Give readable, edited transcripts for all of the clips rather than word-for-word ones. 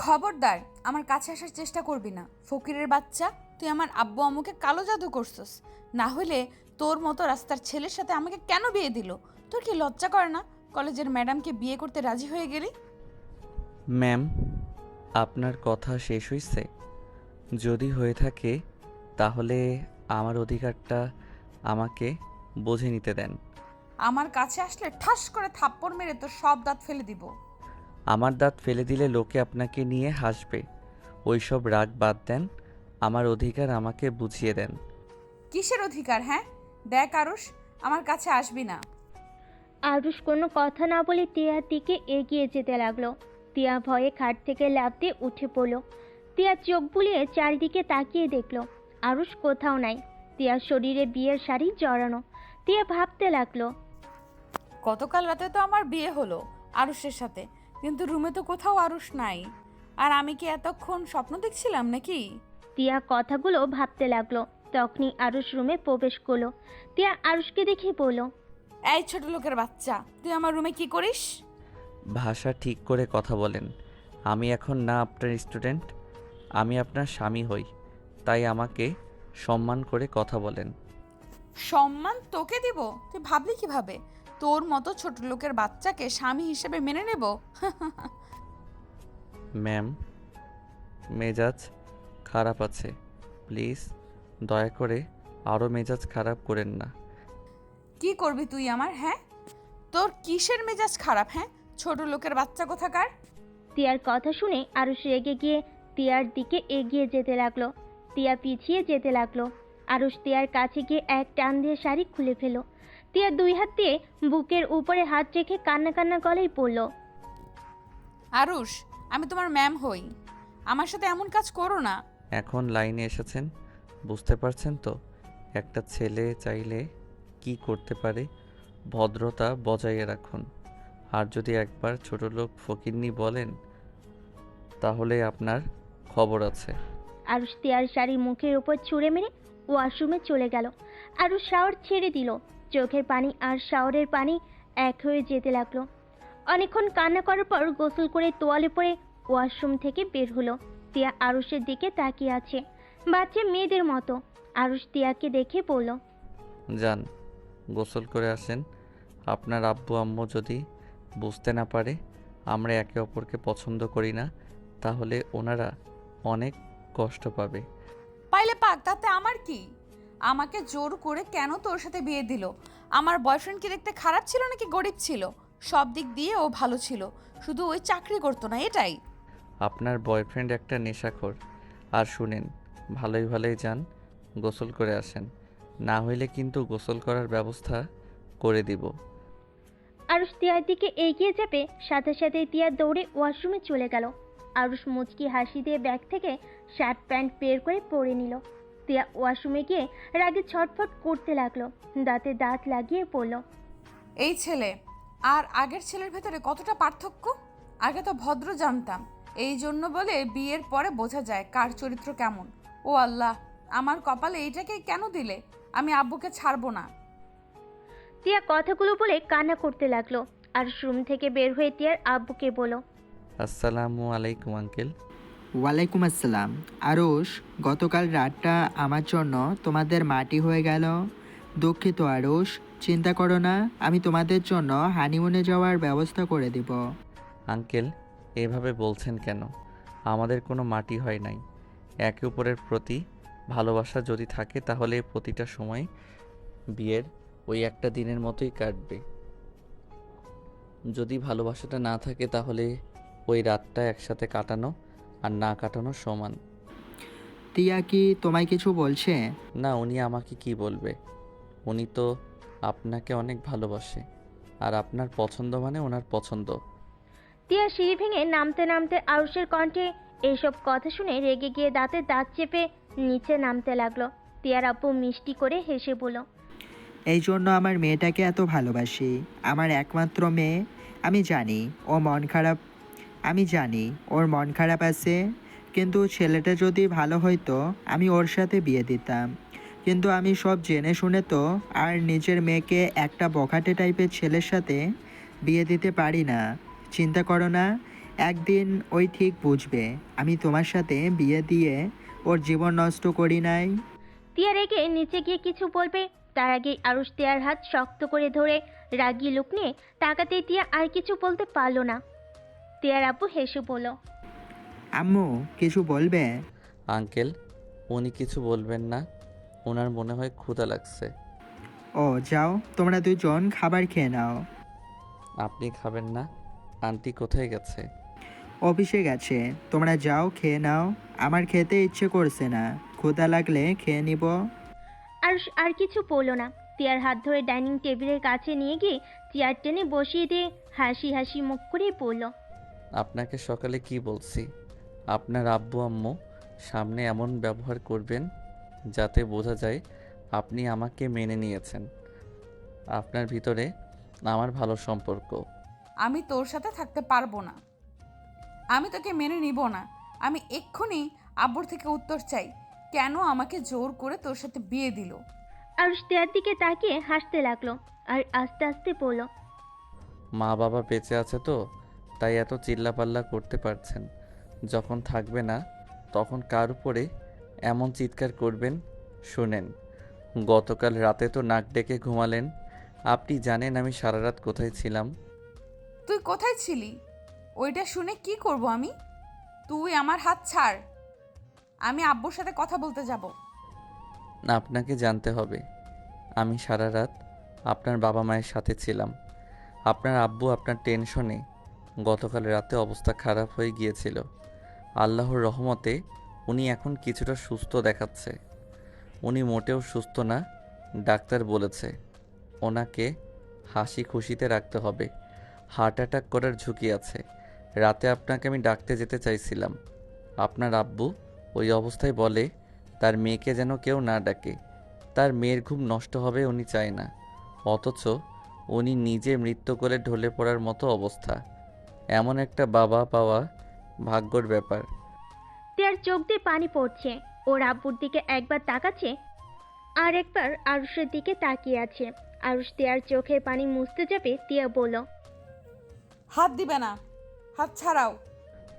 খবরদার আমার কাছে আসার চেষ্টা করবি না, ফকিরের বাচ্চা। তুই আমার আব্বু আম্মুকে কালো জাদু করছস। না হলে তোর মতো রাস্তার ছেলের সাথে আমাকে কেন বিয়ে দিল? তোর কি লজ্জা করে না? কলেজের ম্যাডামকে বিয়ে করতে রাজি হয়ে গেলি। ম্যাম, আপনার কথা শেষ হইছে? যদি হয়ে থাকে তাহলে আমার অধিকারটা আমাকে বুঝে নিতে দেন। আমার কাছে আসলে ঠাস করে থাপ্পড় মেরে তোর সব দাঁত ফেলে দিব। আমার দাঁত ফেলে দিলে লোকে আপনাকে নিয়ে হাসবে। ওইসব রাগ বাদ দেন, আমার অধিকার আমাকে বুঝিয়ে দেন। কিসের অধিকার? হ্যাঁ, দেখ আরুষ, আমার কাছে আসবি না। আরুষ কোনো কথা না বলে টিয়ার দিকে এগিয়ে যেতে লাগলো। টিয়া ভয়ে খাট থেকে লাফ দিয়ে উঠে পড়ল। টিয়া চোখ বুলিয়ে চারিদিকে তাকিয়ে দেখল আরুষ কোথাও নাই। টিয়ার শরীরে বিয়ের শাড়ি জড়ানো। টিয়া ভাবতে লাগলো, গতকাল রাতে তো আমার বিয়ে হলো আরুষের সাথে, কিন্তু রুমে তো কোথাও আরুষ নাই। আর আমি কি এতক্ষণ স্বপ্ন দেখছিলাম নাকি? টিয়া কথাগুলো ভাবতে লাগলো। তখনই আরুষ রুমে প্রবেশ করলো। টিয়া আরুষকে দেখে বলল, এই ছোট লোকের বাচ্চা, তুই আমার রুমে কি করিস? ভাষা ঠিক করে কথা বলেন। আমি এখন না আপনার স্টুডেন্ট, আমি আপনার স্বামী হই। তাই আমাকে সম্মান করে কথা বলেন। সম্মান তোকে দিব? তুই ভাবলি কিভাবে তোর মতো ছোট লোকের বাচ্চাকে স্বামী হিসেবে মেনে নেব? ম্যাম, মেজাজ খারাপ আছে, প্লিজ দয়া করে আরও মেজাজ খারাপ করেন না। কি করবি তুই আমার? হ্যাঁ, তোর কিসের মেজাজ খারাপ? হ্যাঁ, ছোট লোকের বাচ্চা কোথাকার। টিয়ার কথা শুনে আরুষ রেগে গিয়ে টিয়ার দিকে এগিয়ে যেতে লাগলো। টিয়া পিছিয়ে যেতে লাগলো। আরুষ টিয়ার কাছে গিয়ে এক টান দিয়ে শাড়ি খুলে ফেলো। টিয়া দুই হাত দিয়ে বুকের উপরে হাত রেখে কান্না কান্না গলায় পড়ল, আরুষ, আমি তোমার ম্যাম হই, আমার সাথে এমন কাজ করো না। এখন লাইনে এসেছেন, বুঝতে পারছেন তো একটা ছেলে চাইলে কি করতে পারে। ভদ্রতা বজায় রাখুন। আর যদি একবার ছোটলোক ফকিন্নি বলেন তাহলে আপনার খবর আছে। আরুষ টিয়ার শাড়ি মুখের উপর ছুঁড়ে মেরে ওয়াশরুমে চলে গেল। আরুষ শাওয়ার ছেড়ে দিল। চোখের পানি আর শাওয়ারের পানি এক হয়ে যেতে লাগলো। অনেকক্ষণ কান্না করার পর গোসল করে তোয়ালে পরে ওয়াশরুম থেকে বের হলো। টিয়া আরুষের দিকে তাকিয়ে আছে বাচ্চা মেয়েদের মতো। আরুষ টিয়াকে দেখে বলল, যান, গোসল করে আসেন। আপনার আব্বু আম্মু যদি বুঝতে না পারে আমরা একে অপরকে পছন্দ করি না, তাহলে ওনারা অনেক কষ্ট পাবে। পাইলে পাক, তাতে আমার কি? আমাকে জোর করে কেন তোর সাথে বিয়ে দিল? আমার বয়ফ্রেন্ড কি দেখতে খারাপ ছিল নাকি গরিব ছিল? সব দিক দিয়ে ও ভালো ছিল, শুধু ওই চাকরি করতো না, এটাই। আপনার বয়ফ্রেন্ড একটা নেশাখোর। আর শুনেন, ভালোই ভালোই যান, গোসল করে আসেন, না হইলে কিন্তু গোসল করার ব্যবস্থা করে দিব। আরুষ টিয়ার দিকে এগিয়ে যাবে, সাথে সাথে টিয়া দৌড়ে ওয়াশরুমে চলে গেল। আরুষ মুচকি হাসি দিয়ে ব্যাগ থেকে শার্ট প্যান্ট বের করে পরে নিল। টিয়া ওয়াশরুমে গিয়ে রাগে ছটফট করতে লাগলো। দাঁতে দাঁত লাগিয়ে পড়ল, এই ছেলে আর আগের ছেলের ভেতরে কতটা পার্থক্য! আগে তো ভদ্র জানতাম, এই জন্য বলে বিয়ের পরে বোঝা যায় কার চরিত্র কেমন। ও আল্লাহ, আমার কপালে এইটাকে কেন দিলে? আমি আব্বুকে ছাড়বো না। টিয়া কথাগুলো বলে কান্না করতে লাগলো। আরুষ রুম থেকে বের হয়ে টিয়ার আব্বুকে বলল, আসসালামু আলাইকুম আঙ্কেল। ওয়ালাইকুম আসসালাম। আরুষ, গতকাল রাতটা আমার জন্য তোমাদের মাটি হয়ে গেল। দুঃখিত আরুষ, চিন্তা করো না, আমি তোমাদের জন্য হানিমুনে যাওয়ার ব্যবস্থা করে দিব। আঙ্কেল, এভাবে বলছেন কেন? আমাদের কোনো মাটি হয় নাই। একে অপরের প্রতি ভালোবাসা যদি থাকে তাহলে প্রতিটা সময় বিয়ের ওই একটা দিনের মতোই কাটবে। যদি ভালোবাসাটা না থাকে তাহলে ওই রাতটা একসাথে কাটানো আর না কাটানো সমান। টিয়া কি তোমায় কিছু বলছে? না, উনি আমাকে কি বলবে? উনি তো আপনাকে অনেক ভালোবাসে, আর আপনার পছন্দ মানে ওনার পছন্দ। টিয়া সিঁড়ি ভেঙে নামতে নামতে আরুষের কণ্ঠে এইসব কথা শুনে রেগে গিয়ে দাঁতে দাঁত চেপে নিচে নামতে লাগলো। টিয়ার আব্বু মিষ্টি করে হেসে বলল, এই জন্য আমার মেয়েটাকে এত ভালোবাসি, আমার একমাত্র মেয়ে। আমি জানি ও মন খারাপ, আমি জানি ওর মন খারাপ আছে, কিন্তু ছেলেটা যদি ভালো হইতো আমি ওর সাথে বিয়ে দিতাম। কিন্তু আমি সব জেনে শুনে তো আর নিজের মেয়েকে একটা বখাটে টাইপের ছেলের সাথে বিয়ে দিতে পারি না। চিন্তা করো না, একদিন ওই ঠিক বুঝবে আমি তোমার সাথে বিয়ে দিয়ে ওর জীবন নষ্ট করি নাই। তিয়া রেগে নিচে গিয়ে কিছু বলবে, তার আগেই আরুষ তিয়ার হাত শক্ত করে ধরে রাগী লোক নিয়ে তাকাতেই তিয়া আর কিছু বলতে পারল না। তিয়ার আব্বু হেসে বলল, আম্মু কিছু বলবে? আঙ্কেল, উনি কিছু বলবেন না। ওনার মনে হয় ক্ষুধা লাগছে। ও যাও, তোমরা দুজন খাবার খেয়ে নাও। আপনি খাবেন না? আন্টি কোথায় গেছে? অফিসে গেছে, তোমরা যাও খেয়ে নাও। আমার খেতে ইচ্ছে করছে না, ক্ষুধা লাগলে খেয়ে নিব। আরুষ আর কিছু বলল না। তিয়ার হাত ধরে ডাইনিং টেবিলের কাছে নিয়ে গিয়ে চেয়ার টেনে বসিয়ে দিয়ে হাসি হাসি মুখ করে বলল, আপনাকে সকালে কি বলছি? আপনার আব্বু আম্মু সামনে এমন ব্যবহার করবেন যাতে বোঝা যায় আপনি আমাকে মেনে নিয়েছেন। আপনার ভিতরে আমার ভালো সম্পর্ক। আমি তোর সাথে থাকতে পারবো না। আমি তোকে মেনে নিব না। আমি এক্ষুনি আব্বুর থেকে উত্তর চাই, কেন আমাকে জোর করে তোর সাথে বিয়ে দিল? আরুষ তিয়ার দিকে তাকিয়ে হাসতে লাগলো আর আস্তে আস্তে বলল, মা বাবা বেঁচে আছে তো, তাই এত চিল্লাপাল্লা করতে পারছেন। যখন থাকবে না তখন কার উপরে এমন চিৎকার করবেন? শুনেন, গতকাল রাতে তো নাক ডেকে ঘুমালেন। আপনি জানেন আমি সারা রাত কোথায় ছিলাম? তুই কোথায় ছিলি? ওইটা শুনে কি করব আমি? তুই আমার হাত ছাড়। আমি আব্বুর সাথে কথা বলতে যাব। না, আপনাকে জানতে হবে। আমি সারা রাত আপনার বাবা মায়ের সাথে ছিলাম। আপনার আব্বু আপনার টেনশনে গতকাল রাতে অবস্থা খারাপ হয়ে গিয়েছিল। আল্লাহর রহমতে উনি এখন কিছুটা সুস্থ দেখাচ্ছে। উনি মোটেও সুস্থ না, ডাক্তার বলেছে। ওনাকে হাসি খুশিতে রাখতে হবে। হার্ট অ্যাটাক করার ঝুঁকি আছে। রাতে আপনাকে আমি ডাকতে যেতে চাইছিলাম। আপনার আব্বু ওই অবস্থায় বলে তার মেয়েকে যেন কেউ না ডাকে। তার মেয়ের ঘুম নষ্ট হবে উনি চায় না, অথচ উনি নিজে মৃত্যু কোলে ঢলে পড়ার মতো অবস্থা। এমন একটা বাবা পাওয়া ভাগ্যর ব্যাপার। তিয়ার চোখ দিয়ে পানি পড়ছে। ওর আব্বুর দিকে একবার তাকাচ্ছে আর একবার আরুষের দিকে তাকিয়ে আছে। আরুষ তিয়ার চোখের পানি মুছতে যাবে, তিয়া বলল, হাত দিবে না, হাত ছাড়াও।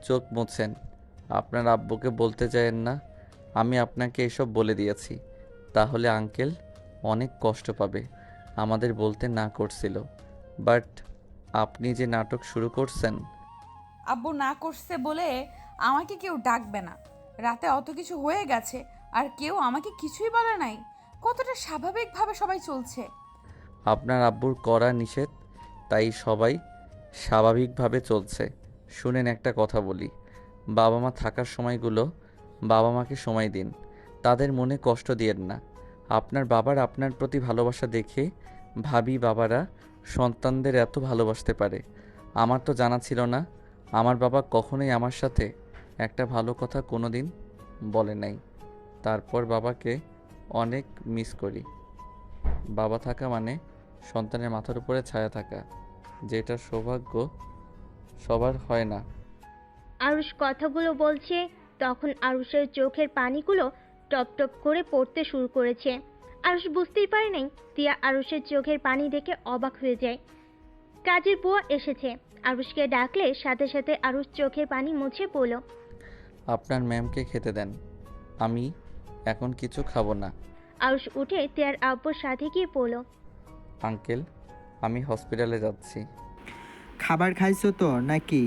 চোখ মুছেন। আপনার আব্বুকে বলতে চায়েন না আমি আপনাকে এসব বলে দিয়েছি, তাহলে আঙ্কেল অনেক কষ্ট পাবে। আমাদের বলতে না করছিল, বাট আপনি যে নাটক শুরু করছেন। আব্বু না করছে বলে আমাকে কেউ ডাকবে না। রাতে অত কিছু হয়ে গেছে আর কেউ আমাকে কিছুই বলে নাই। কতটা স্বাভাবিকভাবে সবাই চলছে। আপনার আব্বুর করা নিষেধ, তাই সবাই স্বাভাবিকভাবে চলছে। শুনেন, একটা কথা বলি, বাবা মা থাকার সময়গুলো বাবা মাকে সময় দিন, তাদের মনে কষ্ট দিয়েন না। আপনার বাবার আপনার প্রতি ভালোবাসা দেখে ভাবি বাবারা সন্তানদের এত ভালোবাসতে পারে। আমার তো জানা ছিল না। আমার বাবা কখনোই আমার সাথে একটা ভালো কথা কোনো দিন বলে নাই। তারপর বাবাকে অনেক মিস করি। বাবা থাকা মানে সন্তানের মাথার উপরে ছায়া থাকা, যেটা সৌভাগ্য সবার হয় না। আরুষ কথাগুলো বলছে তখন আরুষের চোখের পানিগুলো টপ টপ করে পড়তে শুরু করেছে। আরুষ বুঝতেই পারে নাই। তিয়া আরুষের চোখের পানি দেখে অবাক হয়ে যায়। কাজের বুয়া এসেছে। আরুষকে ডাকলে সাথে সাথে আরুষ চোখের পানি মুছে বলল, আপনার ম্যামকে খেতে দেন, আমি এখন কিছু খাবো না। আরুষ উঠে তিয়ার আব্বুর সাথে গিয়ে বলল, আঙ্কেল, আমি হসপিটালে যাচ্ছি। খাবার খাইছো তো নাকি?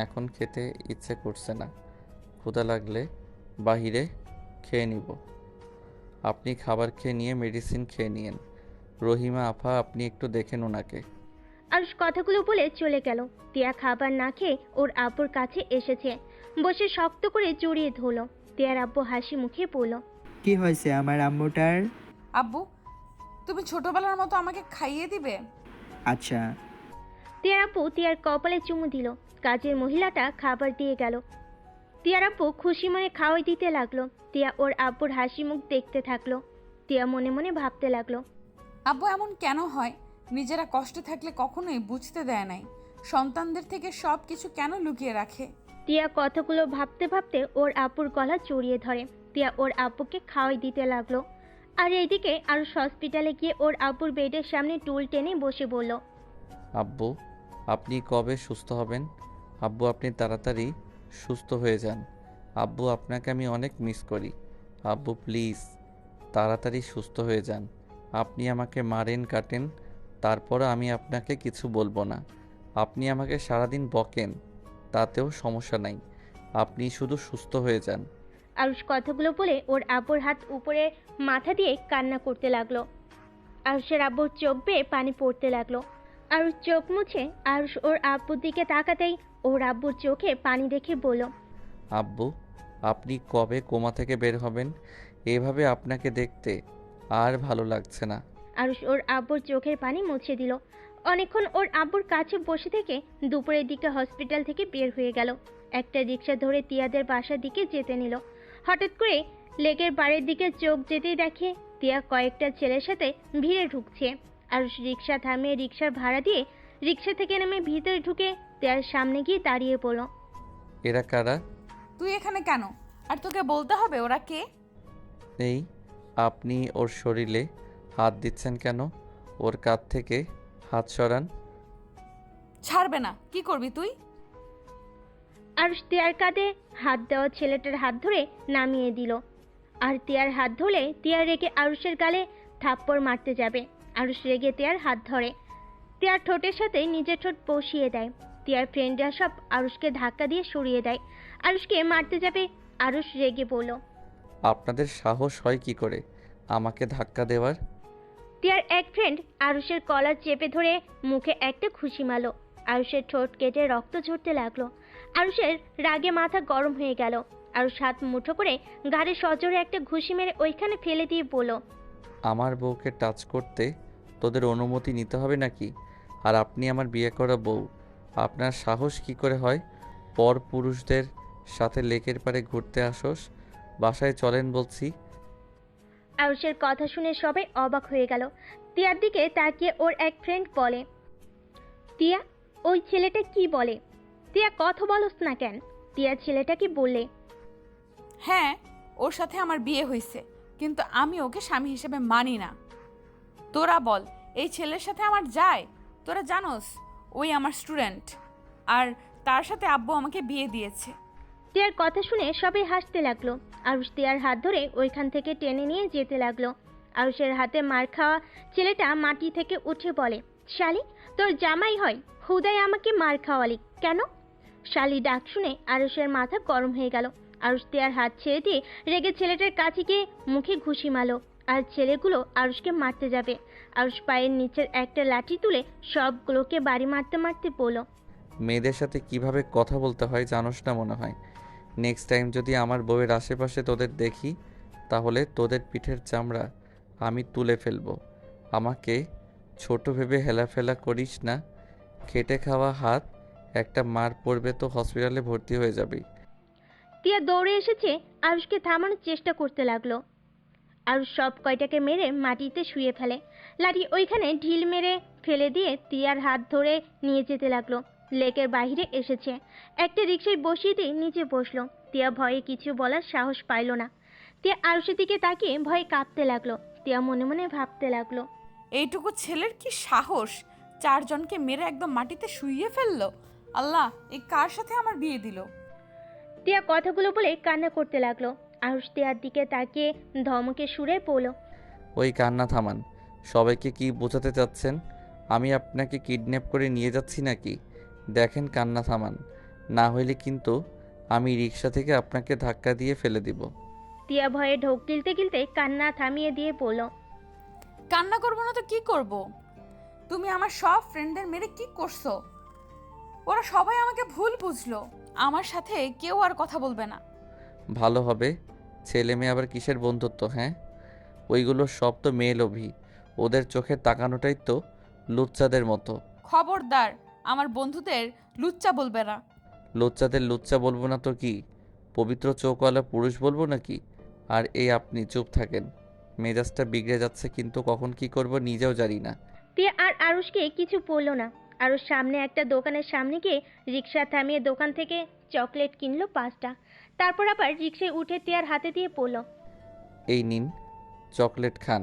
এখন খেতে ইচ্ছে করছে না। ক্ষুধা লাগলে বাহিরে খেয়ে নিব। আপনি খাবার খেয়ে নিয়ে মেডিসিন খেয়ে নিয়েন। রহিমা আপা, আপনি একটু দেখেন ওনাকে। আরুষ কথাগুলো বলে চলে গেল। তিয়া খাবার না খেয়ে ওর আব্বুর কাছে এসেছে, বসে শক্ত করে জড়িয়ে ধরল। তিয়ার আব্বু হাসি মুখে বলল, কি হয়েছে আমার আম্মুটার? আব্বু, তুমি ছোটবেলার মতো আমাকে খাইয়ে দিবে? আচ্ছা। তিয়ার আব্বু তিয়ার কপালে চুমু দিল। কাজের মহিলাটা খাবার দিয়ে গেল। তিয়ার আব্বু খুশি মনে খাওয়াই দিতে লাগলো। তিয়া ওর আব্বুর হাসি মুখ দেখতে থাকলো। তিয়া মনে মনে ভাবতে লাগলো, আব্বু এমন কেন হয়? নিজেরা কষ্টে থাকলে কখনোই বুঝতে দেয় নাই। সন্তানদের থেকে সব কিছু কেন লুকিয়ে রাখে? তিয়া কথাগুলো ভাবতে ভাবতে ওর আব্বুর গলা জড়িয়ে ধরে। তিয়া ওর আব্বুকে খাওয়াই দিতে লাগলো। আর এইদিকে আরুষ হসপিটালে গিয়ে ওর আব্বুর বেডের সামনে টুল টেনে বসে বলল, আব্বু, আপনি কবে সুস্থ হবেন? আব্বু আপনি তাড়াতাড়ি সুস্থ হয়ে যান। আব্বু আপনাকে আমি অনেক মিস করি। আব্বু প্লিজ তাড়াতাড়ি সুস্থ হয়ে যান। আপনি আমাকে মারেন কাটেন, তারপরও আমি আপনাকে কিছু বলবো না। আপনি আমাকে সারাদিন বকেন, তাতেও সমস্যা নাই। আপনি শুধু সুস্থ হয়ে যান। আরুষ কথাগুলো বলে ওর আব্বুর হাত উপরে মাথা দিয়ে কান্না করতে লাগলো। আরুষের আব্বুর চোখ বেয়ে পানি পড়তে লাগলো। আরুষ চোখ মুছে আরুষ ওর আব্বুর দিকে তাকাতেই ওর আব্বুর চোখে পানি দেখে বলল, আব্বু আপনি কবে কোমা থেকে বের হবেন? এভাবে আপনাকে দেখতে আর ভালো লাগছে না। আরুষ ওর আব্বুর চোখের পানি মুছে দিল। অনেকক্ষণ ওর আব্বুর কাছে বসে থেকে দুপুরের দিকে হসপিটাল থেকে বের হয়ে গেল। একটা রিক্সা ধরে তিয়াদের বাসার দিকে যেতে নিল। হঠাৎ করে লেকের বাড়ির দিকে চোখ যেতেই দেখে তিয়া কয়েকটা ছেলের সাথে ভিড়ে ঢুকছে। আরুষ রিক্সা থামিয়ে রিক্সার ভাড়া দিয়ে রিক্সা থেকে নেমে ভিতরে ঢুকে তিয়ার সামনে গিয়ে দাঁড়িয়ে পড়ল। এরা কারা? তুই এখানে কেন? আর তোকে বলতে হবে ওরা কে? এই আপনি ওর শরীরে হাত দিচ্ছেন কেন? ওর কাঁধ থেকে হাত সরান। ছাড়বে না, কি করবি তুই? আরুষ তিয়ার কাঁধে হাত দেওয়া ছেলেটার হাত ধরে নামিয়ে দিল। আর তিয়ার হাত ধরলে তিয়া রেগে আরুষের গালে থাপ্পড় মারতে যাবে। আরুষ রেগে তিয়ার হাত ধরে তিয়ার ঠোঁটের সাথে নিজের ঠোঁট বসিয়ে দেয়। তিয়ার ফ্রেন্ডরা সব আরুষকে ধাক্কা দিয়ে সরিয়ে দেয়। আরুষকে মারতে যাবে। আরুষ রেগে বলল, আপনাদের সাহস হয় কি করে আমাকে ধাক্কা দেওয়ার? তিয়ার এক ফ্রেন্ড আরুষের কলার চেপে ধরে মুখে একটা ঘুষি মারল। আরুষের ঠোঁট কেটে রক্ত ঝরতে লাগলো। আরুষের রাগে মাথা গরম হয়ে গেল। আরুষ হাত মুঠো করে ঘাড়ে সজোরে একটা ঘুষি মেরে ওইখানে ফেলে দিয়ে বলল, আমার বউকে টাচ করতে তোদের অনুমতি নিতে হবে নাকি? আর আপনি আমার বিয়ে করা বউ, আপনার সাহস কি করে হয় পর পুরুষদের সাথে লেকের পাড়ে ঘুরতে আসোস? বাসায় চলেন বলছি। আরুষের কথা শুনে সবাই অবাক হয়ে গেল। তিয়ার দিকে তাকিয়ে ওর এক ফ্রেন্ড বলে, তিয়া ওই ছেলেটা কি বলে? তিয়া কথা বলস না কেন? তিয়া ছেলেটা কি বললে? হ্যাঁ, ওর সাথে আমার বিয়ে হয়েছে, কিন্তু আমি ওকে স্বামী হিসেবে মানি না। তোরা বল, এই ছেলের সাথে আমার যায়? তোরা জানোস ওই আমার স্টুডেন্ট, আর তার সাথে আব্বু আমাকে বিয়ে দিয়েছে। তিয়ার কথা শুনে সবাই হাসতে লাগলো। আরুষ তিয়ার হাত ধরে ওইখান থেকে টেনে নিয়ে যেতে লাগলো। আরুষের হাতে মার খাওয়া ছেলেটা মাটি থেকে উঠে বলে, শালি তোর জামাই হয়, হুদাই আমাকে মার খাওয়ালি কেন? শালি ডাক শুনে আরুষের মাথা গরম হয়ে গেল। আরুষ তিয়ার হাত ছেড়ে দিয়ে রেগে ছেলেটার কাছে গিয়ে মুখে ঘুষি মারলো। আর ছেলেগুলো আরুষকে মারতে যাবে। আরুষ পায়ের নিচের একটা লাঠি তুলে সবগুলোকে বাড়ি মারতে মারতে বলল, মেয়েদের সাথে কিভাবে কথা বলতে হয় জানোস না মনে হয়। নেক্সট টাইম যদি আমার বউয়ের আশেপাশে তোদের দেখি, তাহলে তোদের পিঠের চামড়া আমি তুলে ফেলবো। আমাকে ছোট ভেবে হেলাফেলা করিস না। খেটে খাওয়া হাত, একটা মার পড়বে তো হসপিটালে ভর্তি হয়ে যাবি। তিয়া দৌড়ে এসেছে আরুষকে থামানোর চেষ্টা করতে লাগলো। আরুষ সব কয়টাকে মেরে মাটিতে শুয়ে ফেলে। লাঠি ওইখানে ঢিল মেরে ফেলে দিয়ে তিয়ার হাত ধরে নিয়ে যেতে লাগলো। লেকের বাইরে এসেছে, একটা রিক্সায় বসিয়ে দিয়ে নিচে বসলো। তিয়া ভয়ে কিছু বলার সাহস পাইল না। তিয়া আরুষের দিকে তাকিয়ে ভয়ে কাঁপতে লাগলো। তিয়া মনে মনে ভাবতে লাগলো, এইটুকু ছেলের কি সাহস, চারজনকে মেরে একদম মাটিতে শুইয়ে ফেললো। আল্লাহ, এই কার সাথে আমার বিয়ে দিল? তিয়া কথাগুলো বলে কান্না করতে লাগলো। আরুষ তিয়ার দিকে তাকিয়ে ধমকে সুরে বলল, ওই কান্না থামান। সবাইকে কি বোঝাতে চাচ্ছেন? আমি আপনাকে কিডন্যাপ করে নিয়ে যাচ্ছি নাকি? দেখেন কান্না থামান, না হইলে কিন্তু আমি রিক্সা থেকে আপনাকে ধাক্কা দিয়ে ফেলে দিব। তিয়া ভয়ে ঢোক গিলতে গিলতে কান্না থামিয়ে দিয়ে বলল, কান্না করবো না তো কি করব? তুমি আমার সব ফ্রেন্ডদের মেরে কি করছো? ওরা সবাই আমাকে ভুল বুঝলো। আমার সাথে কেউ আর কথা বলবে না। ভালো হবে। ছেলে মেয়ে আবার কিসের বন্ধুত্ব, হ্যাঁ? ওইগুলো সব তো মেয়ে লোভী। ওদের চোখের তাকানোটাই তো লুচ্চাদের মতো। খবরদার, আমার বন্ধুদের লুচ্চা বলবে না। লুচ্চাদের লুচ্চা বলবো না তো কি? পবিত্র চোখওয়ালা পুরুষ বলবো নাকি? আর এই আপনি চুপ থাকেন। মেজাজটা বিগড়ে যাচ্ছে, কিন্তু কখন কি করব নিজেও জানি না। তিয়া আর আরুষকে কিছু বলল না। আরুষ সামনে একটা দোকানের সামনে গিয়ে রিক্সা থামিয়ে দোকান থেকে চকলেট কিনলো 5টা। তারপর আবার রিক্সায় উঠে তিয়ার হাতে দিয়ে পড়ল, এই নিন চকলেট খান,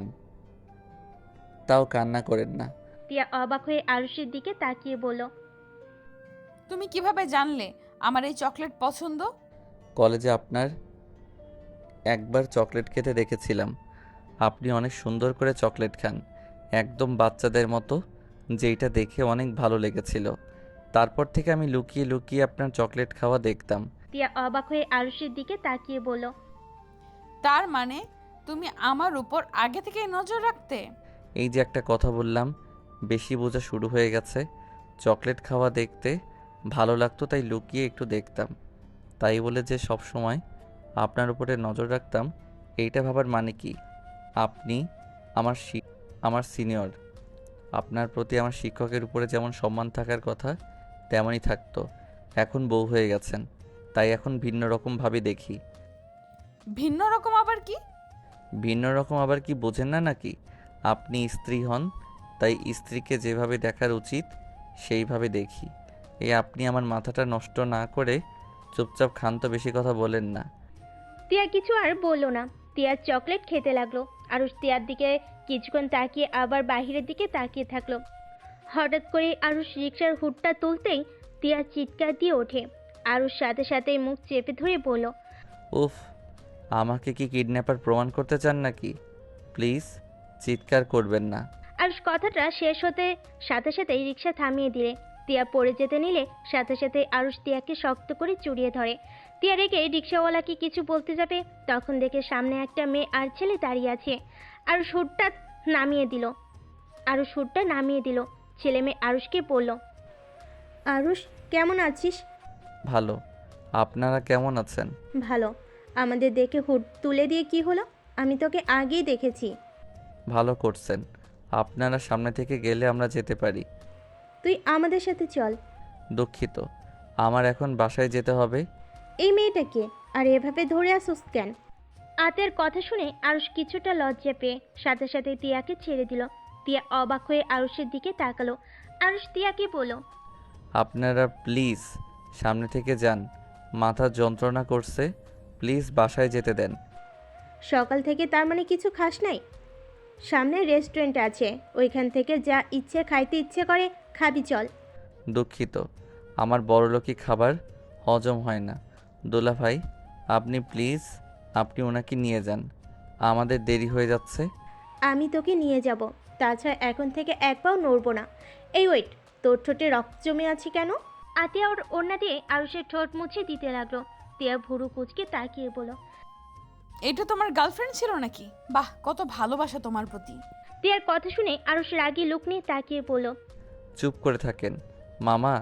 তাও কান্না করেন না। তিয়া অবাক হয়ে আরুষের দিকে তাকিয়ে বলল, তুমি কিভাবে জানলে আমার এই চকলেট পছন্দ? কলেজে আপনার একবার চকলেট খেতে দেখেছিলাম। আপনি অনেক সুন্দর করে চকলেট খান, একদম বাচ্চাদের মতো, যেইটা দেখে অনেক ভালো লেগেছিল। তারপর থেকে আমি লুকিয়ে লুকিয়ে আপনার চকলেট খাওয়া দেখতাম। তিয়া অবাক হয়ে আরুষের দিকে তাকিয়ে বলল, তার মানে তুমি আমার উপর আগে থেকেই নজর রাখতে? এই যে একটা কথা বললাম, বেশি বোঝা শুরু হয়ে গেছে। চকলেট খাওয়া দেখতে ভালো লাগতো তাই লুকিয়ে একটু দেখতাম। তাই বলে যে সব সময় আপনার উপরে নজর রাখতাম, এইটা ভাবার মানে কি? আপনি আমার আমার সিনিয়র। আপনার প্রতি আমার শিক্ষকের উপরে যেমন সম্মান থাকার কথা তেমনই থাকতো। এখন বউ হয়ে গেছেন, তাই এখন ভিন্ন রকমভাবে দেখি। ভিন্ন রকম আবার কি? ভিন্ন রকম আবার কি বোঝেন না নাকি? আপনি স্ত্রী হন, তাই স্ত্রীকে যেভাবে দেখার উচিত সেইভাবে দেখি। আপনি আমার মাথাটা নষ্ট না করে চুপচাপ খান তো, বেশি কথা বলেন না। তিয়া কিছু আর বলল না। তিয়ার চকলেট খেতে লাগলো। আরুষ তিয়ার দিকে কিছুক্ষণ তাকিয়ে আবার বাহিরের দিকে তাকিয়ে থাকলো। হঠাৎ করে আরুষ রিক্সার হুডটা তুলতেই তিয়া চিৎকার দিয়ে ওঠে। আরুষ সাথে সাথেই মুখ চেপে ধরে বলল, উফ, আমাকে কি কিডন্যাপার প্রমাণ করতে চান নাকি? প্লিজ চিৎকার করবেন না। আরুষ কথাটা শেষ হতে সাথে সাথেই রিক্সা থামিয়ে দিলে। তিয়া পড়ে যেতে নিলে সাথে সাথে আরুষ তিয়াকে শক্ত করে জড়িয়ে ধরে। তিয়া রেগে রিক্সাওয়ালাকে কিছু বলতে যাবে, তখন দেখে সামনে একটা মেয়ে আর ছেলে দাঁড়িয়ে আছে। আরুষ হুডটা নামিয়ে দিল। ছেলে মেয়ে আরুষকে বলল, আরুষ কেমন আছিস? ভালো, আপনারা কেমন আছেন? ভালো। আমাদের দেখে হুড তুলে দিয়ে কি হলো? আমি তোকে আগেই দেখেছি। ভালো করছেন। আপনারা সামনে থেকে গেলে আমরা যেতে পারি। তুই আমাদের সাথে চল। দুঃখিত, আমার এখন বাসায় যেতে হবে। এই মেয়েটাকে আর এভাবে ধরে আসুস কেন? আতের কথা শুনে আরুষ কিছুটা লজ্জা পেয়ে সাথে সাথে তিয়াকে ছেড়ে দিল। তিয়া অবাক হয়ে আরুষের দিকে তাকালো। আরুষ তিয়াকে বলল, আপনারা প্লিজ সামনে থেকে যান, মাথা যন্ত্রণা করছে, প্লিজ বাসায় যেতে দেন। সকাল থেকে তার মানে কিছু খাস নাই? সামনে রেস্টুরেন্ট আছে, ওইখান থেকে যা ইচ্ছে খাইতে ইচ্ছে করে খাবি, চল। দুঃখিত, আমার বড়লোকি খাবার হজম হয় না। দোলা ভাই, আপনি প্লিজ আপনি ওনাকে নিয়ে যান, আমাদের দেরি হয়ে যাচ্ছে। আমি তোকে নিয়ে যাব, তাছাড়া এখন থেকে এক পাও নড়বো না। এই ওয়েট, তোর ঠোঁটে রক্ত জমে আছে কেন? আতিয়া ওর ওড়না দিয়ে আরুষের ঠোঁট মুছে দিতে লাগলো। তিয়া ভুরু কুচকে তাকিয়ে বলল, এটা তোমার গার্লফ্রেন্ড ছিল নাকি? বাহ, কত ভালোবাসা তোমার প্রতি। তিয়ার কথা শুনে আরুষ রাগী লুক নিয়ে তাকিয়ে বলল, চুপ করে থাকেন মামা,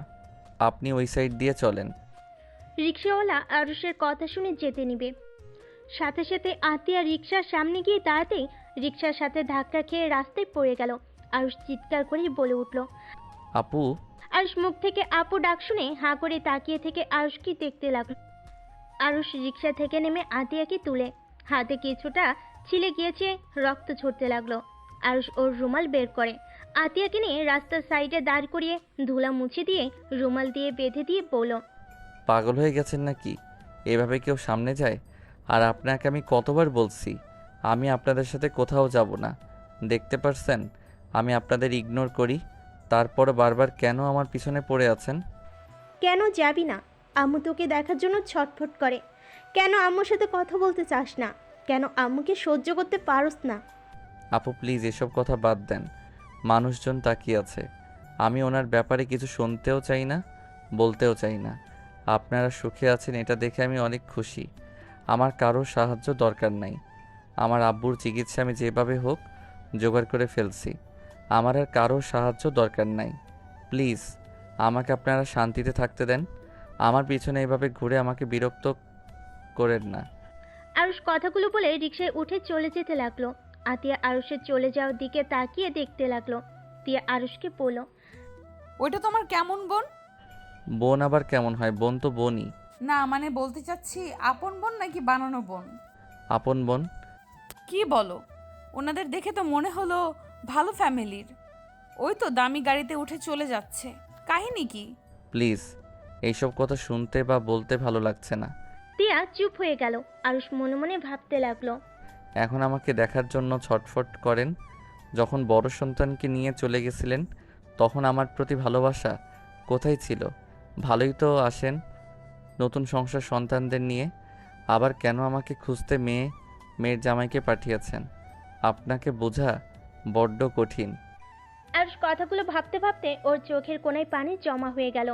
আপনি ওই সাইড দিয়ে চলেন। রিক্সাওয়ালা আরুষের কথা শুনে যেতে নিবে, সাথে সাথে আতিয়া রিক্সার সামনে গিয়ে দাঁড়াতেই রিক্সার সাথে ধাক্কা খেয়ে রাস্তায় পড়ে গেল। আরুষ চিৎকার করে বলে উঠল। আপু, আরুষ মুখ থেকে আপু ডাক শুনে হাঁ করে তাকিয়ে থেকে আরুষকে দেখতে লাগলো। আরুষ রিক্সা থেকে নেমে আতিয়াকে তুলে, হাতে কিছুটা ছিলে গিয়েছে, রক্ত ঝরতে লাগলো। আরুষ ওর রুমাল বের করে আতিয়াকে নিয়ে রাস্তার সাইডে দাঁড় করিয়ে ধুলা মুছে দিয়ে রুমাল দিয়ে বেঁধে দিয়ে বলল, পাগল হয়ে গেছেন নাকি? এভাবে কেউ সামনে যায়? আর আপনাকে আমি কতবার বলছি আমি আপনাদের সাথে কোথাও যাব না। দেখতে পারছেন আমি আপনাদের ইগনোর করি, তারপরও বারবার কেন আমার পিছনে পড়ে আছেন? কেন যাবি না? আম্মু তোকে দেখার জন্য ছটফট করে। কেন আম্মুর সাথে কথা বলতে চাস না? কেন আম্মুকে সহ্য করতে পারস না? আপু প্লিজ এসব কথা বাদ দেন, মানুষজন তাকিয়ে আছে। আমি ওনার ব্যাপারে কিছু শুনতেও চাই না, বলতেও চাই না। আপনারা সুখে আছেন এটা দেখে আমি অনেক খুশি। আমার কারো সাহায্য দরকার নাই। আমার আব্বুর চিকিৎসা আমি যেভাবে হোক জোগাড় করে ফেলছি। আমার আর কারো সাহায্য দরকার নাই। প্লিজ আমাকে আপনারা শান্তিতে থাকতে দেন। আমার পিছনে এভাবে ঘুরে আমাকে বিরক্ত করেন না। আরুষ কথাগুলো বলে রিকশায় উঠে চলে যেতে লাগলো। আতিয়া আরুষের চলে যাওয়ার দিকে তাকিয়ে দেখতে লাগলো। তিয়া আরুষকে বলল, ওইটা তোমার কেমন বোন? বোন আবার কেমন হয়? বোন তো বোনই। না মানে বলতে চাচ্ছি আপন বোন নাকি বানানো বোন? আপন বোন। কি বলো? ওনাদের দেখে তো মনে হলো ভালো ফ্যামিলির। ওই তো দামি গাড়িতে উঠে চলে যাচ্ছে, কাহিনী কি? প্লিজ এইসব কথা শুনতে বা বলতে ভালো লাগছে না। তিয়া চুপ হয়ে গেল। আরুষ মনে মনে ভাবতে লাগলো, এখন আমাকে দেখার জন্য ছটফট করেন। যখন বড় সন্তানকে নিয়ে চলে গেছিলেন তখন আমার প্রতি ভালোবাসা কোথায় ছিল? ভালোই তো আসেন নতুন সংসার সন্তানদের নিয়ে, আবার কেন আমাকে খুঁজতে মেয়ের জামাইকে পাঠিয়েছেন? আপনাকে বোঝা বড্ড কঠিন। আরুষ কথাগুলো ভাবতে ভাবতে ওর চোখের কোণায় পানি জমা হয়ে গেল।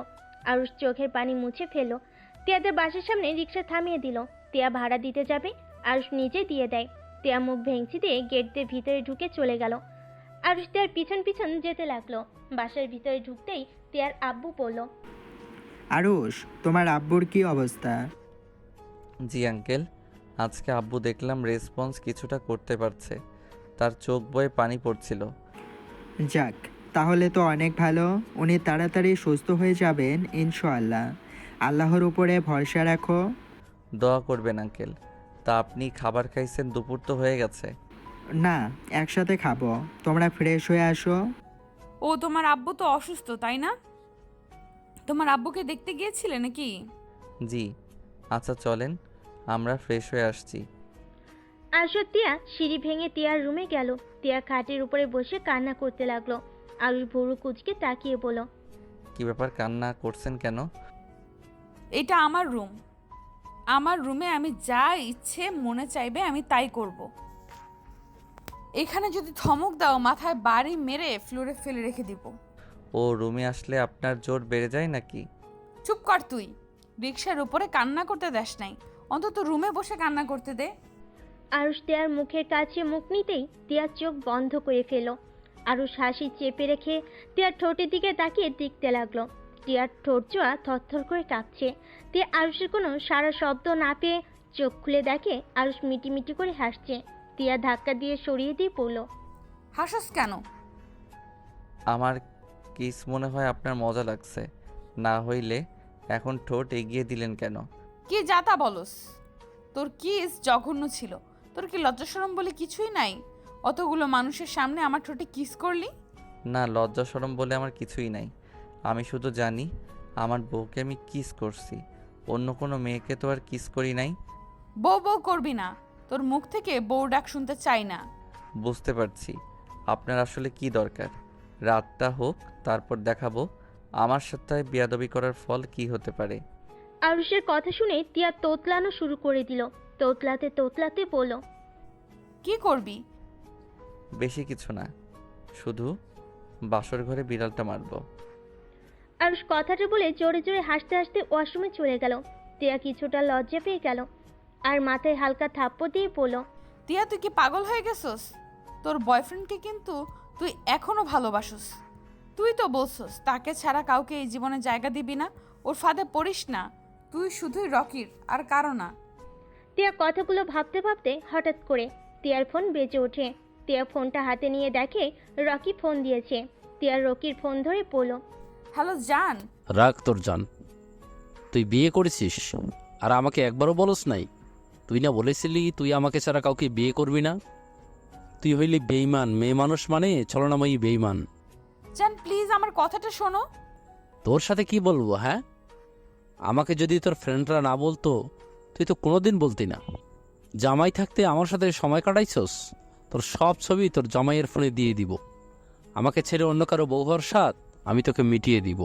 আরুষ চোখের পানি মুছে ফেলল। তিয়াদের বাসার সামনে রিক্সা থামিয়ে দিল। তিয়া ভাড়া দিতে যাবে, আরুষ নিজে দিয়ে দেয়। তিয়া মুখ ভেঙচি দিয়ে গেট দিয়ে ভিতরে ঢুকে চলে গেল। আরুষ তিয়ার পিছন পিছন যেতে লাগলো। বাসার ভিতরে ঢুকতেই তিয়ার আব্বু বলল, আরুষ, তোমার আব্বুর কি অবস্থা? জি আঙ্কেল, আজকে আব্বু দেখলাম রেসপন্স কিছুটা করতে পারছে, তার চোখ বয়ে পানি পড়ছিল। যাক, তাহলে তো অনেক ভালো। উনি তাড়াতাড়ি সুস্থ হয়ে যাবেন ইনশাআল্লাহ। আল্লাহর উপরে ভরসা রাখো। দোয়া করবেন আঙ্কেল। তা আপনি খাবার খাইছেন? দুপুর তো হয়ে গেছে। না, একসাথে খাবো। তোমরা ফ্রেশ হয়ে আসো। ও তোমার আব্বু তো অসুস্থ তাই না? তোমার আব্বুকে দেখতে গিয়েছিলে নাকি? জি। আচ্ছা চলেন, আমরা ফ্রেশ হয়ে আসছি। আরুষ ও তিয়া সিঁড়ি ভেঙে তিয়ার রুমে গেল। তিয়া খাটের উপরে বসে কান্না করতে লাগলো। আরুষ ভুরু কুচকে তাকিয়ে বলল, কি ব্যাপার, কান্না করছেন কেন? এটা আমার রুম। আমার রুমে আমি যা ইচ্ছে মনে চাইবে আমি তাই করব। এখানে যদি ধমক দাও মাথায় বাড়ি মেরে ফ্লোরে ফেলে রেখে দিব। ও রুমে আসলে আপনার জোর বেড়ে যায় নাকি? চুপ কর তুই। রিক্সার উপরে কান্না করতে দেস নাই, অন্তত রুমে বসে কান্না করতে দে। আরুষ তিয়ার মুখের কাছে মুখ নিতেই তিয়ার চোখ বন্ধ করে ফেল। আরুষ হাসি চেপে রেখে তিয়ার ঠোঁটের দিকে তাকিয়ে দেখতে লাগলো। তিয়ার ঠোঁট জোড়া থরথর করে কাঁপছে। তিয়া আরুষের কোনো সারা শব্দ না পেয়ে চোখ খুলে দেখে আরুষ মিটিমিটি করে হাসছে। তিয়া ধাক্কা দিয়ে সরিয়ে দিয়ে পড়ল, হাসস কেন? আমার কিস মনে হয় আপনার মজা লাগছে, না হইলে এখন ঠোঁট এগিয়ে দিলেন কেন? কি যাতা বলস? তোর কিস জঘন্য ছিল। তোর কি লজ্জাশরম বলে কিছুই নাই? অতগুলো মানুষের সামনে আমার ঠোঁটে কিস করলি? না, লজ্জা শরম বলে আমার কিছুই নাই। আমি শুধু জানি আমার বউকে আমি কিস করছি, অন্য কোনো মেয়েকে তো আর কিস করি নাই। বউ বউ করবি না। তোর মুখ থেকে বউ ডাক শুনতে চাই না। বুঝতে পারছি আপনার আসলে কি দরকার। রাতটা হোক, তারপর দেখাবো আমার সাথে বেয়াদবি করার ফল কি হতে পারে। আরুষের কথা শুনে তিয়া তোতলানো শুরু করে দিল। তোতলাতে তোতলাতে বলল, কি করবি? বেশি কিছু না, শুধু বাসর ঘরে বিড়ালটা মারবো। আরুষ কথাটা বলে জোরে জোরে হাসতে হাসতে ওয়াশরুমে চলে গেল। তিয়া কিছুটা লজ্জা পেয়ে গেল আর মাথায় হালকা থাপ্পড় দিয়ে বলল, তিয়া তুই কি পাগল হয়ে গেছস? তোর বয়ফ্রেন্ডকে কিন্তু তুই এখনো ভালোবাসস। তুই তো বলছস তাকে ছাড়া কাউকে এই জীবনে জায়গা দিবি না। ওর ফাঁদে পড়িস না। তুই শুধুই রকির, আর কারো না। তিয়া কথাগুলো ভাবতে ভাবতে হঠাৎ করে তিয়ার ফোন বেজে ওঠে। তিয়া ফোনটা হাতে নিয়ে দেখে রকি ফোন দিয়েছে। তিয়া রকির ফোন ধরে বলল, হ্যালো জান। রাখ তোর জান, তুই বিয়ে করেছিস আর আমাকে একবারও বলস নাই? তুই না বলেছিলি তুই আমাকে ছাড়া কাউকে বিয়ে করবি না? তুই হইলি বেইমান, মেয়ে মানুষ মানে ছলনাময়ী বেইমান। জান প্লিজ আমার কথাটা শোনো। তোর সাথে কি বলবো? হ্যাঁ, আমাকে যদি তোর ফ্রেন্ডরা না বলতো তুই তো কোনোদিন বলতি না। জামাই থাকতে আমার সাথে সময় কাটাইছস, তোর সব ছবি তোর জামাইয়ের ফোনে দিয়ে দিব। আমাকে ছেড়ে অন্য কারো বউ হওয়ার স্বাদ আমি তোকে মিটিয়ে দিব।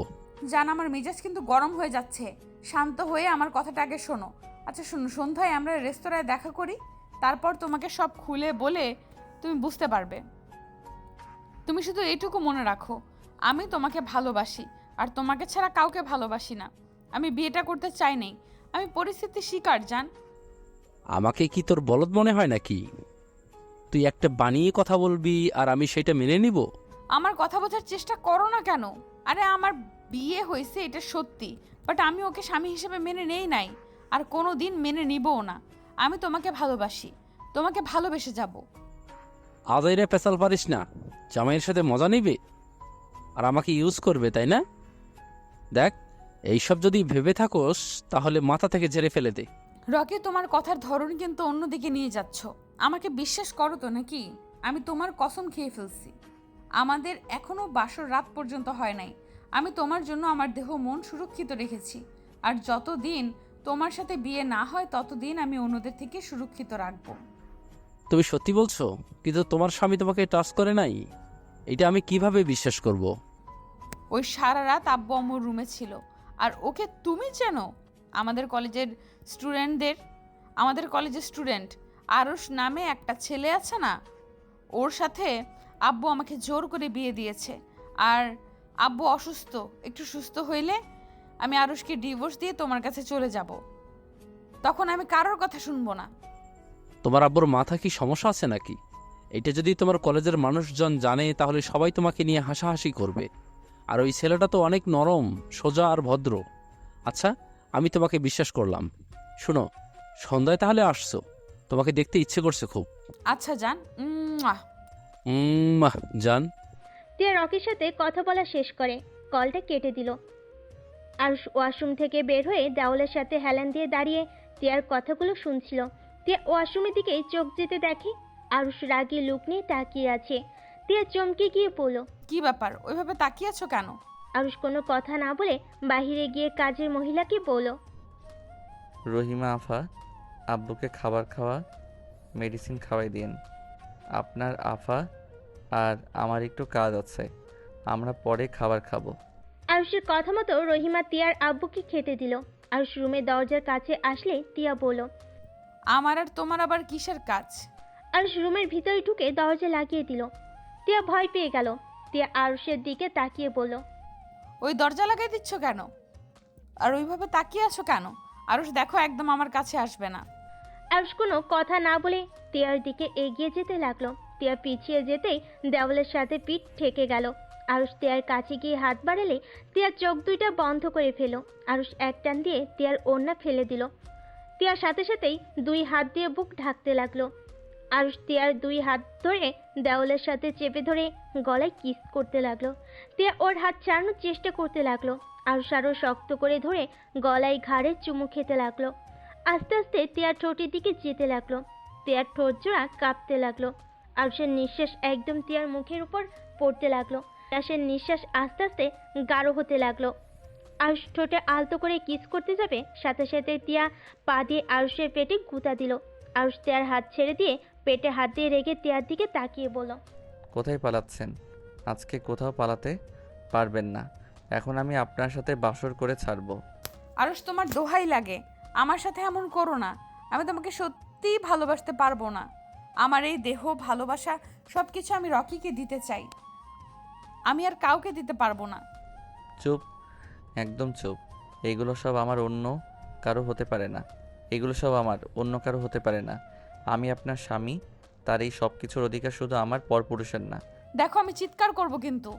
জান আমার মেজাজ কিন্তু গরম হয়ে যাচ্ছে। শান্ত হয়ে আমার কথাটা আগে শোনো। আচ্ছা শোনো, সন্ধ্যায় আমরা রেস্তোরাঁয় দেখা করি, তারপর তোমাকে সব খুলে বলে তুমি বুঝতে পারবে। তুমি শুধু এইটুকু মনে রাখো, আমি তোমাকে ভালোবাসি আর তোমাকে ছাড়া কাউকে ভালোবাসি না। আমি বিয়েটা করতে চাই নাই, আমি পরিস্থিতির শিকার জান। আমাকে কি তোর বলদ মনে হয় নাকি? তুই একটা বানিয়ে কথা বলবি আর আমি সেটা মেনে নিব? আমার কথা বোঝার চেষ্টা করো না কেন? আরে আমার বিয়ে হয়েছে এটা সত্যি, বাট আমি ওকে স্বামী হিসেবে মেনে নেই নাই, আর কোনো দিন মেনে নিবও না। আমি তোমাকে ভালোবাসি, তোমাকে ভালোবেসে যাব। আদাইরে পেশাল পারিস না। জামাইয়ের সাথে মজা নিবে আর আমাকে ইউজ করবে, তাই না? দেখ, এইসব যদি ভেবে থাকোস তাহলে মাথা থেকে ঝেড়ে ফেলে দে। রকি তোমার কথার ধরন কিন্তু অন্যদিকে নিয়ে যাচ্ছ। আমাকে বিশ্বাস করো তো নাকি? আমি তোমার কসম খেয়ে ফেলছি, আমাদের এখনো বাসর রাত পর্যন্ত হয় নাই। আমি তোমার জন্য আমার দেহ মন সুরক্ষিত রেখেছি, আর যতদিন তোমার সাথে বিয়ে না হয় ততদিন আমি অন্যদের থেকে সুরক্ষিত রাখবো। তুমি সত্যি বলছো? কিন্তু তোমার স্বামী তোমাকে টাচ করে নাই, এটা আমি কিভাবে বিশ্বাস করব? ওই সারা রাত আব্বু আম্মুর রুমে ছিল, আর ওকে তুমি চেনো? আমাদের কলেজের স্টুডেন্ট আরশ নামে একটা ছেলে আছে না, ওর সাথে আব্বু আমাকে জোর করে বিয়ে দিয়েছে। আর আব্বু অসুস্থ, একটু সুস্থ হইলে আমি আরশকে ডিভোর্স দিয়ে তোমার কাছে চলে যাব। তখন আমি কারোর কথা শুনবো না। তোমার আব্বুর মাথা কি সমস্যা আছে নাকি? এটা যদি তোমার কলেজের মানুষজন জানে তাহলে সবাই তোমাকে নিয়ে হাসাহাসি করবে। আর ওই ছেলেটা তো অনেক নরম, সোজা আর ভদ্র। আচ্ছা, আমি তোমাকে বিশ্বাস করলাম। শোনো, সন্ধ্যায় তাহলে আসছো? তোমাকে দেখতে ইচ্ছে করছে খুব। আচ্ছা যান। জান। টিয়া রকির সাথে কথা বলা শেষ করে কলটা কেটে দিল। আরুষ ওয়াশরুম থেকে বের হয়ে দেওয়ালের সাথে হেলান দিয়ে দাঁড়িয়ে টিয়ার কথাগুলো শুনছিল। টিয়া ওয়াশরুমের দিকে চোখ যেতে দেখে আরুষ রাগী লুক নিয়ে তাকিয়ে আছে। টিয়া চমকে গিয়ে পড়ল। কি ব্যাপার, ওইভাবে তাকিয়ে আছো কেন? আরুষ কোনো কথা না বলে বাহিরে গিয়ে কাজের মহিলাকে বলল, রহিমা আফা, আব্বুকে খাবার খাওয়া, মেডিসিন খাওয়াই দিন। আপনার আফা আর আমার একটু কাজ আছে, আমরা পরে খাবার খাবো। আরুষের কথা মতো রহিমা টিয়ার আব্বুকে খেতে দিল। আরুষ রুমের দরজার কাছে আসলে টিয়া বলল, আমার আর তোমার আবার কিসের কাজ? আরুষ রুমের ভিতরে ঢুকে দরজা লাগিয়ে দিল। টিয়া ভয় পেয়ে গেল। টিয়া আরুষের দিকে তাকিয়ে বলল, ওই দরজা লাগাই দিচ্ছ কেন? আর ওইভাবে তাকিয়ে আছো কেন? আরশ দেখো, একদম আমার কাছে আসবে না। আরুষ কোনো কথা না বলে টিয়ার দিকে এগিয়ে যেতে লাগলো। টিয়া পিছিয়ে যেতেই দেওয়ালের সাথে পিঠ ঠেকে গেল। আরুষ টিয়ার কাছে গিয়ে হাত বাড়ালে টিয়ার চোখ দুইটা বন্ধ করে ফেলো। আরুষ এক টান দিয়ে টিয়ার ওড়না ফেলে দিল। টিয়ার সাথে সাথেই দুই হাত দিয়ে বুক ঢাকতে লাগলো। আরুষ টিয়ার দুই হাত ধরে দেওয়ালের সাথে চেপে ধরে গলায় কিস করতে লাগলো। টিয়া ওর হাত ছাড়ানোর চেষ্টা করতে লাগলো। আরুষ আরও শক্ত করে ধরে গলায় ঘাড়ে চুমু খেতে লাগলো। আস্তে আস্তে টিয়ার ঠোঁটের দিকে যেতে লাগলো। টিয়ার ঠোঁট জোড়া কাঁপতে লাগলো। আরুষের নিঃশ্বাস একদম টিয়ার মুখের উপর পড়তে লাগলো। আরুষের নিঃশ্বাস আস্তে আস্তে গাঢ় হতে লাগলো। আরুষ ঠোঁটে আলতো করে কিস করতে যাবে, সাথে সাথে টিয়া পা দিয়ে আরুষের পেটে গুঁতা দিল। আরুষ টিয়ার হাত ছেড়ে দিয়ে পেটে হাত দিয়ে রেগে টিয়ার দিকে তাকিয়ে বলল, কোথায় পালাচ্ছেন? আজকে কোথাও পালাতে পারবেন না। এখন আমি আপনার সাথে বাসর করে ছাড়বো। আরশ, তোমার দোহাই লাগে, আমার সাথে এমন করো না। আমি তোমাকে সত্যিই ভালোবাসতে পারবো না। আমার এই দেহ, ভালোবাসা সব কিছু আমি রকিকে দিতে চাই। আমি আর কাউকে দিতে পারবো না। চুপ, একদম চুপ। এগুলো সব আমার অন্য কারো হতে পারে না। এগুলো সব আমার অন্য কারো হতে পারে না। আমি আপনার স্বামী, তার এই সব কিছুর অধিকার শুধু আমার পরপুরুষের না। দেখো, আমি চিৎকার করব কিন্তু।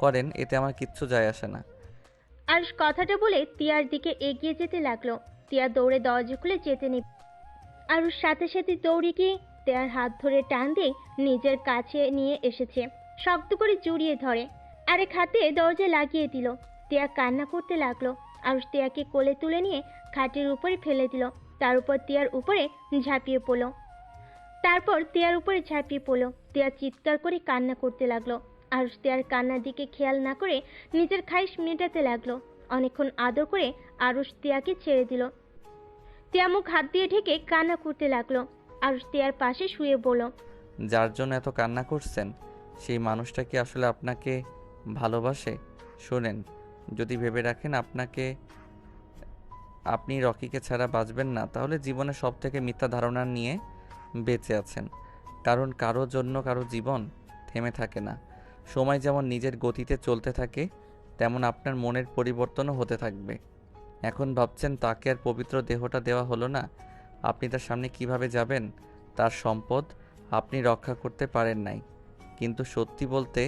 করেন, এতে আমার কিচ্ছু যায় আসে না। আরুষ কথাটা বলে টিয়ার দিকে এগিয়ে যেতে লাগলো। টিয়া দৌড়ে দরজা খুলে যেতে নেই। আরুষ সাথে সাথে দৌড়ে গিয়ে টিয়ার হাত ধরে টান দিয়ে নিজের কাছে নিয়ে এসেছে। শক্ত করে জড়িয়ে ধরে আরেক হাতে দরজা লাগিয়ে দিল। টিয়া কান্না করতে লাগলো। আরুষ টিয়াকে কোলে তুলে নিয়ে খাটের উপরে ফেলে দিল। তার উপর টিয়ার উপরে ঝাঁপিয়ে পড়লো। টিয়া চিৎকার করে কান্না করতে লাগলো। আরুষ টিয়ার কান্নার দিকে খেয়াল না করে নিজের খাইশ মেটাতে লাগলো। অনেকক্ষণ আদর করে আরুষ টিয়াকে ছেড়ে দিল। টিয়া মুখ হাত দিয়ে ঢেকে কান্না করতে লাগলো। আরুষ টিয়ার পাশে শুয়ে বলল, যার জন্য এত কান্না করছেন, সেই মানুষটা কি আসলে আপনাকে ভালোবাসে? শোনেন, যদি ভেবে রাখেন আপনি রকিকে ছাড়া বাঁচবেন না, তাহলে জীবনে সব থেকে মিথ্যা ধারণা নিয়ে বেঁচে আছেন। কারণ কারো জন্য কারো জীবন থেমে থাকে না। সময় যেমন নিজের গতিতে চলতে থাকে, তেমন আপনার মনের পরিবর্তনও হতে থাকবে। এখন ভাবছেন তাকে আর পবিত্র দেহটা দেওয়া হলো না, আপনি তার সামনে কিভাবে যাবেন? তার সম্পদ আপনি রক্ষা করতে পারেন নাই, কিন্তু সত্যি বলতে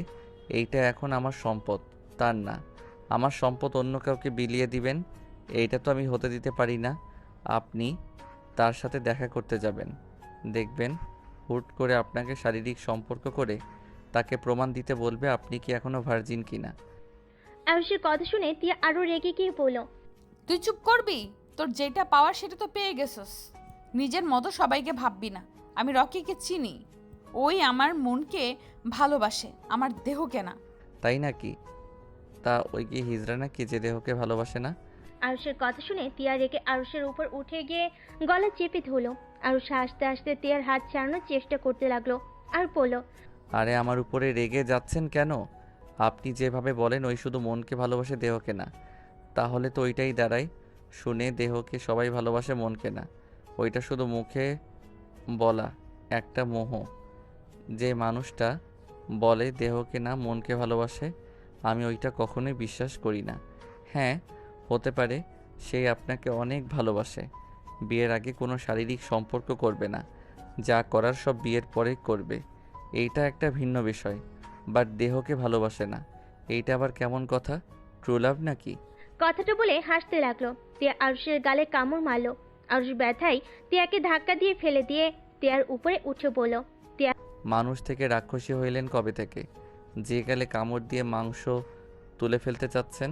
এইটা এখন আমার সম্পদ, তার না। আমার সম্পদ অন্য কাউকে বিলিয়ে দিবেন, এইটা তো আমি হতে দিতে পারি না। আপনি তার সাথে দেখা করতে যাবেন, দেখবেন হুট করে আপনাকে শারীরিক সম্পর্ক করে তাকে প্রমাণ দিতে বলবে আপনি কি এখনো ভার্জিন কিনা। আরুষের কথা শুনে টিয়া আরো রেগে গিয়ে বলল, তুই চুপ করবি? তোর যেটা পাওয়ার সেটা তো পেয়ে গেছস। নিজের মতো সবাইকে ভাববি না। আমি রকিকে চিনি, ওই আমার মনকে ভালোবাসে, আমার দেহকে না। তাই নাকি? তা ওই কি হিজড়া নাকি যে দেহকে ভালোবাসে না? আরুষের কথা শুনে টিয়া রেগে আরুষের উপর উঠে গিয়ে গলা চেপে ধরলো। আরুষ হাসতে হাসতে টিয়ার হাত ছাড়ানোর চেষ্টা করতে লাগলো আর বলল, আরে আমার উপরে রেগে যাচ্ছেন কেন? আপনি যেভাবে বলেন ওই শুধু মনকে ভালোবাসে, দেহকে না। তাহলে তো ওইটাই দাঁড়ায়, শুনে দেহকে সবাই ভালোবাসে, মনকে না। ওইটা শুধু মুখে বলা একটা মোহ। যে মানুষটা বলে দেহকে না মনকে ভালোবাসে, আমি ওইটা কখনোই বিশ্বাস করি না। হ্যাঁ, হতে পারে সেই আপনাকে অনেক ভালোবাসে, বিয়ের আগে কোনো শারীরিক সম্পর্ক করবে না, যা করার সব বিয়ের পরে করবে, এইটা একটা ভিন্ন বিষয়। বাট দেহকে ভালোবাসে না, এইটা আবার কেমন কথা? ট্রু লাভ নাকি? কথাটা বলে হাসতে লাগলো। টিয়া আরুষের গালে কামড় মারলো। আরুষ ব্যথায় টিয়াকে ধাক্কা দিয়ে ফেলে দিয়ে টিয়ার উপরে উঠে পড়ল। মানুষ থেকে রাক্ষসী হইলেন কবে থেকে, যে গেলে কামড় দিয়ে মাংস তুলে ফেলতে চাচ্ছেন?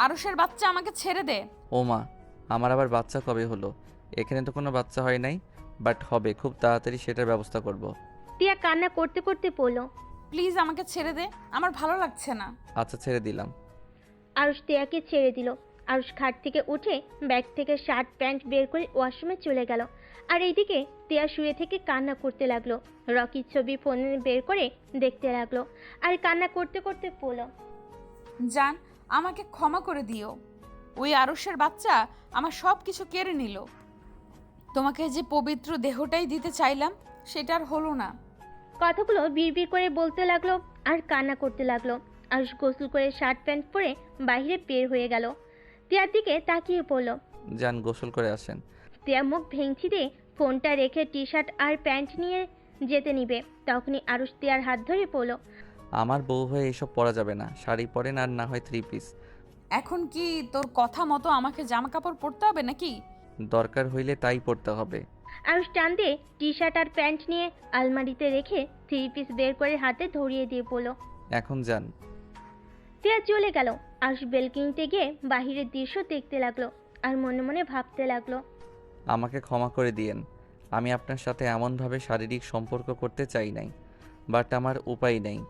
আরুষের বাচ্চা, আমাকে ছেড়ে দে। ও মা, আমার আবার বাচ্চা কবে হলো? এখানে তো কোনো বাচ্চা হয় নাই, বাট হবে খুব তাড়াতাড়ি, সেটার ব্যবস্থা করব। টিয়া কান্না করতে করতে পড়ল। প্লিজ আমাকে ছেড়ে দে, আমার ভালো লাগছে না। আচ্ছা, ছেড়ে দিলাম। আরুষ টিয়াকে ছেড়ে দিল। আরুষ খাট থেকে উঠে ব্যাগ থেকে শার্ট প্যান্ট বের করে ওয়াশরুমে চলে গেল। আর এইদিকে টিয়া শুয়ে থেকে কান্না করতে লাগলো। রকির ছবি ফোনে বের করে দেখতে লাগলো আর কান্না করতে করতে পড়ল। জান, আমাকে ক্ষমা করে দিও। ওই আরুষের বাচ্চা আমার সব কিছু কেড়ে নিল। তোমাকে যে পবিত্র দেহটাই দিতে চাইলাম, সেটা আর হলো না। কথাগুলো বিড়বিড় করে বলতে লাগলো আর কান্না করতে লাগলো। আরুষ গোসল করে শার্ট প্যান্ট পরে বাইরে বের হয়ে গেল। টিয়ার দিকে তাকিয়ে পড়ল। যান, গোসল করে আসেন। টিয়া মুখ ভেঙচি দিয়ে ফোনটা রেখে টি শার্ট আর প্যান্ট নিয়ে যেতে নিবে, তখনই আরুষ টিয়ার হাত ধরে পড়ল। আমার বউ হয়ে এইসব পরা যাবে না, শাড়ি পরেন আর না হয় 3 পিস। এখন কি তোর কথা মতো আমাকে জামা কাপড় পরতে হবে নাকি? দরকার হইলে তাই পরতে হবে। আরুষ টান দিয়ে টি শার্ট আর প্যান্ট নিয়ে আলমারিতে রেখে 3 পিস বের করে হাতে ধরিয়ে দিয়ে পড়ল। এখন যান। টিয়া চলে গেল। আরুষ বেলকনিতে গিয়ে বাহিরের দৃশ্য দেখতে লাগলো আর মনে মনে ভাবতে লাগলো। আমাকে ক্ষমা করে দিয়েন, আমি আপনার সাথে এমনভাবে শারীরিক সম্পর্ক করতে চাই নাই, বাট আমার উপায় নেই।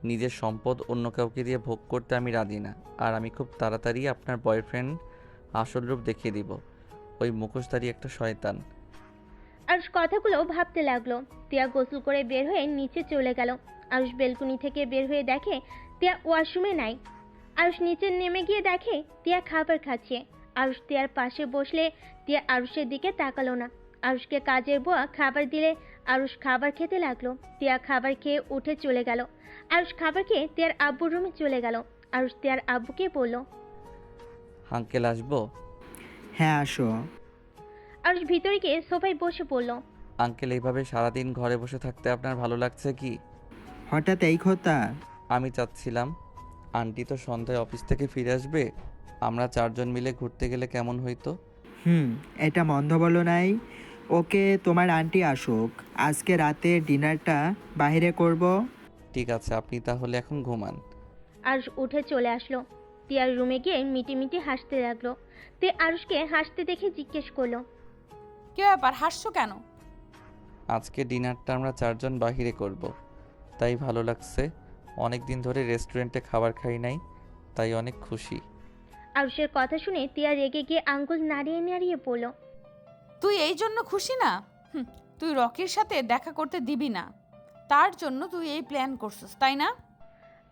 নিজের সম্পদ অন্য কাউকে দিয়ে ভোগ করতে আমি রাজি না। আর আমি খুব তাড়াতাড়ি আপনার বয়ফ্রেন্ড আসল রূপ দেখিয়ে দিব। ওই মুখোশধারী একটা শয়তান। আরুষ কথাগুলো ভাবতে লাগলো। টিয়া গোসল করে বের হয়ে নিচে চলে গেল। আরুষ বেলকনি থেকে বের হয়ে দেখে টিয়া ওয়াশরুমে নাই। আরুষ নিচে নেমে গিয়ে দেখে টিয়া খাবার খাচ্ছে। আরুষ টিয়ার পাশে বসলে টিয়া আরুষের দিকে তাকালো না। আরুষকে কাজের বুয়া খাবার দিলে আরুষ খাবার খেতে লাগলো। টিয়া খাবার খেয়ে উঠে চলে গেল। আরুষ খাবার খেয়ে টিয়ার আব্বুর রুমে চলে গেল। আরুষ টিয়ার আব্বুকে বলল। আঙ্কেল আসবো? হ্যাঁ আসো। আরুষ ভিতরে গিয়ে সোফায় বসে পড়ল। আঙ্কেল, এইভাবে সারাদিন ঘরে বসে থাকতে আপনার ভালো লাগছে কি? হঠাৎ এই কথা? আমি চাচ্ছিলাম, আন্টি তো সন্ধ্যায় অফিস থেকে ফিরে আসবে, আমরা 4জন মিলে ঘুরতে গেলে কেমন হইতো? এটা মন্দ বলো নাই। ওকে, তোমার আন্টি আসুক, আজকে রাতে ডিনারটা বাইরে করব। ঠিক আছে, আপনি তাহলে এখন ঘুমান। আরুষ উঠে চলে আসলো। টিয়ার রুমে গিয়ে মিটি মিটি হাসতে লাগলো। তে আরুষকে হাসতে দেখে জিজ্ঞেস করলো। কি ব্যাপার, হাসছো কেন? আজকে ডিনারটা আমরা 4জন বাহিরে করব, তাই ভালো লাগছে। অনেক দিন ধরে রেস্টুরেন্টে খাবার খাই নাই, তাই অনেক খুশি। আরুষের কথা শুনে টিয়া রেগে গিয়ে আঙ্গুল নাড়িয়ে নাড়িয়ে পড়ল। তুই এই জন্য খুশি না? তুই রকির সাথে দেখা করতে দিবি না, তার জন্য তুই এই প্ল্যান করছিস, তাই না?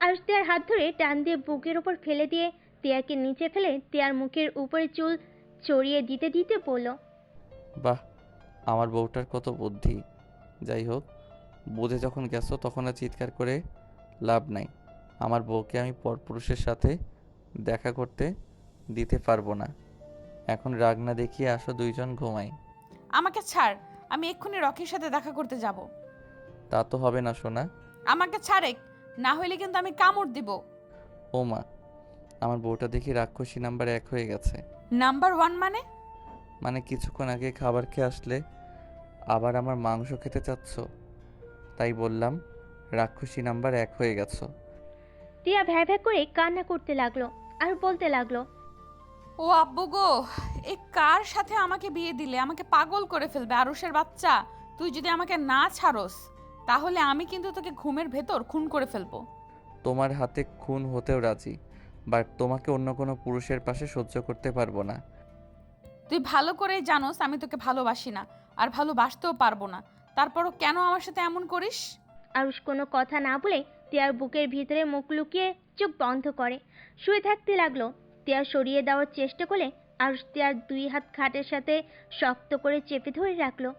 আরুষ টিয়ার হাত ধরে টান দিয়ে বুকের উপর ফেলে দিয়ে টিয়াকে নিচে ফেলে টিয়ার মুখের উপরে চুল চড়িয়ে দিতে দিতে পড়ল। বাহ, আমার বউটার কত বুদ্ধি। যাই হোক, বুঝে যখন গেছো তখন আর চিৎকার করে লাভ নাই। আমার বউকে আমি পরপুরুষের সাথে দেখা করতে দিতে পারবো না। এখন রাগ না দেখিয়ে আসো, 2জন ঘুমাই। আমাকে ছাড়, আমি এক্ষুনি রকির সাথে দেখা করতে যাব। তা তো হবে না সোনা। আমাকে ছাড়ে, না হইলে কিন্তু আমি কামড় দিব। ও মা, আমার বউটা দেখি রাক্ষসী নাম্বার 1 হয়ে গেছে। নাম্বার 1 মানে? মানে কিছুক্ষণ আগে খাবার খেয়ে আসলে আবার আমার মাংস খেতে চাচ্ছ, তাই বললাম রাক্ষসী নাম্বার 1 হয়ে গেছো। টিয়া ভ্যা ভ্যা করে কান্না করতে লাগলো আর বলতে লাগলো। ও আব্বু গো, এই কার সাথে আমাকে বিয়ে দিলে? আমাকে পাগল করে ফেলবে আরুষের বাচ্চা। তুই যদি আমাকে না ছাড়স, তাহলে আমি কিন্তু তোকে ঘুমের ভেতর খুন করে ফেলবো। তোমার হাতে খুন হতেও রাজি, বাট তোমাকে অন্য কোনো পুরুষের পাশে সহ্য করতে পারবো না। তুই ভালো করেই জানোস আমি তোকে ভালোবাসি না, আর ভালোবাসতেও পারবো না। তারপরও কেন আমার সাথে এমন করিস? আরুষ কোনো কথা না বলে টিয়ার বুকের ভিতরে মুখ লুকিয়ে চোখ বন্ধ করে শুয়ে থাকতে লাগলো। তিয়া সরিয়ে দেওয়ার চেষ্টা করলে আরুষ তিয়ার 2 হাত খাটের সাথে শক্ত করে চেপে ধরে রাখলো।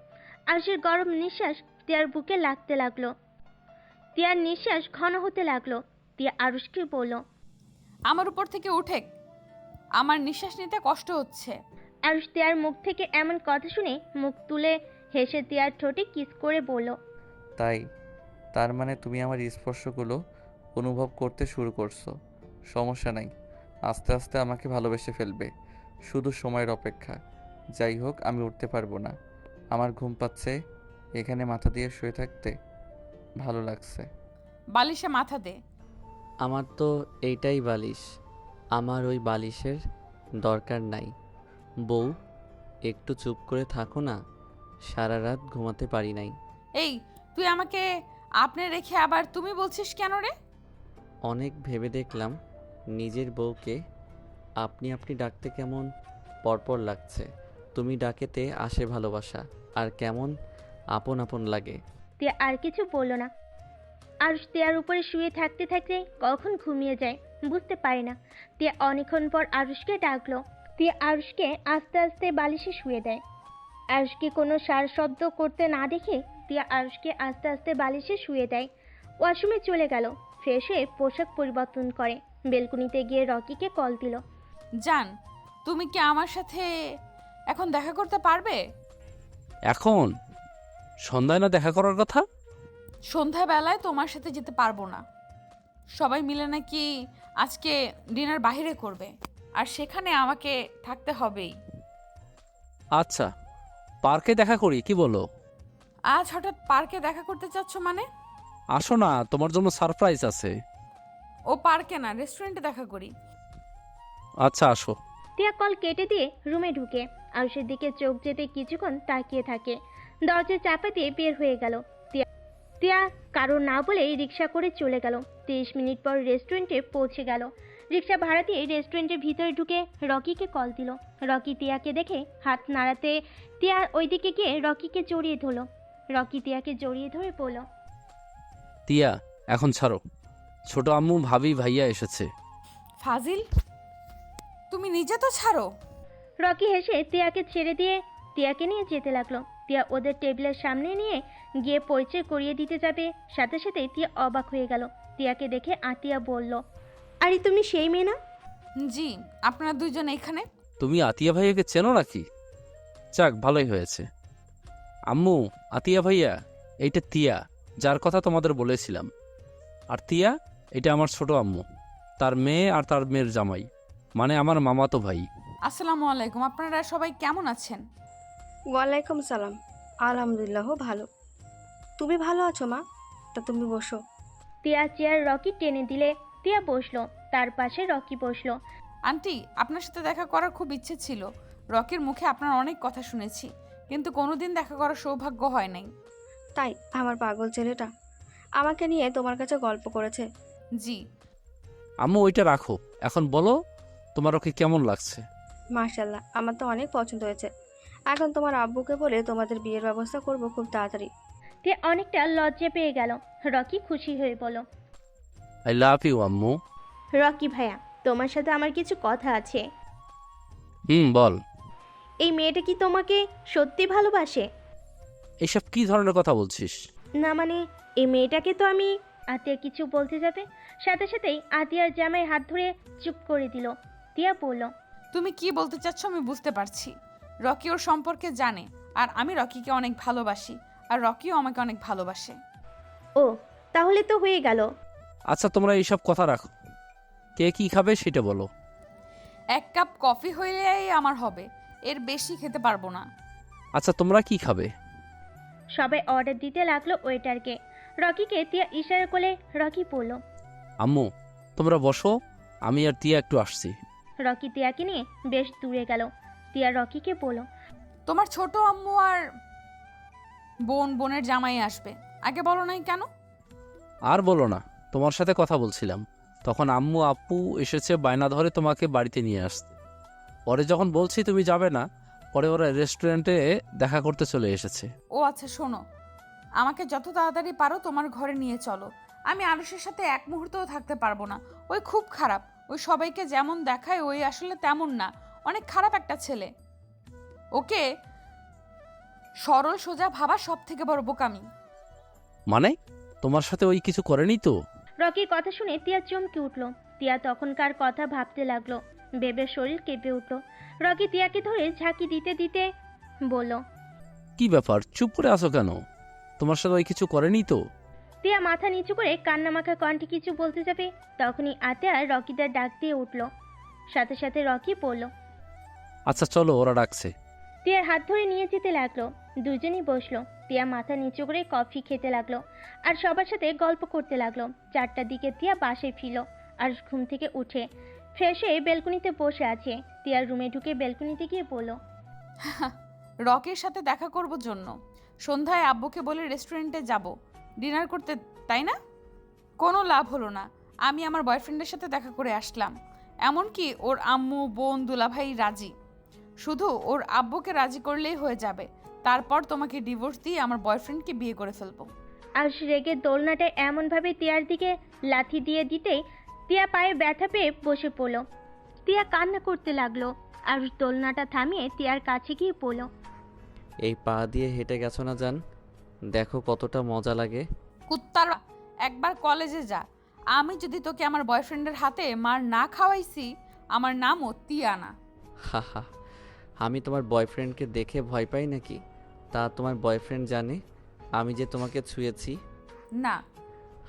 আরুষের গরম নিঃশ্বাস তিয়ার বুকে লাগতে লাগলো। তিয়ার নিঃশ্বাস ঘন হতে লাগলো। তিয়া আরুষকে বলল। আমার উপর থেকে উঠে, আমার নিঃশ্বাস নিতে কষ্ট হচ্ছে। আরুষ তিয়ার মুখ থেকে এমন কথা শুনে মুখ তুলে হেসে তিয়ার ঠোঁটে কিস করে বলল। তাই তার মানে তুমি আমার স্পর্শগুলো অনুভব করতে শুরু করছো। সমস্যা নাই, আস্তে আস্তে আমাকে ভালোবেসে ফেলবে, শুধু সময়ের অপেক্ষা। যাই হোক, আমি উঠতে পারবো না, আমার ঘুম পাচ্ছে। এখানে মাথা দিয়ে শুয়ে থাকতে ভালো লাগছে। বালিশে মাথা দে। আমার তো এইটাই বালিশ, আমার ওই বালিশের দরকার নাই। বউ, একটু চুপ করে থাকো না, সারা রাত ঘুমাতে পারি নাই। এই, তুই আমাকে আপনি রেখে আবার তুমি বলছিস কেন রে? অনেক ভেবে দেখলাম নিজের বউকে আপনি আপনি ডাকতে কেমন পরপর লাগছে। তুমি ডাকেতে আসে ভালোবাসা, আর কেমন আপন আপন লাগে। তিয়া আর কিছু বলল না। আরুষ তিয়ার উপরে শুয়ে থাকতে থাকতে কখন ঘুমিয়ে যায় বুঝতে পারে না। তিয়া অনেকক্ষণ পর আরুষকে ডাকলো। তিয়া আরুষকে আস্তে আস্তে বালিশে শুয়ে দেয়। আরুষকে কোনো সার শব্দ করতে না দেখে তিয়া আরুষকে আস্তে আস্তে বালিশে শুয়ে দেয়। ওয়াশরুমে চলে গেল, ফ্রেশ হয়ে পোশাক পরিবর্তন করে বেলকুনিতে গিয়ে রকিকে কল দিল। জান, তুমি কি আমার সাথে এখন দেখা করতে পারবে? এখন সন্ধ্যায় না দেখা করার কথা? সন্ধ্যাবেলায় তোমার সাথে যেতে পারবো না। সবাই মিলে নাকি আজকে ডিনার বাইরে করবে, আর সেখানে আমাকে থাকতে হবেই। আচ্ছা, পার্কে দেখা করি, কি বলো? আজ হঠাৎ পার্কে দেখা করতে চাচ্ছ মানে? আসো না, তোমার জন্য সারপ্রাইজ আছে। ও পার্কে না, রেস্টুরেন্টে দেখা করি। আচ্ছা, আসো। তিয়া কল কেটে দিয়ে রুমে ঢুকে আরুষের দিকে চোখ যেতে কিছুক্ষণ তাকিয়ে থাকে। দরজা চাপা দিয়ে বের হয়ে গেল। তিয়া কারো না বলেই রিক্সা করে চলে গেল। 30 মিনিট পর রেস্টুরেন্টে পৌঁছে গেল। রিক্সা ভাড়া দিয়ে রেস্টুরেন্টের ভিতরে ঢুকে রকিকে কল দিল। রকি তিয়াকে দেখে হাত নাড়াতে তিয়া ওইদিকে গিয়ে রকিকে জড়িয়ে ধরল। রকি তিয়াকে জড়িয়ে ধরে বলল। তিয়া, এখন ছাড়ো, ছোট আম্মু ভাবি ভাইয়া এসেছে। ফাজিল, তুমি নিজে তো ছাড়ো। রকি হেসে তিয়াকে ছেড়ে দিয়ে তিয়াকে নিয়ে যেতে লাগলো। তিয়া ওদের টেবিলের সামনে নিয়ে গিয়ে পরিচয় করিয়ে দিতে যাবে, সাথে সাথে তিয়া অবাক হয়ে গেল। তিয়াকে দেখে আতিয়া বলল। আরে তুমি সেই মেয়ে না? জি, আপনারা দুইজন এখানে? তুমি আতিয়া ভাইয়াকে চেনো নাকি? যাক, ভালোই হয়েছে। আম্মু, আতিয়া ভাইয়া, এইটা তিয়া, যার কথা তোমাদের বলেছিলাম। আর তিয়া, এটা আমার ছোট আম্মু, তার মেয়ে আর তার মেয়ের জামাই, মানে আমার মামাতো ভাই। আসসালামু আলাইকুম, আপনারা সবাই কেমন আছেন? ওয়ালাইকুম সালাম। আলহামদুলিল্লাহ ভালো। তুমি ভালো আছো মা? তা তুমি বসো। তিয়া চেয়ার রকি টেনে দিলে তিয়া বসলো, তার পাশে রকি বসলো। আন্টি, আপনার সাথে দেখা করার খুব ইচ্ছে ছিল। রকির মুখে আপনার অনেক কথা শুনেছি, কিন্তু কোনোদিন দেখা করার সৌভাগ্য হয় নাই। তাই আমার পাগল ছেলেটা আমাকে নিয়ে তোমার কাছে গল্প করেছে। জি। আম্মু, ওইটা রাখো, এখন বলো তোমার ওকে কেমন লাগছে? মাশাআল্লাহ, আমার তো অনেক পছন্দ হয়েছে। এখন তোমার আব্বুকে বলে তোমাদের বিয়ের ব্যবস্থা করব খুব তাড়াতাড়ি। তিয়া অনেকটা লজ্জা পেয়ে গেল। রকি খুশি হয়ে বলল। আই লাভ ইউ আম্মু। রকি ভাইয়া, তোমার সাথে আমার কিছু কথা আছে। বল। এই মেয়েটা কি তোমাকে সত্যি ভালোবাসে? এসব কি ধরনের কথা বলছিস? না মানে, এই মেয়েটাকে তো আমি। আতিয়া কিছু বলতে যাবে, সাথে সাথেই আতিয়ার জামায় হাত ধরে চুপ করে দিল। তিয়া বলল। তুমি কি বলতে চাচ্ছ আমি বুঝতে পারছি। রকি ওর সম্পর্কে জানে, আর আমি রকিকে অনেক ভালোবাসি, আর রকিও আমাকে অনেক ভালোবাসে। ও, তাহলে তো হয়ে গেল। আচ্ছা, তোমরা এইসব কথা রাখো, কে কি খাবে সেটা বলো। 1 কাপ কফি হইলেই আমার হবে, এর বেশি খেতে পারবো না। আচ্ছা, তোমরা কি খাবে? সবাই অর্ডার দিতে লাগলো ওয়েটারকে। রকিকে তিয়া ইশারা করলে রকি বলল। আম্মু, তোমরা বসো, আমি আর তিয়া একটু আসছি। রকি তিয়াকে নিয়ে বেশ দূরে গেল। তিয়া রকিকে বলল। তোমার ছোট আম্মু আর বোনের জামাই আসবে, আগে বলো নাই কেন? আর বলো না, তোমার সাথে কথা বলছিলাম, তখন আম্মু আপু এসেছে বায়না ধরে তোমাকে বাড়িতে নিয়ে আসতে। পরে যখন বলছি তুমি যাবে না, পরে ওরা রেস্টুরেন্টে দেখা করতে চলে এসেছে। ও আচ্ছা, শোনো, আমাকে যত তাড়াতাড়ি পারো তোমার ঘরে নিয়ে চলো। আমি আরুষের সাথে এক মুহূর্তও থাকতে পারবো না। ওই খুব খারাপ, ওই সবাইকে যেমন দেখায় ওই আসলে তেমন না, অনেক খারাপ একটা ছেলে। ওকে সরল সোজা ভাবা সব থেকে বড় বোকামি। মানে তোমার সাথে ওই কিছু করেনি তো? রকির কথা শুনে টিয়া চমকে উঠল। টিয়া তখনকার কথা ভাবতে লাগলো। বেবের শরীর কেঁপে উঠল। রকি টিয়াকে ধরে ঝাঁকি দিতে দিতে বলল, কি ব্যাপার, চুপ করে আছো কেন? তোমার সাথে ওই কিছু করেনি তো? টিয়া মাথা নিচু করে কান্নামাখা কণ্ঠে কিছু বলতে যাবে, তখনই আতিয়া রকিদের ডাক দিয়ে উঠল। সাথে সাথে রকি বলল, আচ্ছা চলো, ওরা ডাকছে। টিয়ার হাত ধরে নিয়ে যেতে লাগলো। দুজনই বসলো। টিয়া মাথা নিচু করে কফি খেতে লাগলো আর সবার সাথে গল্প করতে লাগলো। 4টার দিকে টিয়া বাসায় ফিরল আর ঘুম থেকে উঠে ফ্রেশ হয়ে বেলকনিতে বসে আছে। টিয়ার রুমে ঢুকে বেলকনিতে গিয়ে বলল, রকির সাথে দেখা করব জন্য সন্ধ্যায় আব্বুকে বলে রেস্টুরেন্টে যাব ডিনার করতে, তাই না? কোনো লাভ হলো না। আমি আমার বয়ফ্রেন্ডের সাথে দেখা করে আসলাম, এমনকি ওর আম্মু বোন দুলাভাই রাজি। শুধু ওর আব্বুকে রাজি করলেই হয়ে যাবে, তারপর তোমাকে ডিভোর্স দিয়ে আমার বয়ফ্রেন্ডকে বিয়ে করে ফেলবো। আর রেগে দোলনাটায় এমনভাবে টিয়ার দিকে লাথি দিয়ে দিতেই টিয়া পায়ে ব্যথা পেয়ে বসে পড়ল। টিয়া কান্না করতে লাগলো আর দোলনাটা থামিয়ে টিয়ার কাছে গিয়ে পড়ল, এই পা দিয়ে হেঁটে গেছো না জান, দেখো কতটা মজা লাগে। কুত্তার একবার কলেজে যা, আমি যদি তোকে আমার বয়ফ্রেন্ডের হাতে মার না খাওয়াইছি, আমার নামও তিয়ানা। হা হা, আমি তোমার বয়ফ্রেন্ডকে দেখে ভয় পাই নাকি? তা তোমার বয়ফ্রেন্ড জানে আমি যে তোমাকে ছুঁয়েছি? না।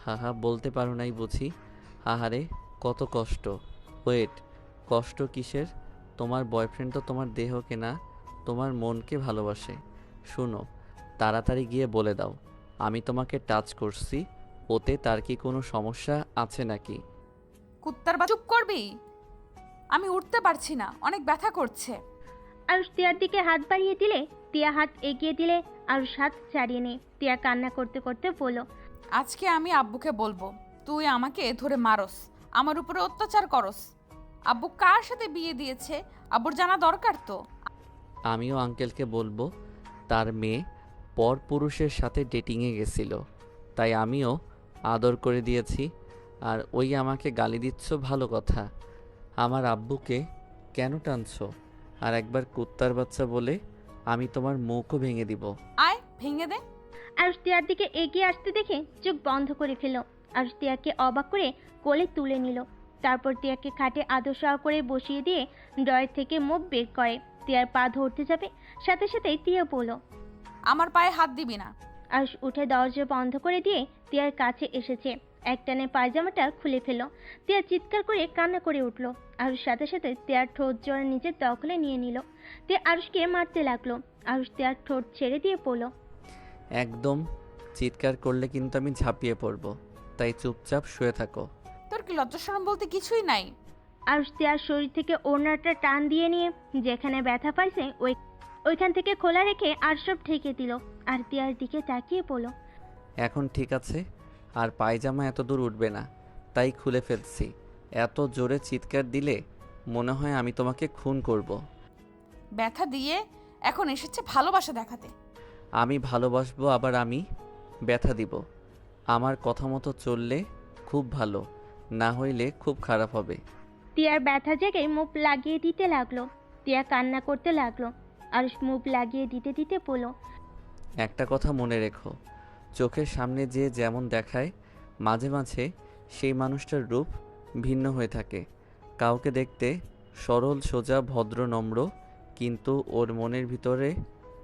হা হা, বলতে পারো নাই বুঝি? আহারে কত কষ্ট। ওয়েট, কষ্ট কিসের? তোমার বয়ফ্রেন্ড তো তোমার দেহকে না, তোমার মনকে ভালোবাসে। শুনো, তাড়াতাড়ি গিয়ে বলে দাও আমি তোমাকে টাচ করছি, ওতে তার কি কোনো সমস্যা আছে নাকি? কুত্তার বা চুপ করবি? আমি উঠতে পারছি না, অনেক ব্যথা করছে। আরুষ টিয়ার দিকে হাত বাড়িয়ে দিলে টিয়া হাত এগিয়ে দিলে আরুষ হাত ছাড়িয়ে নেয়। টিয়া কান্না করতে করতে বলল, আজকে আমি আব্বুকে বলবো তুই আমাকে ধরে মারস, আমার উপরে অত্যাচার করস। আব্বু কার সাথে বিয়ে দিয়েছে আব্বুর জানা দরকার তো। আমিও আঙ্কেলকে বলবো তার মেয়ে পর পুরুষের সাথে ডেটিংয়ে গেছিল, তাই আমিও আদর করে দিয়েছি। আর ওই আমাকে গালি দিচ্ছ, ভালো কথা। আমার আব্বুকে কেন টানছো? আর একবার কুত্তার বাচ্চা বলে আমি তোমার মুখও ভেঙে দিব। আয় ভেঙে দে। আরুষ টিয়ার দিকে এগিয়ে আসতে দেখে চোখ বন্ধ করে ফেলল। আরুষ টিয়াকে অবাক করে কোলে তুলে নিল। তারপর টিয়াকে খাটে আদর সহ করে বসিয়ে দিয়ে ড্রয়ের থেকে মুখ বের করে টিয়ার পা ধরতে যাবে, সাথে সাথেই টিয়া বলল, আমার পায়ে হাত দিবি না। আরুষ উঠে দরজা বন্ধ করে দিয়ে টিয়ার কাছে এসেছে। একটানে পায়জামাটা খুলে ফেলল। টিয়া চিৎকার করে কান্না করে উঠল। আরুষ সাথে সাথে টিয়ার ঠোঁট জোড়া নিজের দখলে নিয়ে নিল। টিয়া আরুষকে মারতে লাগলো। আরুষ টিয়ার ঠোঁট ছেড়ে দিয়ে পড়ল, একদম চিৎকার করলে কিন্তু আমি ঝাঁপিয়ে পড়ব, তাই চুপচাপ শুয়ে থাকো। তোর কি লজ্জাশরম বলতে কিছুই নাই? আরুষ টিয়ার শরীর থেকে ওড়নাটা টান দিয়ে নিয়ে যেখানে ব্যথা পাইছে ওইখান থেকে খোলা রেখে আর সব ঢেকে দিল। আর টিয়ার দিকে তাকিয়ে পড়ল, এখন ঠিক আছে, আর পায়জামা এত দূর উঠবে না, তাই খুলে ফেলছি। এত জোরে চিৎকার দিলে মনে হয় আমি তোমাকে খুন করব। ব্যথা দিয়ে এখন এসেছে ভালোবাসা দেখাতে। আমি ভালোবাসবো আবার আমি ব্যথা দিব। আমার কথা মতো চললে খুব ভালো, না হইলে খুব খারাপ হবে। টিয়ার ব্যথা জায়গায় মুখ লাগিয়ে দিতে লাগলো। টিয়া কান্না করতে লাগলো। আরুষ মুখ লাগিয়ে দিতে দিতে বলল, একটা কথা মনে রেখো, চোখের সামনে যে যেমন দেখায়, মাঝে মাঝে সেই মানুষটার রূপ ভিন্ন হয়ে থাকে। কাউকে দেখতে সরল সোজা ভদ্র নম্র, কিন্তু ওর মনের ভিতরে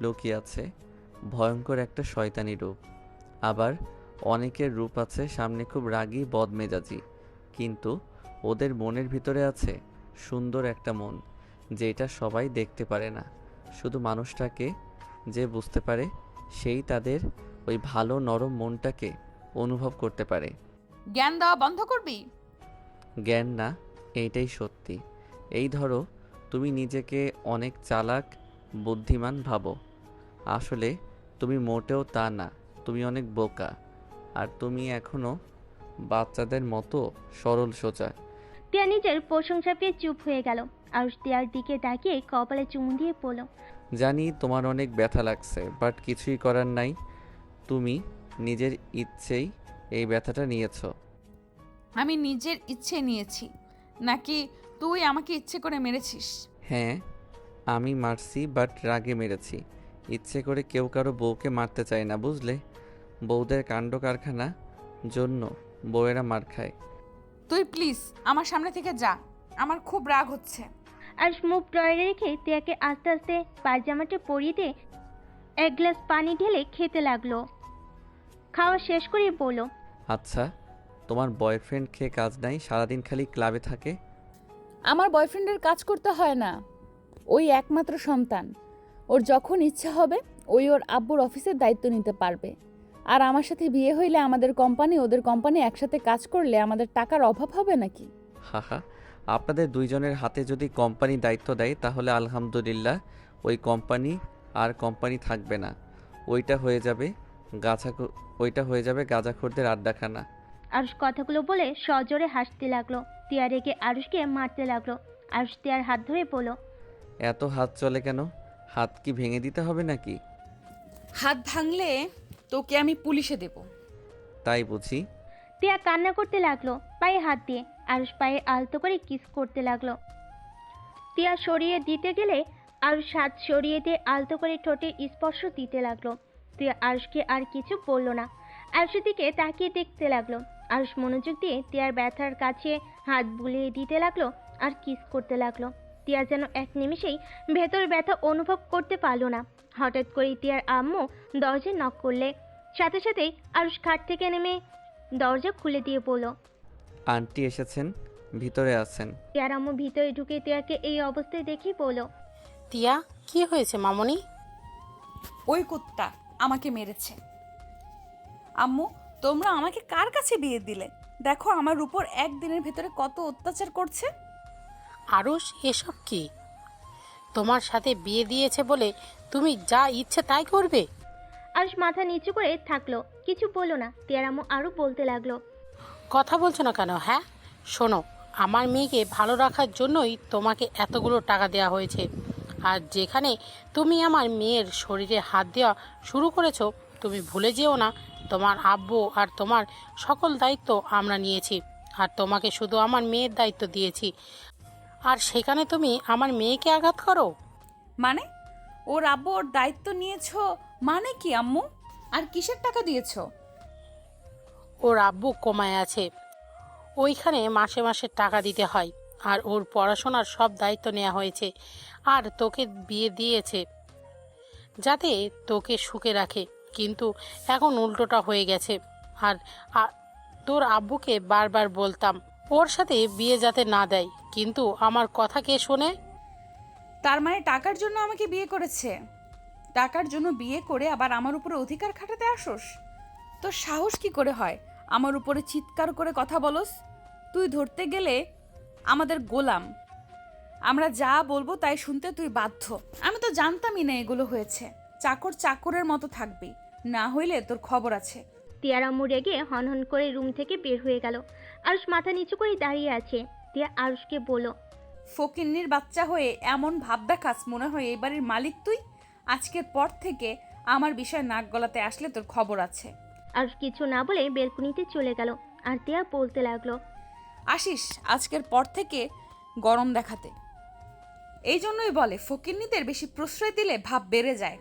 লুকিয়ে আছে ভয়ঙ্কর একটা শয়তানি রূপ। আবার অনেকের রূপ আছে সামনে খুব রাগী বদমেজাজি, কিন্তু ওদের মনের ভিতরে আছে সুন্দর একটা মন, যেটা সবাই দেখতে পারে না। শুধু মানুষটাকে যে বুঝতে পারে সেই তাদের ওই ভালো নরম মনটাকে অনুভব করতে পারে। জ্ঞান দেওয়া বন্ধ করবি? জ্ঞান না, এইটাই সত্যি। এই ধরো, তুমি নিজেকে অনেক চালাক বুদ্ধিমান ভাবো, আসলে তুমি মোটেও তা না, তুমি অনেক বোকা। আর তুমি এখনো বাচ্চাদের মতো সরল সোজা। টিয়া নিজের প্রশংসা পেয়ে চুপ হয়ে গেল। আরুষ টিয়ার দিকে তাকিয়ে কপালে চুমু দিয়ে পড়ল, জানি তোমার অনেক ব্যথা লাগছে, বাট কিছুই করার নাই। তুমি নিজের ইচ্ছেই এই ব্যথাটা নিয়েছো। আমি নিজের ইচ্ছে নিয়েছি, নাকি তুই আমাকে ইচ্ছে করে মেরেছিস? হ্যাঁ, আমি মারছি, বাট রাগে মেরেছি। ইচ্ছে করে কেউ কারো বউকে মারতে চায় না, বুঝলে? বউদের কাণ্ড কারখানা জন্য বউয়েরা মার খায়। তুই প্লিজ আমার সামনে থেকে যা, আমার খুব রাগ হচ্ছে। আরুষ মুখ ড্রয়ারে রেখে তিয়াকে আস্তে আস্তে পায়জামাটা পরিয়ে দিয়ে এক গ্লাস পানি ঢেলে খেতে লাগলো। খাওয়া শেষ করে বলল, আচ্ছা, তোমার বয়ফ্রেন্ড খেয়ে কাজ নাই, সারাদিন খালি ক্লাবে থাকে? আমার বয়ফ্রেন্ডের কাজ করতে হয় না, ওই একমাত্র সন্তান। ওর যখন ইচ্ছা হবে ওই ওর আব্বুর অফিসের দায়িত্ব নিতে পারবে। আর আমার সাথে বিয়ে হইলে আমাদের কোম্পানি ওদের কোম্পানি একসাথে কাজ করলে আমাদের টাকার অভাব হবে নাকি? হাহা, আপনাদের দুইজনের হাতে যদি কোম্পানি দায়িত্ব দেয় তাহলে আলহামদুলিল্লাহ, ওই কোম্পানি আর কোম্পানি থাকবে না। ওইটা হয়ে যাবে গাঁজাখোরদের আড্ডাখানা। আরুষ কথাগুলো বলে সজোরে হাসতে লাগলো। তিয়া রেগে আরুষকে মারতে লাগলো। আরুষ তিয়ার হাত ধরে বলল, এত হাত চলে কেন? হাত কি ভেঙে দিতে হবে নাকি? হাত ভাঙলে তোকে আমি পুলিশে দেব। তাই বুঝি? তিয়া কান্না করতে লাগলো পায়ে হাত দিয়ে। আরুষ পায়ে আলতো করে কিস করতে লাগলো। তিয়া সরিয়ে দিতে গেলে আরুষ হাত সরিয়ে দিয়ে আলতো করে ঠোঁটে স্পর্শ দিতে লাগলো। তিয়া আরুষকে আর কিছু বলল না। আরুষের দিকে তাকিয়ে দেখতে লাগলো। আরুষ মনোযোগ দিয়ে তিয়ার ব্যথার কাছে হাত বুলিয়ে দিতে লাগলো আর কিস করতে লাগলো। তিয়া যেন এক নিমেষেই ভেতর ব্যথা অনুভব করতে পারল না। হঠাৎ করে তিয়ার আম্মু দরজা নক করলে সাথে সাথেই আরুষ খাট থেকে নেমে দরজা খুলে দিয়ে বলল, আন্টি এসেছেন, ভিতরে আছেন। তিয়ার আম্মু ভিতরে ঢুকে তিয়াকে এই অবস্থায় দেখি বলল, তিয়া, কি হয়েছে মামনি? ওই কুত্তা আমাকে মেরেছে। আম্মু, তোমরা আমাকে কার কাছে বিয়ে দিলে? দেখো আমার উপর একদিনের ভেতরে কত অত্যাচার করছে। আরুষ, এসব কি? তোমার সাথে বিয়ে দিয়েছে বলে তুমি যা ইচ্ছে তাই করবে? আরুষ মাথা নিচু করে থাকলো, কিছু বলল না। তিয়ার আম্মু আরো বলতে লাগলো, কথা বলছো না কেন? হ্যাঁ, শোনো, আমার মেয়েকে ভালো রাখার জন্যই তোমাকে এতগুলো টাকা দেওয়া হয়েছে। আর যেখানে তুমি আমার মেয়ের শরীরে হাত দেওয়া শুরু করেছো, তুমি ভুলে যেও না তোমার আব্বু আর তোমার সকল দায়িত্ব আমরা নিয়েছি। আর তোমাকে শুধু আমার মেয়ের দায়িত্ব দিয়েছি, আর সেখানে তুমি আমার মেয়েকে আঘাত করো? মানে ওর আব্বু ওর দায়িত্ব নিয়েছো মানে কি আম্মু? আর কিসের টাকা দিয়েছো? ওর আব্বু কোমায় আছে, ওইখানে মাসে মাসে টাকা দিতে হয়। আর ওর পড়াশোনার সব দায়িত্ব নেওয়া হয়েছে। আর তোকে বিয়ে দিয়েছে যাতে তোকে সুখে রাখে, কিন্তু এখন উল্টোটা হয়ে গেছে। আর তোর আব্বুকে বারবার বলতাম ওর সাথে বিয়ে যাতে না দেয়, কিন্তু আমার কথা কে শোনে? তার মানে টাকার জন্য আমাকে বিয়ে করেছে? টাকার জন্য বিয়ে করে আবার আমার উপরে অধিকার খাটাতে আসোস? তোর সাহস কি করে হয় আমার উপরে চিৎকার করে কথা বলস? তুই ধরতে গেলে আমাদের গোলাম, আমরা যা বলবো তাই শুনতে তুই বাধ্য। আমি তো জানতামই না এগুলো হয়েছে। চাকর চাকরের মতো থাকবি, না হইলে তোর খবর আছে। তিয়ার আম্মু রেগে হনহন করে রুম থেকে বের হয়ে গেল। আরুষ মাথা নিচু করে দাঁড়িয়ে আছে। তিয়া আরুষকে বলল, ফকিন্নির বাচ্চা হয়ে এমন ভাব দেখাস মনে হয় এই বাড়ির মালিক তুই। আজকের পর থেকে আমার বিষয় নাক গলাতে আসলে তোর খবর আছে। আরুষ কিছু না বলে বেলকুনিতে চলে গেল। আর তিয়া বলতে লাগলো, আসিস আজকের পর থেকে গরম দেখাতে। এই জন্যই বলে ফকিন্নিদের বেশি প্রশ্রয় দিলে ভাব বেড়ে যায়।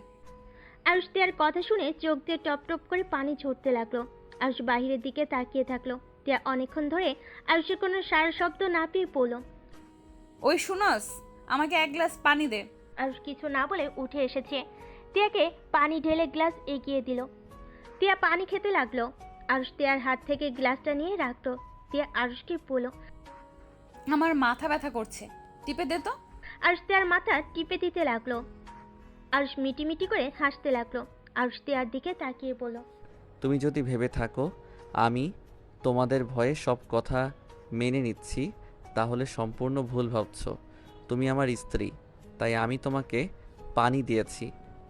আরুষ তিয়ার কথা শুনে চোখ দিয়ে টপ টপ করে পানি ঝরতে লাগলো। আরুষ বাহিরের দিকে তাকিয়ে থাকলো। তিয়া অনেকক্ষণ ধরে আরুষের কোনো সারা শব্দ না পেয়ে পড়ল। ওই শুনস, আমাকে এক গ্লাস পানি দে। আরুষ কিছু না বলে উঠে এসেছে। তিয়াকে পানি ঢেলে গ্লাস এগিয়ে দিল। তিয়া পানি খেতে লাগলো। আরুষ তিয়ার হাত থেকে গ্লাসটা নিয়ে রাখলো। তিয়া আরুষকে বলল, আমার মাথা ব্যথা করছে, টিপে দে তো। আরুষ তিয়ার মাথা টিপে দিতে লাগলো। আরুষ মিটিমিটি করে হাসতে লাগলো। আরুষ তিয়ার দিকে তাকিয়ে বলল, তুমি যদি ভেবে থাকো আমি তোমাদের ভয়ে সব কথা মেনে নিচ্ছি, তাহলে সম্পূর্ণ ভুল ভাবছো। তুমি আমার স্ত্রী, তাই আমি তোমাকে পানি দিয়েছি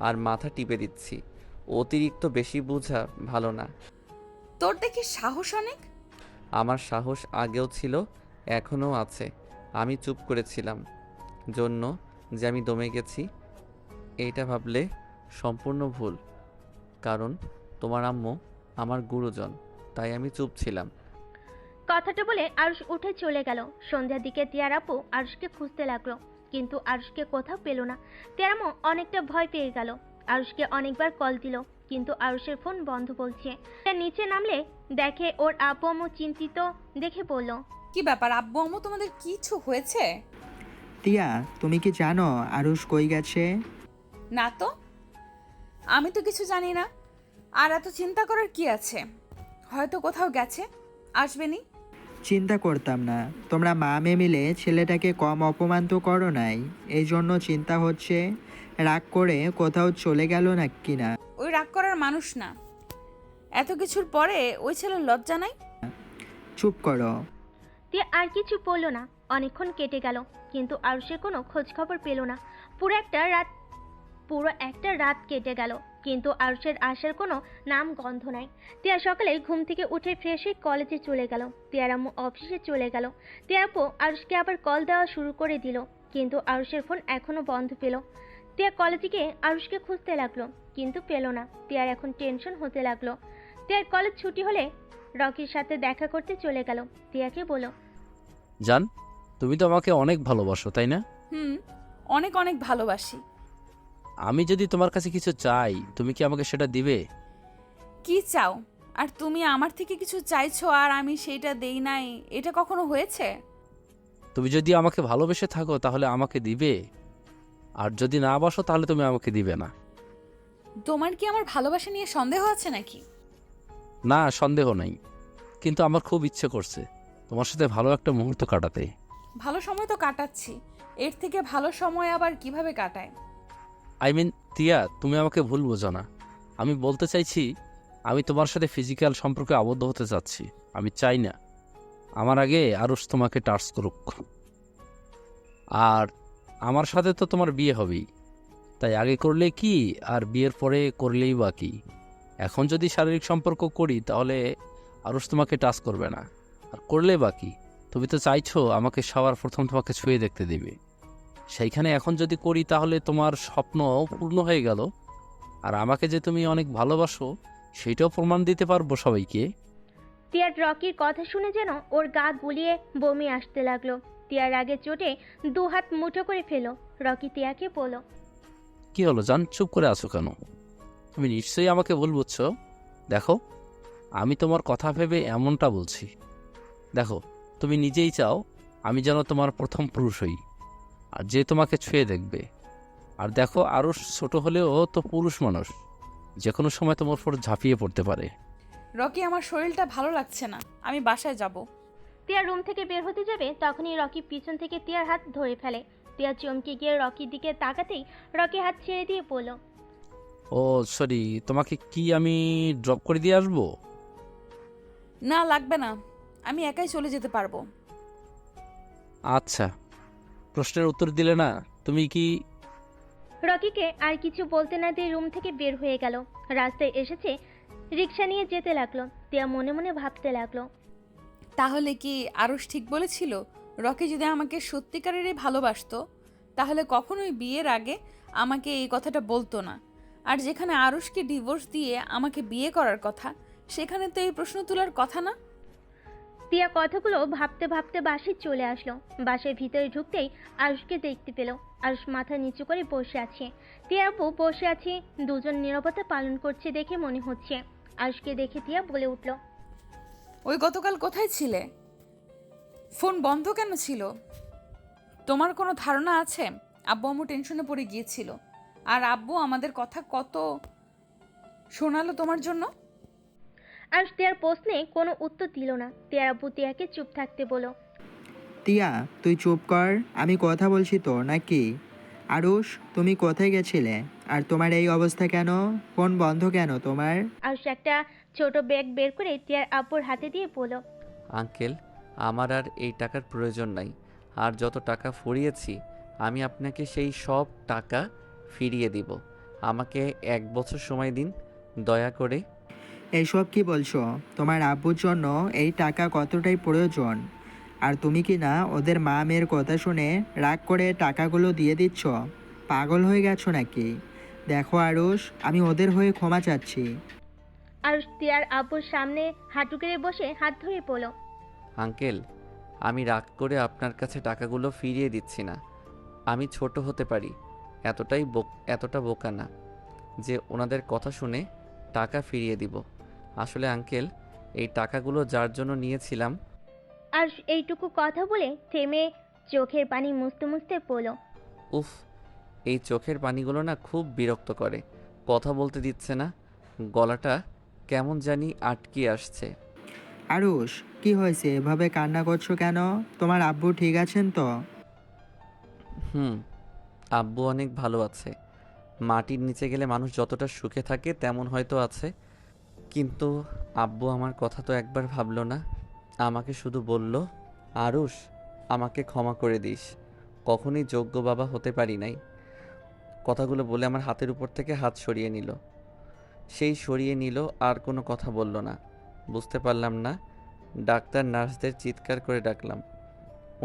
আর মাথা টিপে দিচ্ছি। অতিরিক্ত বেশি বোঝা ভালো না। তোর দেখি সাহস অনেক। আমার সাহস আগেও ছিল, এখনও আছে। আমি চুপ করেছিলাম জন্য যে আমি দমে গেছি, এইটা ভাবলে সম্পূর্ণ ভুল। কারণ তোমার আম্মু আমার গুরুজন, তাই আমি চুপ ছিলাম। কথাটা বলে আরুষ উঠে চলে গেল। সন্ধ্যার দিকে টিয়ার আপু আরুষকে খুঁজতে লাগলো, কিন্তু আরুষকে কোথাও পেল না। টিয়ার আম্মু অনেকটা ভয় পেয়ে গেল। আরুষকে অনেকবার কল দিল, কিন্তু আরুষের ফোন বন্ধ বলছে। নিচে নামলে দেখে ওর আপু আম্মু চিন্তিত দেখে বলল, কি ব্যাপার আব্বু আম্মু, তোমাদের কিছু হয়েছে? টিয়া, তুমি কি জানো আরুষ কই গেছে? না তো, আমি তো কিছু জানি না। আর এত চিন্তা করার কি আছে? হয়তো কোথাও গেছে, আসবেনি। চিন্তা করতাম না, তোমরা মা মেয়ে মিলে ছেলেটাকে কম অপমান তো করো নাই, এই জন্য চিন্তা হচ্ছে রাগ করে কোথাও চলে গেল না কিনা। ওই রাগ করার মানুষ না। এত কিছুর পরে ওই ছেলের লজ্জা নাই? চুপ করো। টিয়া আর কিছু বলল না। অনেকক্ষণ কেটে গেল, কিন্তু আরুষের কোনো খোঁজ খবর পেল না। পুরো একটা রাত কেটে গেল, কিন্তু আরুষের আসার কোনো নাম গন্ধ নাই। টিয়া সকালে ঘুম থেকে উঠে ফ্রেশ হয়ে কলেজে চলে গেল। টিয়ার আম্মু অফিসে চলে গেল। টিয়ার আপু আরুষকে আবার কল দেওয়া শুরু করে দিল, কিন্তু আরুষের ফোন এখনো বন্ধ পেল। টিয়া কলেজে গিয়ে আরুষকে খুঁজতে লাগলো, কিন্তু পেল না। টিয়ার এখন টেনশন হতে লাগলো। টিয়ার কলেজ ছুটি হলে রকির সাথে দেখা করতে চলে গেল। টিয়াকে বলল, জান, তুমি তো আমাকে অনেক ভালোবাসো, তাই না? অনেক অনেক ভালোবাসি। আমি যদি তোমার কাছে কিছু চাই, তুমি কি আমাকে সেটা দিবে? কি চাও? আর তুমি আমার থেকে কিছু চাইছো আর আমি সেইটা দেই নাই, এটা কখনো হয়েছে? তুমি যদি আমাকে ভালোবেসে থাকো তাহলে আমাকে দিবে, আর যদি না বাসো তাহলে তুমি আমাকে দিবে না। তোমার কি আমার ভালোবাসা নিয়ে সন্দেহ আছে নাকি? না, সন্দেহ নাই, কিন্তু আমার খুব ইচ্ছে করছে তোমার সাথে ভালো একটা মুহূর্ত কাটাতে। ভালো সময় তো কাটাচ্ছি, এর থেকে ভালো সময় আবার কিভাবে কাটায়? টিয়া, তুমি আমাকে ভুল বোঝো না। আমি বলতে চাইছি, আমি তোমার সাথে ফিজিক্যাল সম্পর্কে আবদ্ধ হতে চাচ্ছি। আমি চাই না আমার আগে আরুষ তোমাকে টাচ করুক। আর আমার সাথে তো তোমার বিয়ে হবেই, তাই আগে করলে কি আর বিয়ের পরে করলেই বা কি। এখন যদি শারীরিক সম্পর্ক করি তাহলে আরুষ তোমাকে টাচ করবে না, আর করলে বা কি। তুমি তো চাইছো আমাকে সবার প্রথম তোমাকে ছুঁয়ে দেখতে দিবে, সেইখানে এখন যদি করি তাহলে তোমার স্বপ্ন পূর্ণ হয়ে গেল। আর আমাকে যে তুমি অনেক ভালোবাসো সেইটাও প্রমাণ দিতে পারবো সবাইকে। টিয়ার রকির কথা শুনে যেন ওর গা গুলিয়ে বমি আসতে লাগলো। টিয়ার আগে চোটে দু হাত মুঠো করে ফেলো। রকি টিয়াকে বলল, কি হলো জান, চুপ করে আছো কেন? তুমি নিশ্চয়ই আমাকে ভুল বুঝছো। দেখো, আমি তোমার কথা ভেবে এমনটা বলছি। দেখো, তুমি নিজেই চাও আমি যেন তোমার প্রথম পুরুষ হই, আর যে তোমাকে ছুঁয়ে দেখবে। আর দেখো, আরও ছোট হলেও তো পুরুষ মানুষ, যে কোনো সময় তোমার উপর ঝাঁপিয়ে পড়তে পারে। রকি, আমার শরীরটা ভালো লাগছে না, আমি বাসায় যাব। টিয়া রুম থেকে বের হতে যাবে, তখনই রকি পিছন থেকে টিয়ার হাত ধরে ফেলে। টিয়া চমকে গিয়ে রকির দিকে তাকাতেই রকি হাত ছেড়ে দিয়ে বলল, ও সরি, তোমাকে কি আমি ড্রপ করে দিয়ে আসবো? না, লাগবে না, আমি একাই চলে যেতে পারবো। আচ্ছা, প্রশ্নের উত্তর দিলে না তুমি কি। রকিকে আর কিছু বলতে না দিয়ে রুম থেকে বের হয়ে গেল। রাস্তায় এসেছে, রিক্সা নিয়ে যেতে লাগলো। টিয়া মনে মনে ভাবতে লাগলো, তাহলে কি আরুষ ঠিক বলেছিল? রকি যদি আমাকে সত্যিকারেরই ভালোবাসতো তাহলে কখনোই বিয়ের আগে আমাকে এই কথাটা বলতো না। আর যেখানে আরুষকে ডিভোর্স দিয়ে আমাকে বিয়ে করার কথা, সেখানে তো এই প্রশ্ন তোলার কথা না। টিয়া কথাগুলো ভাবতে ভাবতে বাসে চলে আসলো। বাসের ভিতরে ঢুকতেই আরুষকে দেখতে পেল। আরুষ মাথা নিচু করে বসে আছে। টিয়া আপু বসে আছে, দুজন নীরবতা পালন করছে দেখে মনে হচ্ছে। আরুষকে দেখে টিয়া বলে উঠল, ওই গতকাল কোথায় ছিলে? ফোন বন্ধ কেন ছিল? তোমার কোনো ধারণা আছে? আব্বু আম্মু টেনশনে পড়ে গিয়েছিল, আর আব্বু আমাদের কথা কত শোনালো তোমার জন্য। আরুষ টিয়ার প্রশ্নে কোনো উত্তর দিল না। টিয়ার আপু টিয়াকে চুপ থাকতে বলো। টিয়া, তুই চুপ কর, আমি কথা বলছি তো নাকি। আরুষ, তুমি কোথায় গেছিলে? আর তোমার এই অবস্থা কেন? ফোন বন্ধ কেন তোমার? আরুষ একটা ছোট ব্যাগ বের করে টিয়ার আপুর হাতে দিয়ে বলল, আঙ্কেল, আমার আর এই টাকার প্রয়োজন নাই। আর যত টাকা ফুরিয়েছি আমি আপনাকে সেই সব টাকা ফিরিয়ে দিব। আমাকে 1 বছর সময় দিন দয়া করে। এইসব কি বলছো? তোমার আব্বুর জন্য এই টাকা কতটাই প্রয়োজন, আর তুমি কি না ওদের মা মেয়ের কথা শুনে রাগ করে টাকাগুলো দিয়ে দিচ্ছ? পাগল হয়ে গেছো নাকি? দেখো আরুষ, আমি ওদের হয়ে ক্ষমা চাচ্ছি। আরুষ টিয়ার আপুর সামনে হাঁটু গেড়ে বসে হাত ধরে বলল, আঙ্কেল, আমি রাগ করে আপনার কাছে টাকাগুলো ফিরিয়ে দিচ্ছি না। আমি ছোট হতে পারি, এতটা বোকা না যে ওনাদের কথা শুনে টাকা ফিরিয়ে দিব। আসলে আঙ্কেল, এই টাকাগুলো যার জন্য নিয়েছিলাম। আর এইটুকু কথা বলে থেমে চোখের পানি মুছতে মুছতে বলল, উফ, এই চোখের পানিগুলো না খুব বিরক্ত করে। কথা বলতে দিচ্ছে না, গলাটা কেমন জানি আটকে আসছে। আরুষ, কি হয়েছে? এভাবে কান্না করছো কেন? তোমার আব্বু ঠিক আছেন তো? হুম, আব্বু অনেক ভালো আছে। মাটির নিচে গেলে মানুষ যতটা সুখে থাকে তেমন হয়তো আছে, কিন্তু আব্বু আমার কথা তো একবার ভাবলো না। আমাকে শুধু বলল, আরুষ, আমাকে ক্ষমা করে দিস, কখনোই যোগ্য বাবা হতে পারি নাই। কথাগুলো বলে আমার হাতের উপর থেকে হাত সরিয়ে নিল। সরিয়ে নিল, আর কোনো কথা বলল না। বুঝতে পারলাম না, ডাক্তার নার্সদের চিৎকার করে ডাকলাম,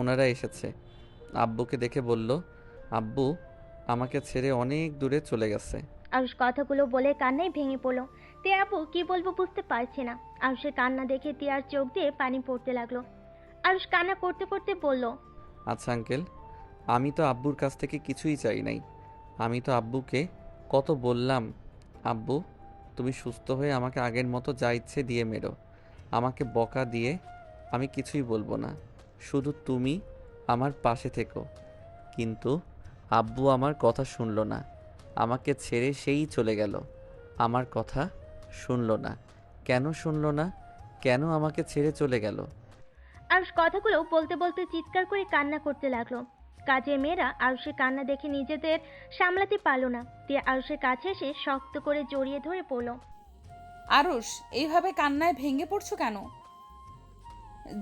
ওনারা এসেছে। আব্বুকে দেখে বলল, আব্বু আমাকে ছেড়ে অনেক দূরে চলে গেছে। আরুষ কথাগুলো বলে কান্নায় ভেঙে পড়ল। তিয়া আপু কি বলবো বুঝতে পারছে না। আরুষের কান্না দেখে তিয়ার চোখ দিয়ে পানি পড়তে লাগলো। আরুষ কান্না করতে করতে বলল, আচ্ছা আঙ্কেল, আমি তো আব্বুর কাছ থেকে কিছুই চাই নাই। আমি তো আব্বুকে কত বললাম, আব্বু তুমি সুস্থ হয়ে আমাকে আগের মতো যা ইচ্ছে দিয়ে মেরো, আমাকে বকা দিয়ে আমি কিছুই বলবো না, শুধু তুমি আমার পাশে থেকো। কিন্তু আব্বু আমার কথা শুনলো না, আমাকে ছেড়ে সেই চলে গেল। আমার কথা শুনলো না। কেন শুনলো না? কেন আমাকে ছেড়ে চলে গেল? আরুষ কথাগুলো বলতে বলতে চিৎকার করে কান্না করতে লাগলো। কাজের মেয়েরা আরুষের কান্না দেখে নিজেদের সামলাতে পারলো না। তিয়া আরুষের কাছে এসে শক্ত করে জড়িয়ে ধরে পড়ল। আরুষ, এইভাবে কান্নায় ভেঙে পড়ছো কেন?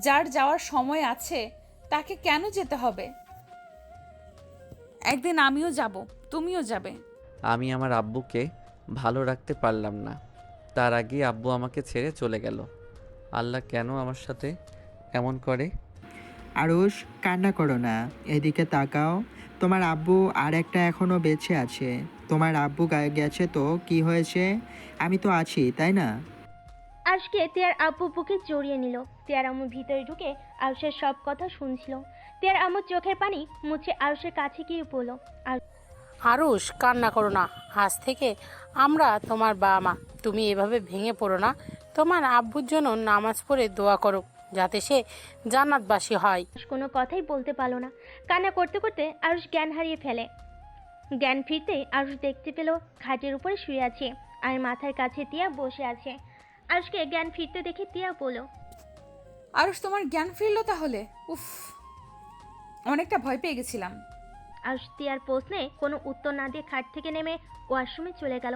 যার যাওয়ার সময় আছে তাকে কেন যেতে হবে? একদিন আমিও যাব, তুমিও যাবে। আমি আমার আব্বুকে ভালো রাখতে পারলাম না, তার আগে আব্বু আমাকে ছেড়ে চলে গেল। আল্লাহ কেন আমার সাথে এমন করে? আরুষ, কান্না করো না, এদিকে তাকাও। তোমার আব্বু আর একটা এখনো বেঁচে আছে। তোমার আব্বু গেছে তো কি হয়েছে? আমি তো আছি, তাই না? আরুষকে তিয়ার আব্বু বুকে জড়িয়ে নিল। তিয়ার আম্মু ভিতরে ঢুকে আরুষের সব কথা শুনছিল। তিয়ার আম্মু চোখের পানি মুছে আরুষের কাছে গিয়ে বলল, আরুষ, কান্না করো না, আজ থেকে আমরা তোমার বাবা মা। তুমি এভাবে ভেঙে পড়ো না। তোমার আব্বুর জন্য নামাজ পড়ে দোয়া করো যাতে সে জান্নাতবাসী হয়। আরুষ কোনো কথাই বলতে পারলো না। কান্না করতে করতে আরুষ জ্ঞান হারিয়ে ফেলে। জ্ঞান ফিরতে আরুষ দেখতে পেল খাটের উপরে শুয়ে আছে আর মাথার কাছে তিয়া বসে আছে। আরুষকে জ্ঞান ফিরতে দেখে তিয়া বলল, আরুষ, তোমার জ্ঞান ফিরলো তাহলে? উফ, অনেকটা ভয় পেয়ে গেছিলাম। আরুষ তিয়ার প্রশ্নে কোনো উত্তর না দিয়ে খাট থেকে নেমে ওয়াশরুমে চলে গেল।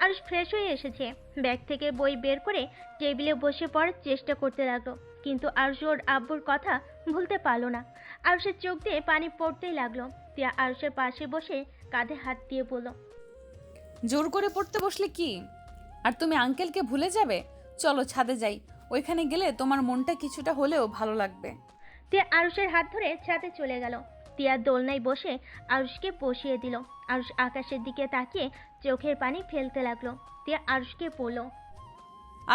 আরুষ ফ্রেশ হয়ে এসেছে। ব্যাগ থেকে বই বের করে টেবিলে বসে পড়ার চেষ্টা করতে লাগলো, কিন্তু আরুষ ওর আব্বুর কথা ভুলতে পারলো না। আরুষের চোখ দিয়ে পানি পড়তেই লাগলো। তিয়া আরুষের পাশে বসে কাঁধে হাত দিয়ে বলল, জোর করে পড়তে বসলে কি আর তুমি আঙ্কেলকে ভুলে যাবে? চলো ছাদে যাই, ওইখানে গেলে তোমার মনটা কিছুটা হলেও ভালো লাগবে। তিয়া আরুষের হাত ধরে ছাদে চলে গেল। তিয়া দোলনায় বসে আরুষকে বসিয়ে দিল। আরুষ আকাশের দিকে তাকিয়ে চোখের পানি ফেলতে লাগলো। তিয়া আরুষকে বলল,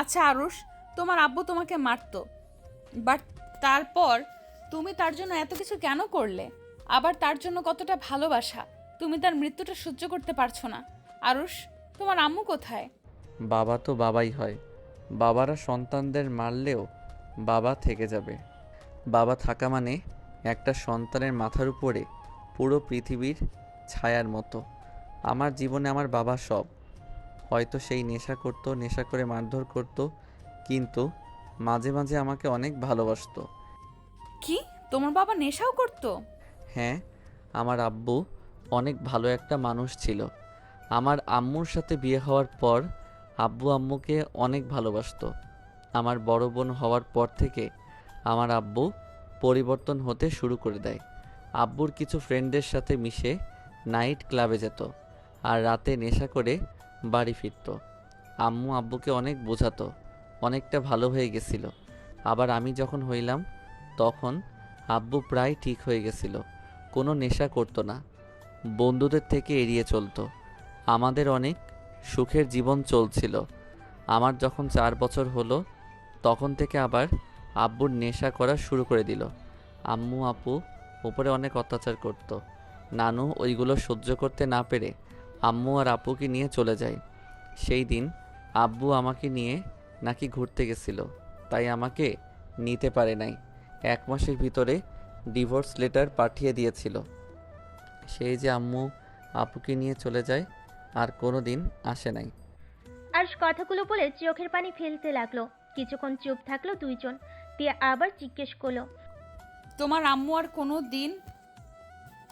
আচ্ছা আরুষ, তোমার আব্বু তোমাকে মারতো, বাট তারপর তুমি তার জন্য এত কিছু কেন করলে? আবার তার জন্য কতটা ভালোবাসা, তুমি তার মৃত্যুটা সহ্য করতে পারছো না। আরুষ, তোমার আম্মু কোথায়? বাবা তো বাবাই হয়, বাবারা সন্তানদের মারলেও বাবা থেকে যাবে। বাবা থাকা মানে একটা সন্তানের মাথার উপরে পুরো পৃথিবীর ছায়ার মতো। আমার জীবনে আমার বাবা সব। হয়তো সেই নেশা করতো, নেশা করে মারধর করতো, কিন্তু মাঝে মাঝে আমাকে অনেক ভালোবাসতো। কি, তোমার বাবা নেশাও করতো? হ্যাঁ, আমার আব্বু অনেক ভালো একটা মানুষ ছিল। আমার আম্মুর সাথে বিয়ে হওয়ার পর আব্বু আম্মুকে অনেক ভালোবাসতো। আমার বড় বোন হওয়ার পর থেকে আমার আব্বু পরিবর্তন হতে শুরু করে দেয়। আব্বুর কিছু ফ্রেন্ডের সাথে মিশে নাইট ক্লাবে যেত আর রাতে নেশা করে বাড়ি ফিরত। আম্মু আব্বুকে অনেক বোঝাতো, অনেকটা ভালো হয়ে গেছিল। আবার আমি যখন হইলাম তখন আব্বু প্রায় ঠিক হয়ে গেছিল, কোনো নেশা করতো না, বন্ধুদের থেকে এড়িয়ে চলতো। আমাদের অনেক সুখের জীবন চলছিল। আমার যখন 4 বছর হলো তখন থেকে আবার আব্বুর নেশা করা শুরু করে দিল। আম্মু আপু উপরে অনেক অত্যাচার করত। নানু ওইগুলো সহ্য করতে না পেরে আম্মু আর আপুকে নিয়ে চলে যায়। সেই দিন আব্বু আমাকে নিয়ে নাকি ঘুরতে গেছিল, তাই আমাকে নিতে পারে নাই। 1 মাসের ভিতরে ডিভোর্স লেটার পাঠিয়ে দিয়েছিল। সেই যে আম্মু আপুকে নিয়ে চলে যায়, আর কোনো দিন আসে নাই। আরশ কথাগুলো বলে চোখের পানি ফেলতে লাগলো। কিছুক্ষণ চুপ থাকলো দুইজন। তিয়া আবার জিজ্ঞেস করলো, তোমার আম্মু আর কোনো দিন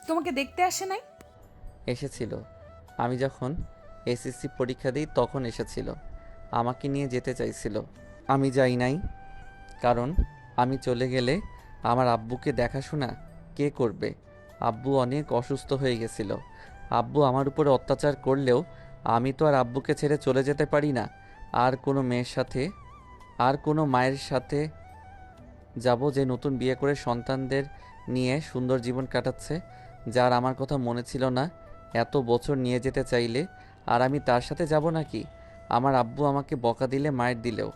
তোমাকে দেখতে আসে নাই? এসেছিল, আমি যখন এসএসসি পরীক্ষা দিই তখন এসেছিল। আমাকে নিয়ে যেতে চাইছিল, আমি যাই নাই। কারণ আমি চলে গেলে আমার আব্বুকে দেখাশোনা কে করবে? আব্বু অনেক অসুস্থ হয়ে গেছিল। আব্বু আমার উপরে অত্যাচার করলেও আমি তো আর আব্বুকে ছেড়ে চলে যেতে পারি না। আর কোনো মেয়ের সাথে, আর কোনো মায়ের সাথে যাব যে নতুন বিয়ে করে সন্তানদের নিয়ে সুন্দর জীবন কাটাচ্ছে, যার আমার কথা মনে ছিল না এত বছর নিয়ে যেতে চাইলে? আর আমি তার সাথে যাব নাকি? আমার আব্বু আমাকে বকা দিলে মায়ের দিলেও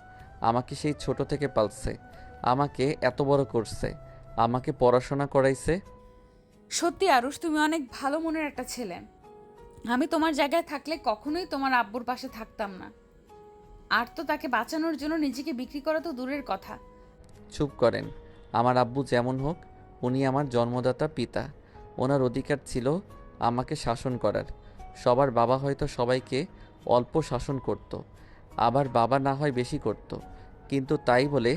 আমাকে সেই ছোট থেকে পালছে, আমাকে এত বড় করছে, আমাকে পড়াশোনা করাইছে। সত্যি আরুষ, তুমি অনেক ভালো মনের একটা ছেলে। আমি তোমার জায়গায় থাকলে কখনোই তোমার আব্বুর পাশে থাকতাম না। আর তো তাকে বাঁচানোর জন্য নিজেকে বিক্রি করা তো দূরের কথা। চুপ করেন। আমার আব্বু যেমন হোক, উনি আমার জন্মদাতা পিতা। ওনার অধিকার ছিল আমাকে শাসন করার। সবার বাবা হয়তো সবাইকে অল্প শাসন করত, আবার বাবা না হয় বেশি করত, কিন্তু তাই বলে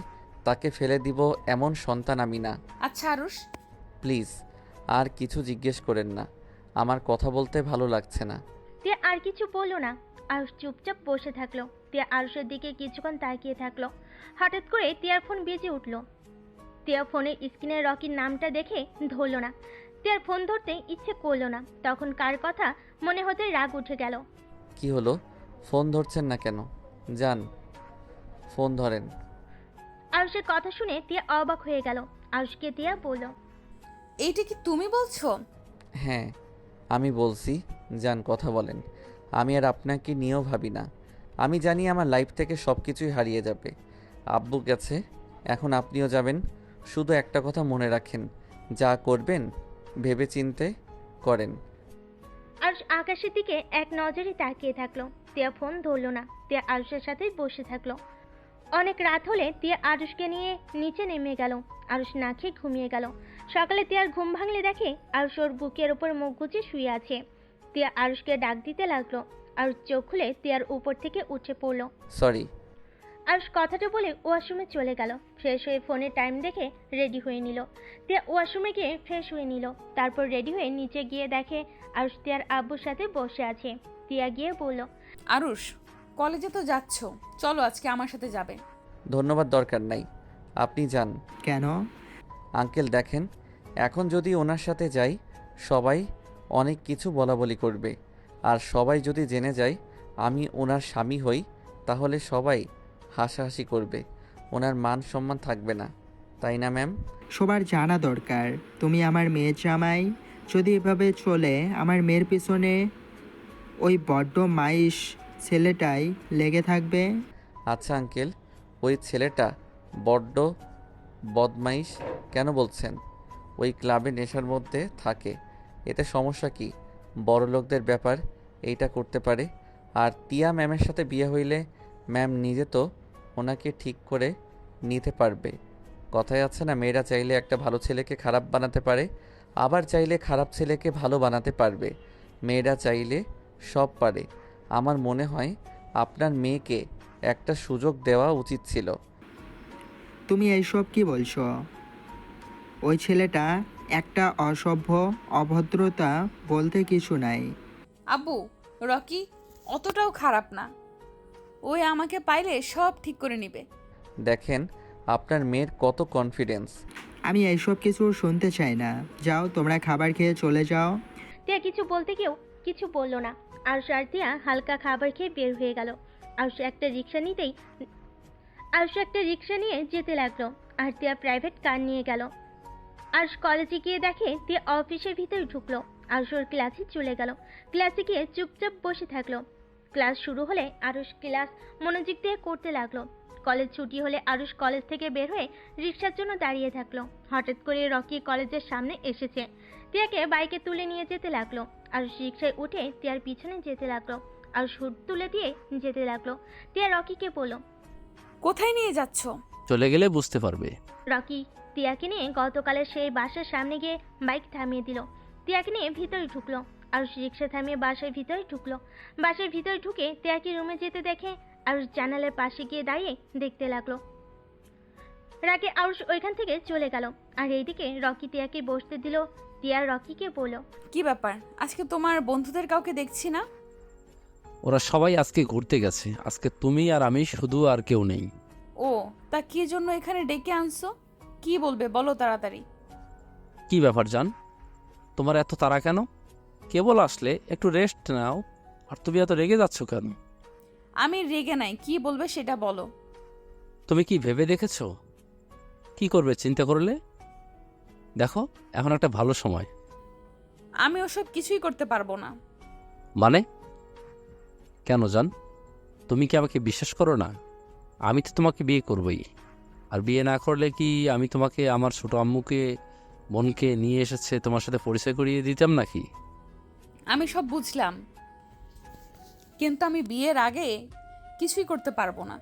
তাকে ফেলে দিব এমন সন্তান আমি না। আচ্ছা আরুষ, প্লিজ আর কিছু জিজ্ঞেস করেন না, আমার কথা বলতে ভালো লাগছে না। তিয়া আর কিছু বললো না। আরুষ চুপচাপ বসে থাকলো। তিয়া আরুষের দিকে কিছুক্ষণ তাকিয়ে থাকলো। হঠাৎ করে তিয়ার ফোন বেজে উঠলো। তিয়া ফোনের স্ক্রিনে রকির নামটা দেখে ধরলো না। তিয়ার ফোন ধরতে ইচ্ছে করলো না। তখন কার কথা মনে হতে রাগ উঠে গেল। কি হলো, ফোন ধরছেন না কেন? যান, ফোন ধরেন। আরুষের কথা শুনে তিয়া অবাক হয়ে গেল। আরুষকে তিয়া বলল, এইটা কি তুমি বলছো? হ্যাঁ আমি বলছি, যান কথা বলেন। আমি আর আপনাকে নিয়েও ভাবি না। আমি জানি আমার লাইফ থেকে সব কিছুই হারিয়ে যাবে। আব্বু গেছে, এখন আপনিও যাবেন। শুধু একটা কথা মনে রাখেন, যা করবেন ভেবে চিন্তে করেন। আরুষ আকাশের দিকে এক নজরে তাকিয়ে থাকলো। তিয়া ফোন ধরলো না। তিয়া আরুষের সাথেই বসে থাকলো। অনেক রাত হলে তিয়া আরুষকে নিয়ে নিচে নেমে গেল। আরুষ না খেয়ে ঘুমিয়ে গেল। সকালে তিয়ার ঘুম ভাঙলে দেখে আরুষ ওর বুকের ওপর মুখ গুজে শুয়ে আছে। তিয়া আরুষকে ডাক দিতে লাগলো। আরুষ চোখ খুলে তিয়ার উপর থেকে উঠে পড়লো। সরি। আরুষ কথাটা বলে ওয়াশরুমে চলে গেল। ফ্রেশ হয়ে ফোনে টাইম দেখে রেডি হয়ে নিল। তিয়া ওয়াশরুমে গিয়ে ফ্রেশ হয়ে নিল। তারপর রেডি হয়ে নিচে গিয়ে দেখে আরুষ তিয়ার আব্বুর সাথে বসে আছে। তিয়া গিয়ে বলল, আরুষ, কলেজে তো যাচ্ছ, চলো আজকে আমার সাথে যাবে। ধন্যবাদ দরকার নাই, আপনি যান। কেন? আঙ্কেল দেখেন, এখন যদি ওনার সাথে যাই সবাই অনেক কিছু বলাবলি করবে। আর সবাই যদি জেনে যায় আমি ওনার স্বামী হই, তাহলে সবাই হাসাহাসি করবে, ওনার মান সম্মান থাকবে না, তাই না ম্যাম? সবার জানা দরকার তুমি আমার মেয়ের জামাই। যদি এভাবে চলে আমার মেয়ের পিছনে ওই বড্ড মাইশ ছেলেটাই লেগে থাকবে। আচ্ছা আঙ্কেল, ওই ছেলেটা বড্ড বদমাইশ কেন বলছেন? ওই ক্লাবে নেশার মধ্যে থাকে, এতে সমস্যা কি? বড় লোকদের ব্যাপার, এইটা করতে পারে। আর টিয়া ম্যামের সাথে বিয়ে হইলে ম্যাম নিজে তো ওনাকে ঠিক করে নিতে পারবে। কথায় আছে না, মেয়েরা চাইলে একটা ভালো ছেলেকে খারাপ বানাতে পারে, আবার চাইলে খারাপ ছেলেকে ভালো বানাতে পারবে। মেয়েরা চাইলে সব পারে। আমার মনে হয় আপনার মেয়েকে একটা সুযোগ দেওয়া উচিত ছিল। তুমি এইসব কি বলছো? ওই ছেলেটা একটা অসভ্য, অভদ্রতা বলতে কিছু নাই। আব্বু, রকি অতটাও খারাপ না। ওই আমাকে পাইলে সব ঠিক করে নিবে। দেখেন আপনার মেয়ের কত কনফিডেন্স। আমি এইসব কিছু শুনতে চাই না। যাও, তোমরা খাবার খেয়ে চলে যাও। তিয়া কিছু বলতে গিয়েও কিছু বলল না। আরুষ আর তিয়া হালকা খাবার খেয়ে বের হয়ে গেল। আরুষ একটা রিক্সা নিয়ে যেতে লাগলো। আর তিয়া প্রাইভেট কার নিয়ে গেল। আরুষ কলেজে গিয়ে দেখে তিয়া অফিসের ভিতরে ঢুকলো। আরুষ ওর ক্লাসে চলে গেল। ক্লাসে গিয়ে চুপচাপ বসে থাকলো। ক্লাস শুরু হলে আরুষ ক্লাস মনোযোগ দিয়ে করতে লাগলো। কলেজ ছুটি হলে আরুষ কলেজ থেকে বের হয়ে রিক্সার জন্য দাঁড়িয়ে থাকলো। হঠাৎ করে রকি কলেজের সামনে এসেছে। টিয়াকে বাইকে তুলে নিয়ে যেতে লাগলো। আরুষ রিক্সায় উঠে টিয়ার পিছনে যেতে লাগলো। আরুষ হুড তুলে দিয়ে যেতে লাগলো। টিয়া রকিকে বলল, কোথায় নিয়ে যাচ্ছ? চলে গেলে বুঝতে পারবে। রকি টিয়াকে নিয়ে গতকালের সেই বাসার সামনে গিয়ে বাইক থামিয়ে দিল। টিয়াকে নিয়ে ভিতরে ঢুকলো। আরুষ রিক্সা থামিয়ে বাসার ভিতরে ঢুকলো। বাসার ভিতরে ঢুকে টিয়াকে রুমে যেতে দেখে আরুষ জানালার পাশে গিয়ে দাঁড়িয়ে দেখতে লাগলো। রাগে আরুষ ওইখান থেকে চলে গেল। আর এইদিকে রকি টিয়াকে বসতে দিল। টিয়া রকিকে বলল, কি ব্যাপার, আজকে তোমার বন্ধুদের কাউকে দেখছি না? ওরা সবাই আজকে ঘুরতে গেছে। আজকে তুমি আর আমি শুধু, আর কেউ নেই। ও, তা কি জন্য এখানে ডেকে আনছো? কি বলবে বলো তাড়াতাড়ি। কি ব্যাপার জান, তোমার এত তাড়া কেন? কেবল আসলে, একটু রেস্ট নাও। আর তুমি এত রেগে যাচ্ছ কেন? আমি রেগে নাই, কি বলবে সেটা বলো। তুমি কি ভেবে দেখেছো কি করবে চিন্তা করলে? দেখো, এখন একটা ভালো সময়। আমি ওসব কিছুই করতে পারবো না। মানে কেন জান? তুমি কি আমাকে বিশ্বাস করো না? আমি তো তোমাকে বিয়ে করবই। আর বিয়ে না করলে কি আমি তোমাকে আমার ছোট আম্মুকে, বোনকে নিয়ে এসেছে তোমার সাথে পরিচয় করিয়ে দিতাম নাকি? আমি সব বুঝলাম, কিন্তু আমি বিয়ের আগে কিছুই করতে পারবো না।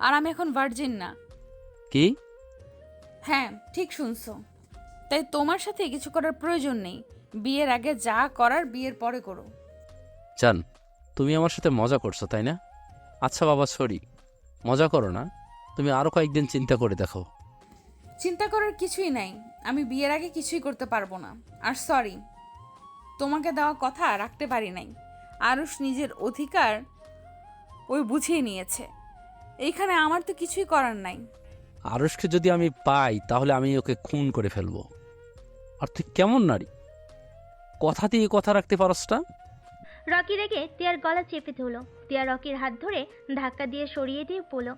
আর আমি এখন ভার্জিন না। কি? হ্যাঁ, ঠিক শুনছো। তাই তোমার সাথে কিছু করার প্রয়োজন নেই। বিয়ের আগে যা করার বিয়ের পরে করো। জান, তুমি আমার সাথে মজা করছো তাই না? আচ্ছা বাবা, সরি, মজা করো না। তুমি আরও কয়েকদিন চিন্তা করে দেখো। চিন্তা করার কিছুই নাই। আমি বিয়ের আগে কিছুই করতে পারবো না। আর সরি, তোমাকে দেওয়া কথা রাখতে পারি নাই। আরুষ নিজের অধিকার ওই বুঝিয়ে নিয়েছে। এইখানে আমার তো কিছুই করার নাই। আরুষকে যদি আমি পাই তাহলে আমি ওকে খুন করে ফেলবো। আর তুই কেমন নারী, কথা দিয়ে কথা রাখতে পারস না? রকি রেগে টিয়ার গলা চেপে ধরল। টিয়া রকির হাত ধরে ধাক্কা দিয়ে সরিয়ে দিয়ে বলল,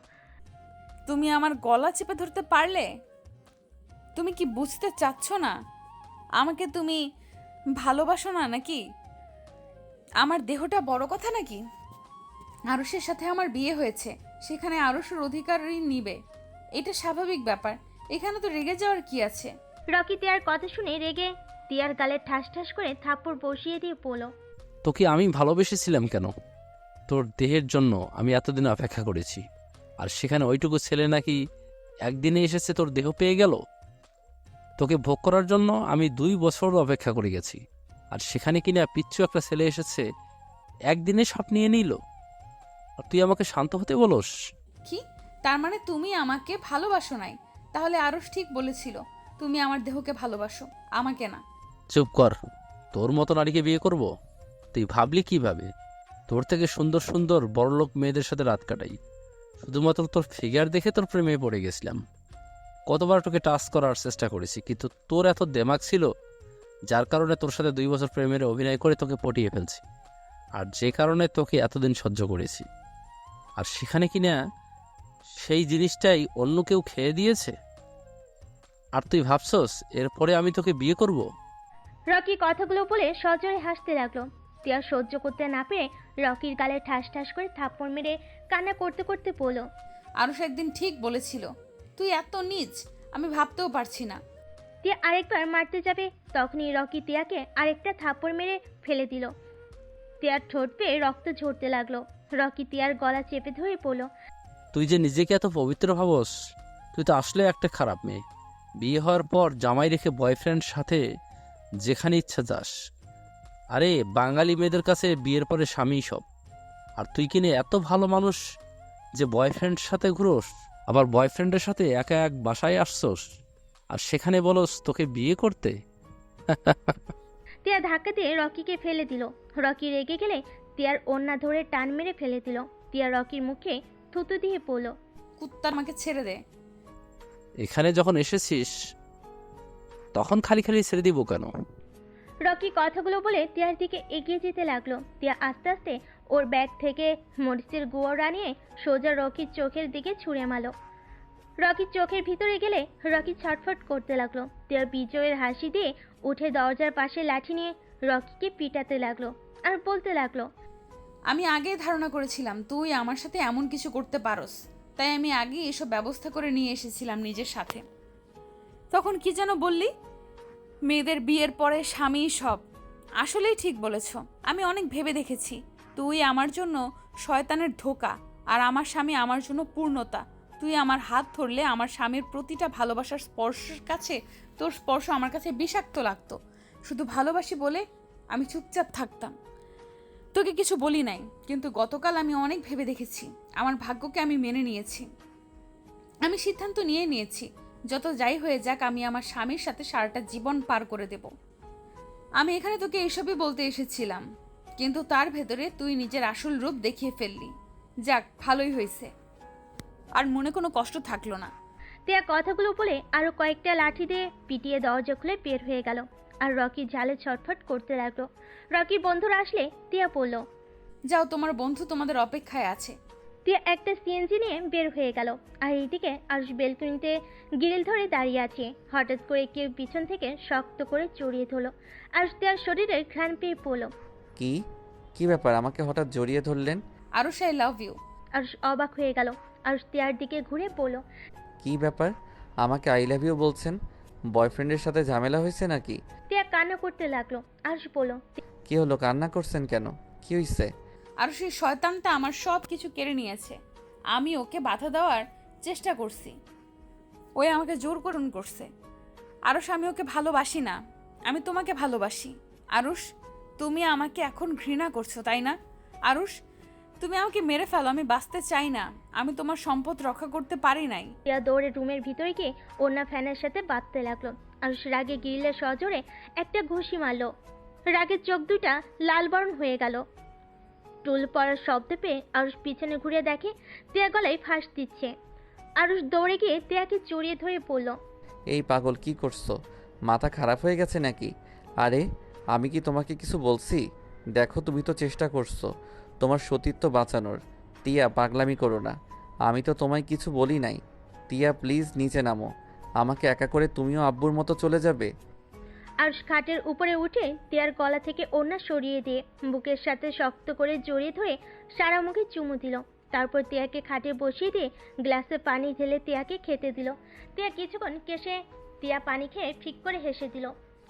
তুমি আমার গলা চেপে ধরতে পারলে? তুমি কি বুঝতে চাচ্ছ না? আমাকে তুমি ভালোবাসো না নাকি? আমার দেহটা বড় কথা নাকি? আরুষের সাথে আমার বিয়ে হয়েছে, সেখানে আরুষের অধিকারই নিবে, এটা স্বাভাবিক ব্যাপার। এখানে তো রেগে যাওয়ার কি আছে? রকি টিয়ার কথা শুনে রেগে টিয়ার গালে ঠাস ঠাস করে থাপ্পড় বসিয়ে দিয়ে বলল, তোকে আমি ভালোবেসেছিলাম কেন? তোর দেহের জন্য আমি এতদিন অপেক্ষা করেছি। আর সেখানে ওইটুকু ছেলে নাকি একদিনে এসেছে তোর দেহ পেয়ে গেল। তোকে ভোগ করার জন্য আমি 2 বছর অপেক্ষা করে গেছি। আর সেখানে কিনা পিচ্ছু একটা ছেলে এসেছে, একদিনে সব নিয়ে নিল। আর তুই আমাকে শান্ত হতে বলস? কি তার মানে তুমি আমাকে ভালোবাসো নাই? তাহলে আরুষ ঠিক বলেছিল, তুমি আমার দেহকে ভালোবাসো, আমাকে না। চুপ কর। তোর মতো নারীকে বিয়ে করব? তুই ভাবলি কিভাবে? তোর থেকে সুন্দর সুন্দর বড়লোক মেয়েদের সাথে রাত কাটাই, শুধুমাত্র তোর ফিগার দেখে তোর প্রেমে পড়ে গেছিলাম। কতবার তোকে টাচ করার চেষ্টা করেছি, কিন্তু তোর এত দেমাগ ছিল যার কারণে তোর সাথে 2 বছর প্রেমের অভিনয় করে তোকে পটিয়ে ফেলছি। আর যে কারণে তোকে এতদিন সহ্য করেছি, আর সেখানে কিনা সেই জিনিসটাই অন্য কেউ খেয়ে দিয়েছে। আর তুই ভাবছস এরপরে আমি তোকে বিয়ে করব? রকি কথাগুলো বলে সজোরে হাসতে লাগলো। টিয়া সহ্য করতে না পেরে রকির গালে ঠাস ঠাস করে থাপ্পড় মেরে কান্না করতে করতে বলল, আরুষ একদিন ঠিক বলেছিল, তুই এত নীচ আমি ভাবতেও পারছি না। টিয়া আরেকবার মারতে যাবে, তখনই রকি টিয়াকে আরেকটা থাপ্পড় মেরে ফেলে দিল। টিয়ার ঠোঁট পেয়ে রক্ত ঝরতে লাগলো। রকি টিয়ার গলা চেপে ধরে বলল, তুই যে নিজেকে এত পবিত্র ভাবস, তুই তো আসলে একটা খারাপ মেয়ে। বিয়ে হওয়ার পর জামাই রেখে বয়ফ্রেন্ড সাথে যেখানে ইচ্ছা যাস। আরে বাঙালি মেয়েদের কাছে বিয়ের পরে স্বামী সব। আর তুই কিনে এত ভালো মানুষ যে বয়ফ্রেন্ড সাথে ঘুরোস, আবার বয়ফ্রেন্ডের সাথে একা এক বাসায় আসছোস, আর সেখানে বলস তোকে বিয়ে করতে। টিয়া ধাক্কা দিয়ে রকিকে ফেলে দিল। রকি রেগে গেলে টিয়ার ওড়না ধরে টান মেরে ফেলে দিল। টিয়া রকির মুখে থুতু দিয়ে বলল, কুত্তার আমাকে ছেড়ে দে। এখানে যখন এসেছিস তখন খালি খালি ছেড়ে দিব কেন? রকি কথাগুলো বলে টিয়ার দিকে এগিয়ে যেতে লাগলো। টিয়া আস্তে আস্তে ওর ব্যাগ থেকে মরিচের গুঁড়ো নিয়ে সোজা রকির চোখের দিকে ছুঁড়ে মারল। রকির চোখের ভিতরে গেলে রকি ছটফট করতে লাগলো। টিয়া বিজয়ের হাসি দিয়ে উঠে দরজার পাশে লাঠি নিয়ে রকিকে পিটাতে লাগলো আর বলতে লাগলো, আমি আগেই ধারণা করেছিলাম তুই আমার সাথে এমন কিছু করতে পারস। তাই আমি আগেই এসব ব্যবস্থা করে নিয়ে এসেছিলাম নিজের সাথে। তখন কি যেন বললি, মেয়েদের বিয়ের পরে স্বামী সব। আসলেই ঠিক বলেছ। আমি অনেক ভেবে দেখেছি, তুই আমার জন্য শয়তানের ধোঁকা, আর আমার স্বামী আমার জন্য পূর্ণতা। তুই আমার হাত ধরলে আমার স্বামীর প্রতিটা ভালোবাসার স্পর্শের কাছে তোর স্পর্শ আমার কাছে বিষাক্ত লাগতো। শুধু ভালোবাসি বলে আমি চুপচাপ থাকতাম, তোকে কিছু বলি নাই। কিন্তু গতকাল আমি অনেক ভেবে দেখেছি, আমার ভাগ্যকে আমি মেনে নিয়েছি। আমি সিদ্ধান্ত নিয়েছি, যত যাই হয়ে যাক আমি আমার স্বামীর সাথে সারাটা জীবন পার করে দেব। আমি এখানে তোকে এসবই বলতে এসেছিলাম, কিন্তু তার ভেতরে তুই নিজের আসল রূপ দেখিয়ে ফেললি। যাক, ভালোই হয়েছে, আর মনে কোনো কষ্ট থাকলো না। তিয়া কথাগুলো বলে আরও কয়েকটা লাঠি দিয়ে পিটিয়ে দরজা খুলে বের হয়ে গেল। আর রকি জালে ছটফট করতে লাগলো। রকির বন্ধুরা আসলে তিয়া বলল, যাও, তোমার বন্ধু তোমাদের অপেক্ষায় আছে। তিয়া একটা সিএনজি নিয়ে বের হয়ে গেল। আর এইদিকে আরুষ বেলকনিতে গ্রিল ধরে দাঁড়িয়ে আছে। হঠাৎ করে কেউ পিছন থেকে শক্ত করে জড়িয়ে ধরলো। আরুষ তিয়ার শরীরে ঘ্রাণ পেয়ে পড়ল। কি কি ব্যাপার, আমাকে হঠাৎ জড়িয়ে ধরলেন? Arush, I love you. Arush অবাক হয়ে গেল। আরুষ তিয়ার দিকে ঘুরে বলল, কি ব্যাপার, আমাকে আই লাভ ইউ বলছেন? বয়ফ্রেন্ডের সাথে ঝামেলা হয়েছে নাকি? তিয়া কান্না করতে লাগলো। আরুষ বলল, কি হলো, কান্না করছেন কেন? কি হয়েছে? আর সেই শয়তানটা আমার সব কিছু কেড়ে নিয়েছে। আমি ওকে বাধা দেওয়ার চেষ্টা করছি, ওই আমাকে জোর করছে। আরুষ, আমি ওকে ভালোবাসি না, আমি তোমাকে ভালোবাসি। আরুষ, তুমি আমাকে এখন ঘৃণা করছো, তাই না? আরুষ, তুমি আমাকে মেরে ফেলো, আমি বাঁচতে চাই না। আমি তোমার সম্পদ রক্ষা করতে পারি নাই। তিয়া দৌড়ে রুমের ভিতরে গিয়ে ওড়না ফ্যানের সাথে বাঁধতে লাগলো। আরুষ রাগে গ্রিলের সজোরে একটা ঘুষি মারলো। রাগের চোখ দুটা লাল বরণ হয়ে গেল। টুল পড়ার শব্দ পেয়ে আরুষ পিছনে ঘুরে দেখে তিয়া গলায় ফাঁস দিচ্ছে। আরুষ দৌড়ে গিয়ে তিয়াকে জড়িয়ে ধরে পড়ল। এই পাগল, কি করছো? মাথা খারাপ হয়ে গেছে নাকি? আরে আমি কি তোমাকে কিছু বলছি? দেখো, তুমি তো চেষ্টা করছো তোমার সতীত্ব বাঁচানোর। তিয়া, পাগলামি করো না, আমি তো তোমায় কিছু বলি নাই। তিয়া প্লিজ নিচে নামো, আমাকে একা করে তুমিও আব্বুর মতো চলে যাবে? আরুষ খাটের উপরে উঠে তিয়ার গলা থেকে ওড়না সরিয়ে দিয়ে বুকের সাথে শক্ত করে জড়িয়ে ধরে সারা মুখে চুমু দিল। তারপর তিয়াকে খাটে বসিয়ে দিয়ে গ্লাসে পানি ঢেলে তিয়াকে খেতে দিল। তিয়া কিছুক্ষণ কেশে তিয়া পানি খেয়ে ফিক করে হেসে দিল।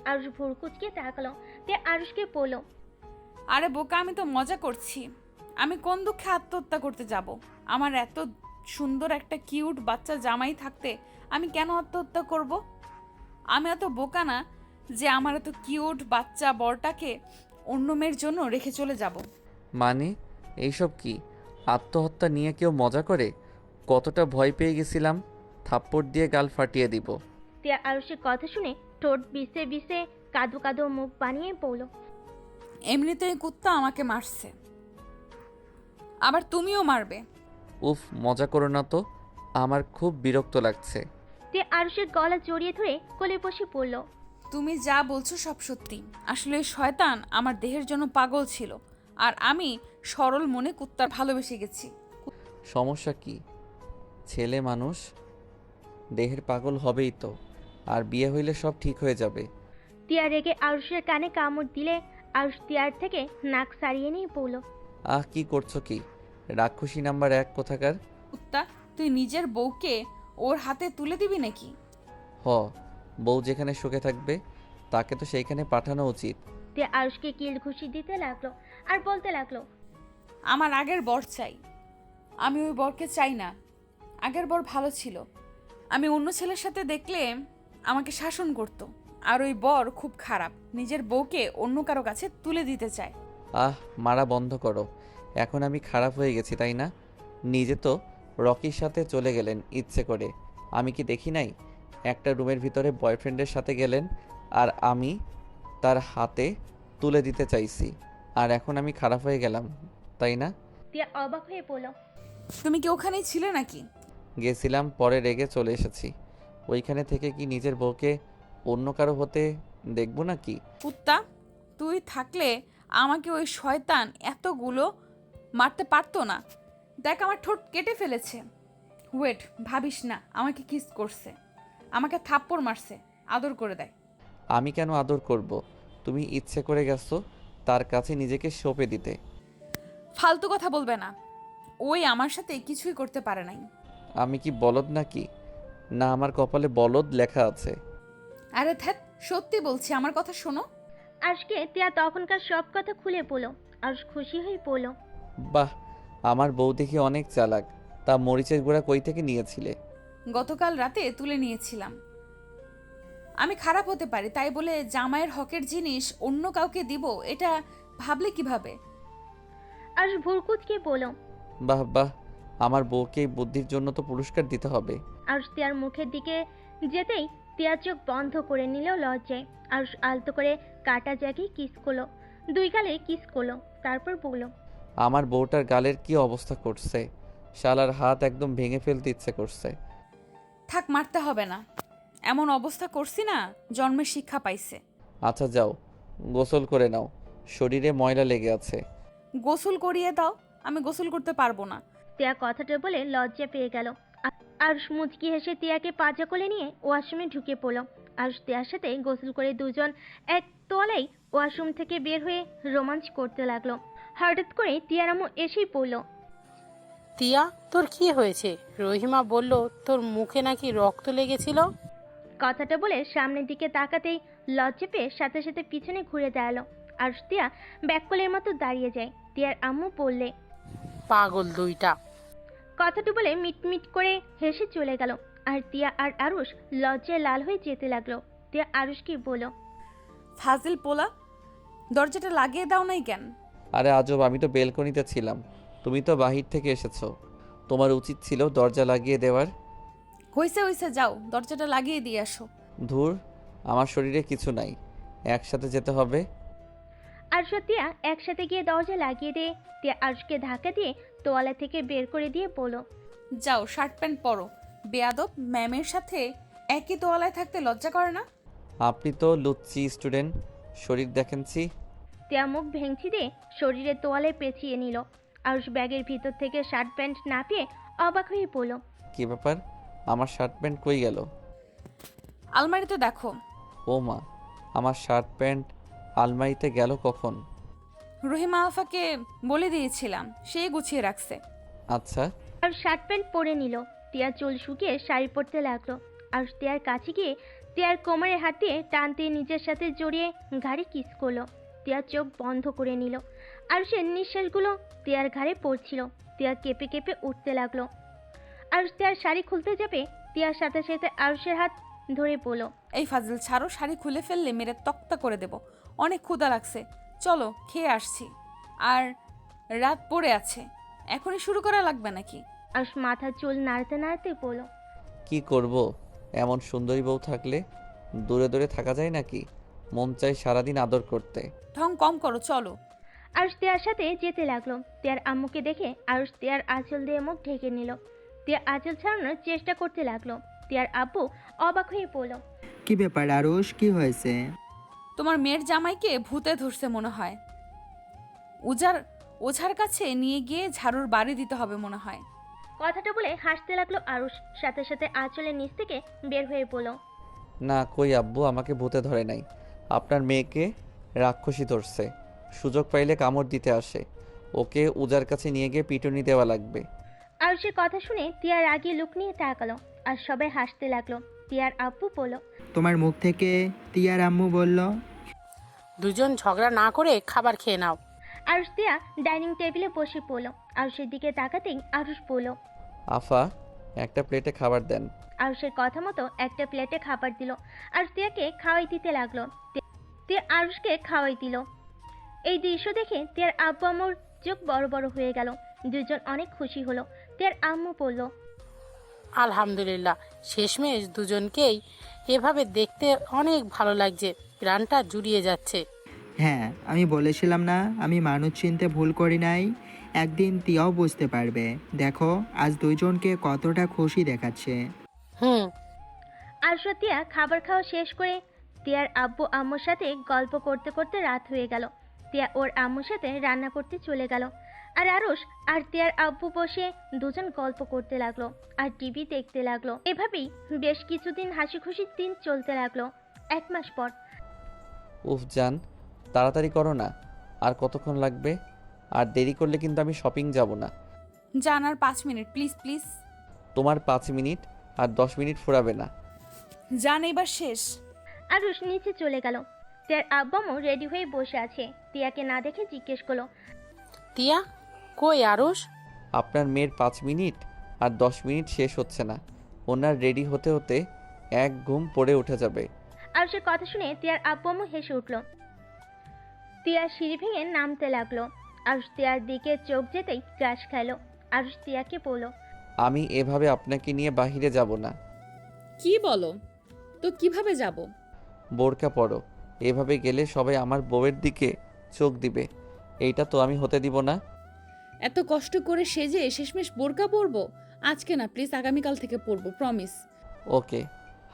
আরুষ ভুরকুচকে তাকালো। তিয়া আরুষকে বলল, আরে বোকা, আমি তো মজা করছি। আমি কোন দুঃখে আত্মহত্যা করতে যাব? আমার এত সুন্দর একটা কিউট বাচ্চা জামাই থাকতে আমি কেন আত্মহত্যা করব? আমি এত বোকা না যে আমার এত কিউট বাচ্চা বরটাকে অন্য মেয়ের জন্য রেখে চলে যাব। মানে এইসব কি? আত্মহত্যা নিয়ে কেউ মজা করে? কতটা ভয় পেয়ে গেছিলাম, থাপ্পড় দিয়ে গাল ফাটিয়ে দিব। তিয়া আরুষের কথা শুনে ঠোঁট বিছে বিছে কাদো কাদো মুখ বানিয়ে পড়ল। এমনিতেই কুত্তা আমাকে মারছে, আবার তুমিও মারবে। উফ, মজা করো না তো, আমার খুব বিরক্ত লাগছে। তিয়া আরুষের গলা জড়িয়ে ধরে কোলে বসে পড়ল। তুমি যা বলছো সব সত্যি। আসলে এই শয়তান আমার দেহের জন্য পাগল ছিল, আর আমি সরল মনে কুত্তার ভালোবেসে গেছি। সমস্যা কি? ছেলে মানুষ, দেহের পাগল হবেই তো, আর বিয়ে হইলে সব ঠিক হয়ে যাবে। তিয়া রেগে আরুষের কানে কামড় দিলে আরুষ তিয়ার থেকে নাক সারিয়ে নিয়ে পড়ল। আহ, কি করছো কি? রাক্ষসী নাম্বার 1 কোথাকার। কুত্তা, তুই নিজের বউকে ওর হাতে তুলে দিবি নাকি? হ, বউ যেখানে সুখে থাকবে তাকে তো সেইখানে পাঠানো উচিত। তিয়া আরুষকে কিল ঘুষি দিতে লাগলো আর বলতে লাগলো, আমার আগের বর চাই, আমি ওই বরকে চাই না। আগের বর ভালো ছিল, আমি অন্য ছেলের সাথে দেখলে আমাকে শাসন করত। আর ওই বর খুব খারাপ, নিজের বউকে অন্য কারো কাছে তুলে দিতে চায়। আহ, মারা বন্ধ করো। এখন আমি খারাপ হয়ে গেছি তাই না? নিজে তো রকির সাথে চলে গেলেন ইচ্ছে করে, আমি কি দেখি নাই? একটা রুমের ভিতরে বয়ফ্রেন্ডের সাথে গেলেন, আর আমি তার হাতে তুলে দিতে চাইছি, আর এখন আমি খারাপ হয়ে গেলাম, তাই না? তিয়া অবাক হয়ে পড়ল। তুমি কি ওখানেই ছিলে নাকি? গেছিলাম, পরে রেগে চলে এসেছি। ওইখানে থেকে কি নিজের বউকে অন্য কারো হতে দেখব নাকি? কুত্তা, তুই থাকলে আমাকে ওই শয়তান এতগুলো মারতে পারতো না। দেখ, আমার ঠোঁট কেটে ফেলেছে। ওয়েট, ভাবিস না আমাকে কিস করছে, আমাকে থাপ্পড় মারছে, আদর করে দেয়। আমি কেন আদর করব? তুমি ইচ্ছে করে গেছো তার কাছে নিজেকে সঁপে দিতে। ফালতু কথা বলবে না, ওই আমার সাথে কিছুই করতে পারে নাই। আমি কি বলদ নাকি? না আমার কপালে বলদ লেখা আছে। আরে ধ্যাত, সত্যি বলছি, আমার কথা শোনো। আজকে তিয়া তখনকার সব কথা খুলে পড়ল। আজ খুশি হয়ে পড়ল। বাহ, আমার বউ দেখি অনেক চালাক। তা মরিচের গুঁড়া কই থেকে নিয়েছিলে? গতকাল রাতে তুলে নিয়েছিলাম। আমি খারাপ হতে পারি, তাই বলে জামাইয়ের হকের জিনিস অন্য কাউকে দিব, এটা ভাবলে কিভাবে? আজ ভুরকুচকে বলল। বাহ বাহ, আমার বউকে এই বুদ্ধির জন্য তো পুরস্কার দিতে হবে। আজ তিয়ার মুখের দিকে যেতেই তিয়া চোখ বন্ধ করে নিল লজ্জায়। আর আলতো করে কাটা জায়গায় কিস করলো, 2 গালে কিস করলো, তারপর বলল। আমার বউটার গালের কি অবস্থা করছে! শালার হাত একদম ভেঙে ফেলতে ইচ্ছে করছে। থাক, মারতে হবে না। এমন অবস্থা করছি না, জন্মের শিক্ষা পাইছে। আচ্ছা যাও, গোসল করে নাও, শরীরে ময়লা লেগে আছে। গোসল করিয়ে দাও। আমি গোসল করতে পারবো না। তিয়া কথাটা বলে লজ্জা পেয়ে গেল। আর মুচকি হেসে তিয়াকে পাজা কোলে নিয়ে ওয়াশরুমে ঢুকে পড়ল। আর তিয়ার সাথে গোসল করে দুজন এক তোয়ালেই ওয়াশরুম থেকে বের হয়ে রোমাঞ্চ করতে লাগলো। হঠাৎ করে তিয়ার আম্মু এসেই পড়ল। তিয়া, তোর কি হয়েছে? রহিমা বলল তোর মুখে নাকি রক্ত লেগেছিল। কথাটা বলে সামনের দিকে তাকাতেই লজ্জা পেয়ে সাথে সাথে পিছনে ঘুরে দাঁড়ালো। আর তিয়া ব্যাককলের মতো দাঁড়িয়ে যায়। তিয়ার আম্মু বললে। পাগল দুইটা। কথাটা বলে মিটমিট করে হেসে চলে গেল। আর তিয়া আর আরুষ লজ্জায় লাল হয়ে যেতে লাগলো। তিয়া আরুষকে বলল। ফাজিল পোলা, দরজাটা লাগিয়ে দাও নাই কেন? আরে আজব, আমি তো বেলকনিতে ছিলাম, তুমি তো বাহির থেকে এসেছো। তোমার উচিত ছিল দরজা লাগিয়ে দেওয়ার। হইছে হইছে, যাও দরজাটা লাগিয়ে দিয়ে আসো। ধুর, আমার শরীরে কিছু নাই, একসাথে যেতে হবে। আরুষ আর তিয়া একসাথে গিয়ে দরজা লাগিয়ে দিয়ে তিয়া আরুষকে ধাক্কা দিয়ে তোয়ালা থেকে বের করে দিয়ে বলল। যাও শার্ট প্যান্ট পরো। বেয়াদব, ম্যামের সাথে একই তোয়ালায় থাকতে লজ্জা করে না? আপনি তো লুচ্চি স্টুডেন্ট, শরীর দেখেনছি। তিয়া মুখ ভেঙচি দিয়ে শরীরে তোয়ালে পেঁচিয়ে নিল। আরুষ ব্যাগের ভিতর থেকে শার্ট প্যান্ট না পেয়ে অবাক হয়ে পড়ল। কি ব্যাপার, আমার শার্ট প্যান্ট কই গেল? আলমারিতে দেখো। ও মা, আমার শার্ট প্যান্ট আলমারিতে গেল কখন? রহিমা আফাকে বলে দিয়েছিলাম, সে গুছিয়ে রাখছে। আচ্ছা। আর শার্ট প্যান্ট পরে নিল। টিয়া চুল শুকিয়ে শাড়ি পরতে লাগলো। আর টিয়ার কাছে গিয়ে টিয়ার কোমরে হাত দিয়ে টানতে নিজের সাথে জড়িয়ে ঘাড়ে কিস করলো। টিয়ার চোখ বন্ধ করে নিল। আর সে নিঃশ্বাসগুলো টিয়ার ঘাড়ে পড়ছিল। টিয়া কেঁপে কেঁপে উঠতে লাগলো। আর টিয়ার শাড়ি খুলতে যাবে, টিয়ার সাথে সাথে আরুষের হাত ধরে পড়ল। এই ফাজিল ছাড়ো, শাড়ি খুলে ফেললে মেরে তক্তা করে দেব। অনেক ক্ষুধা লাগছে, চলো খেয়ে আসছি। আর রাত পড়ে আছে, এখনই শুরু করা লাগবে নাকি? আরুষ মাথার চুল নাড়তে নাড়তে পড়ল। কি করব, এমন সুন্দরী বউ থাকলে দূরে দূরে থাকা যায় নাকি? মন চাই সারাদিন আদর করতে। ঢং কম করো, চলো। আরুষ টিয়ার সাথে যেতে লাগলো। টিয়ার আম্মুকে দেখে আরুষ টিয়ার আঁচল দিয়ে মুখ ঢেকে নিল। টিয়া আঁচল ছাড়ানোর চেষ্টা করতে লাগলো। টিয়ার আব্বু অবাক হয়ে পড়ল। কি ব্যাপার আরুষ, কি হয়েছে? তোমার মেয়ের জামাইকে ভূতে ধরছে মনে হয়। ওঝার কাছে নিয়ে গিয়ে ঝাড়ুর বাড়ি দিতে হবে মনে হয়। কথাটা বলে হাসতে লাগলো আরুষ, সাথে সাথে আঁচলের নিচ থেকে বের হয়ে পড়ল। না কই আব্বু, আমাকে ভূতে ধরে নাই, আপনার মেয়েকে রাক্ষসী ধরছে। সুযোগ পাইলে কামড় দিতে আসে, ওকে উজার কাছে নিয়ে গিয়ে পিটুনি দেওয়া লাগবে। আরুষের কথা শুনে টিয়ার আগে লুক নিয়ে তাকালো। আর সবাই হাসতে লাগলো। টিয়ার আব্বু বলল। তোমার মুখ থেকে টিয়ার আম্মু বলল। দুজন ঝগড়া না করে খাবার খেয়ে নাও। আরুষ টিয়া ডাইনিং টেবিলে বসে পড়ল। আরুষের দিকে তাকাতেই আরুষ বলল। আফা, একটা প্লেটে খাবার দেন। আরুষের কথা মতো একটা প্লেটে খাবার দিল। আর টিয়াকে খাওয়াই দিতে লাগলো। টিয়া আরুষকে খাওয়াই দিল। এই দৃশ্য দেখে টিয়ার আব্বু আম্মুর চোখ বড় বড় হয়ে গেল। দুজন অনেক খুশি হলো। টিয়ার আম্মু বলল। আলহামদুলিল্লাহ, শেষমেশ দুজনকেই এভাবে দেখতে অনেক ভালো লাগছে, প্রাণটা জুড়িয়ে যাচ্ছে। হ্যাঁ, আমি বলেছিলাম না আমি মানুষ চিনতে ভুল করি নাই। একদিন তিয়াও বুঝতে পারবে। দেখো আজ দুইজনকে কতটা খুশি দেখাচ্ছে। হুম। আরুষ ও টিয়া খাবার খাওয়া শেষ করে টিয়ার আব্বু আম্মুর সাথে গল্প করতে করতে রাত হয়ে গেল। টিয়া ওর আম্মুর সাথে রান্না করতে চলে গেল। আর আরুষ আর টিয়ার আব্বু বসে দুজন গল্প করতে লাগলো আর টিভি দেখতে লাগলো। এভাবেই বেশ কিছুদিন হাসি খুশির দিন চলতে লাগলো। 1 মাস পর। উফ জান, তাড়াতাড়ি করো না, আর কতক্ষণ লাগবে? আর দেরি করলে কিন্তু আমি শপিং যাব না। জানার 5 মিনিট প্লিজ প্লিজ। তোমার 5 মিনিট আর 10 মিনিট ফুরাবে না। জান এবার শেষ। আরুষ নিচে চলে গেল। তিয়ার আব্বামও রেডি হয়ে বসে আছে। তিয়াকে না দেখে জিজ্ঞেস করলো, টিয়া কই আরুষ? আপনার মেয়ের 5 মিনিট আর 10 মিনিট শেষ হচ্ছে না, ওনার রেডি হতে হতে এক ঘুম পড়ে উঠে যাবে। আরুষের কথা শুনে তিয়ার আব্বামও হেসে উঠল। তিয়া সিঁড়ি ভেঙে নামতে লাগলো। আরুষ তিয়ার দিকে চোখ যেতেই গ্রাস খাইলো। আরুষ তিয়াকে বলল, আমি এভাবে আপনাকে নিয়ে বাহিরে যাব না। কি বলো? তো কিভাবে যাব? বোরকা পরো, এভাবে গেলে সবাই আমার বউয়ের দিকে চোখ দিবে, এইটা তো আমি হতে দিব না। এত কষ্ট করে সেজে শেষমেশ বোরকা পরবো? আজকে না প্লিজ, আগামীকাল থেকে পরবো, প্রমিস। ওকে।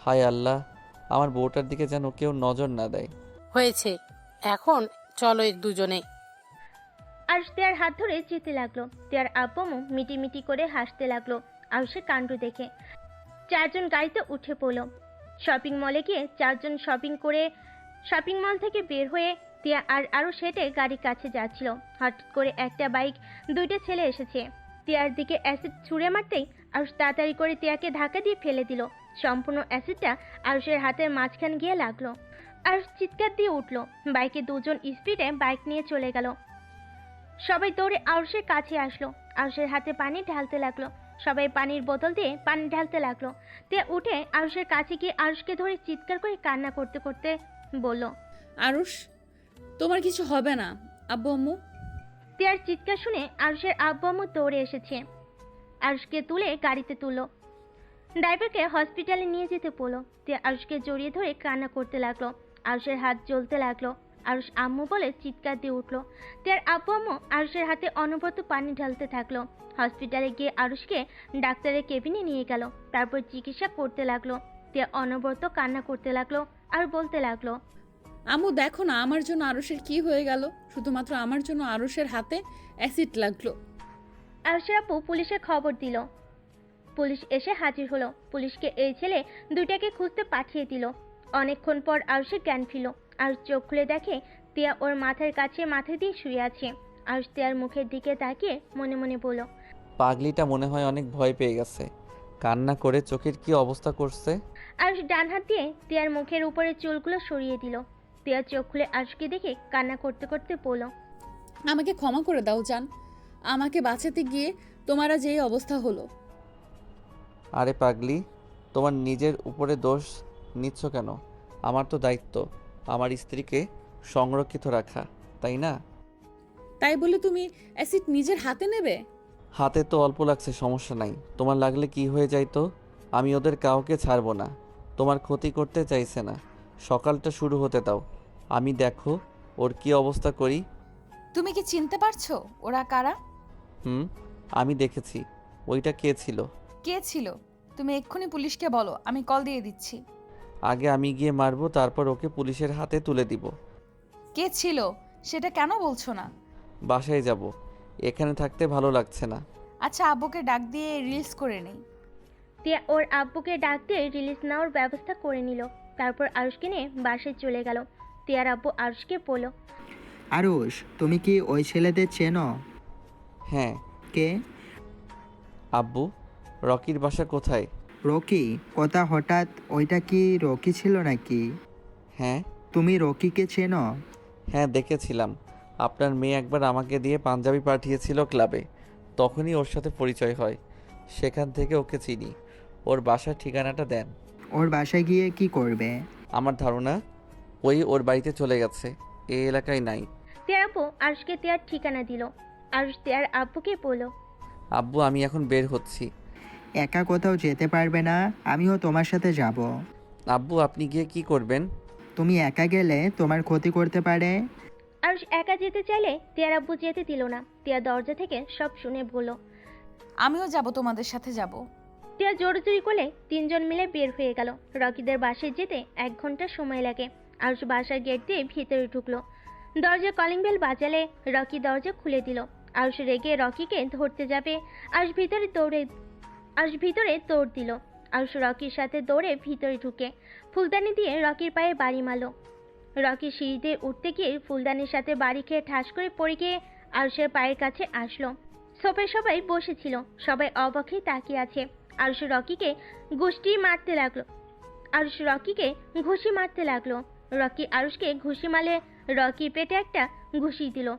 হায় আল্লাহ, আমার বউটার দিকে যেন কেউ নজর না দেয়। হয়েছে, এখন চলো দুজনে। আরুষ তিয়ার হাত ধরে যেতে লাগলো। তিয়ার আব্বামও মিটিমিটি করে হাসতে লাগলো আরুষের কাণ্ড দেখে। 4 জন গাড়িতে উঠে পড়লো। শপিং মলে গিয়ে 4 জন শপিং মল থেকে বের হয়ে তিয়া আর আরুষ হেঁটে গাড়ির কাছে যাচ্ছিল। হঠাৎ করে একটা বাইক, 2টা ছেলে এসেছে। তিয়ার দিকে অ্যাসিড ছুঁড়ে মারতেই আরুষ তাড়াতাড়ি করে তিয়াকে ধাক্কা দিয়ে ফেলে দিল। সম্পূর্ণ অ্যাসিডটা আরুষের হাতের মাঝখান গিয়ে লাগলো। আরুষ চিৎকার দিয়ে উঠলো। বাইকে 2 জন স্পিডে বাইক নিয়ে চলে গেল। সবাই দৌড়ে আরুষের কাছে আসলো। আরুষের হাতে পানি ঢালতে লাগলো। সবাই পানির বোতল দিয়ে পানি ঢালতে লাগলো। তিয়া উঠে আরুষের কাছে গিয়ে আরুষকে ধরে চিৎকার করে কান্না করতে করতে বলল, আরুষ, তোমার কিছু হবে না। আব্বু আম্মু? তিয়ার চিৎকার শুনে আরুষের আব্বু আম্মু দৌড়ে এসেছে। আরুষকে তুলে গাড়িতে তুললো। ড্রাইভারকে হসপিটালে নিয়ে যেতে বলল। তিয়া আরুষকে জড়িয়ে ধরে কান্না করতে লাগলো। আরুষের হাত জ্বলতে লাগলো। আরুষ আম্মু বলে চিৎকার দিয়ে উঠলো। তিয়ার আব্বু আম্মু আরুষের হাতে অনবরত পানি ঢালতে থাকলো। হসপিটালে গিয়ে আরুষকে ডাক্তারের কেবিনে নিয়ে গেল। তারপর চিকিৎসা করতে লাগলো। তিয়া অনবরত কান্না করতে লাগলো আর বলতে লাগলো, আম্মু দেখো না আমার জন্য আরুষের কি হয়ে গেল। শুধুমাত্র আমার জন্য আরুষের হাতে অ্যাসিড লাগলো। আরুষের আব্বু পুলিশে খবর দিল। পুলিশ এসে হাজির হলো। পুলিশকে এই ছেলে 2টাকে খুঁজতে পাঠিয়ে দিল। অনেকক্ষণ পর আরুষের জ্ঞান ফিরল। আরুষ চোখ খুলে দেখে তিয়া ওর মাথার কাছে মাথা দিয়ে শুয়ে আছে। আরুষ তিয়ার মুখের দিকে তাকিয়ে মনে মনে বলল, পাগলিটা মনে হয় অনেক ভয় পেয়ে গেছে, কান্না করে চোখের কি অবস্থা করছে। আরুষ ডান হাত দিয়ে তিয়ার মুখের উপরে চুলগুলো সরিয়ে দিল। তিয়া চোখ খুলে আরুষকে দেখে কান্না করতে করতে বলল, আমাকে ক্ষমা করে দাও জান, আমাকে বাঁচাতে গিয়ে তোমারা যে অবস্থা হলো। আরে পাগলি, তোমার নিজের উপরে দোষ নিচ্ছ কেন? আমার তো দায়িত্ব আমার স্ত্রীকে সংরক্ষিত রাখা, তাই না? তাই বলে তুমি অ্যাসিড নিজের হাতে নেবে? হাতে তো অল্প লাগছে, সমস্যা নাই। তোমার লাগলে কি হয়ে যায় তো? আমি ওদের কাউকে ছাড়বো না, তোমার ক্ষতি করতে চাইছে না। সকালটা শুরু হতে দাও, আমি দেখো ওর কি অবস্থা করি। তুমি কি চিনতে পারছো ওরা কারা? আমি দেখেছি। ওইটা কে ছিল? কে ছিল? তুমি এক্ষুনি পুলিশকে বলো, আমি কল দিয়ে দিচ্ছি। আগে আমি গিয়ে মারবো, তারপর ওকে পুলিশের হাতে তুলে দিব। কে ছিল সেটা কেন বলছো না? বাসায় যাব, এখানে থাকতে ভালো লাগছে না। আচ্ছা, আব্বুকে ডাক দিয়ে রিলস করে নেই। তিয়া ওর আব্বুকে ডাক দিয়ে রিলিজ নেওয়ার ব্যবস্থা করে নিল। তারপর আরুষকে নিয়ে বাসায় চলে গেল। তিয়ার আব্বু আরুষকে বলল, আরুষ, তুমি কি ওই ছেলেদের চেনো? হ্যাঁ। কে? আব্বু, রকির বাসা কোথায়? রকি? কথা হঠাৎ, ওইটা কি রকি ছিল নাকি? হ্যাঁ। তুমি রকিকে চেনো? হ্যাঁ, দেখেছিলাম। আপনার মেয়ে একবার আমাকে দিয়ে পাঞ্জাবি পাঠিয়েছিল ক্লাবে, তখনই ওর সাথে পরিচয় হয়। সেখান থেকে ওকে চিনি। ওর বাসার ঠিকানাটা দেন। ওর বাসায় গিয়ে কি করবে? আমার ধারণা ওই ওর বাড়িতে চলে গেছে, এই এলাকায় নাই। তিয়ার আব্বু আরুষকে তিয়ার ঠিকানা দিল। আরুষ তিয়ার আব্বুকে বলল, আব্বু, আমি এখন বের হচ্ছি। একা কোথাও যেতে পারবে না, আমিও তোমার সাথে যাব। আব্বু, আপনি গিয়ে কি করবেন? তুমি একা গেলে তোমার ক্ষতি করতে পারে। আরুষ একা যেতে চাইলে তিয়ার আব্বু যেতে দিল না। তিয়া দরজা থেকে সব শুনে বলল, আমিও যাব, তোমাদের সাথে যাব। তিয়া জোরজুরি করলে 3 জন মিলে বের হয়ে গেল। রকিদের বাসায় যেতে 1 ঘন্টা সময় লাগে। আরুষ বাসার গেট দিয়ে ভিতরে ঢুকলো। দরজা কলিং বেল বাজালে রকি দরজা খুলে দিল। আরুষ রেগে রকিকে ধরতে যাবে। আরুষ ভিতরে দৌড় দিল। আরুষ রকির সাথে দৌড়ে ভিতরে ঢুকে ফুলদানি দিয়ে রকির পায়ে বাড়ি মারল। রকি সিঁড়িতে উঠতে গিয়ে ফুলদানির সাথে বাড়ি খেয়ে ঠাস করে পড়ে গিয়ে আরুষের পায়ের কাছে আসলো। সোফায় সবাই বসেছিল। সবাই অবাক হয়ে তাকিয়ে আছে। আরুষ রকিকে ঘুষি মারতে লাগলো। রকি আরুষকে ঘুষি মারলে রকির পেটে একটা ঘুষি দিল।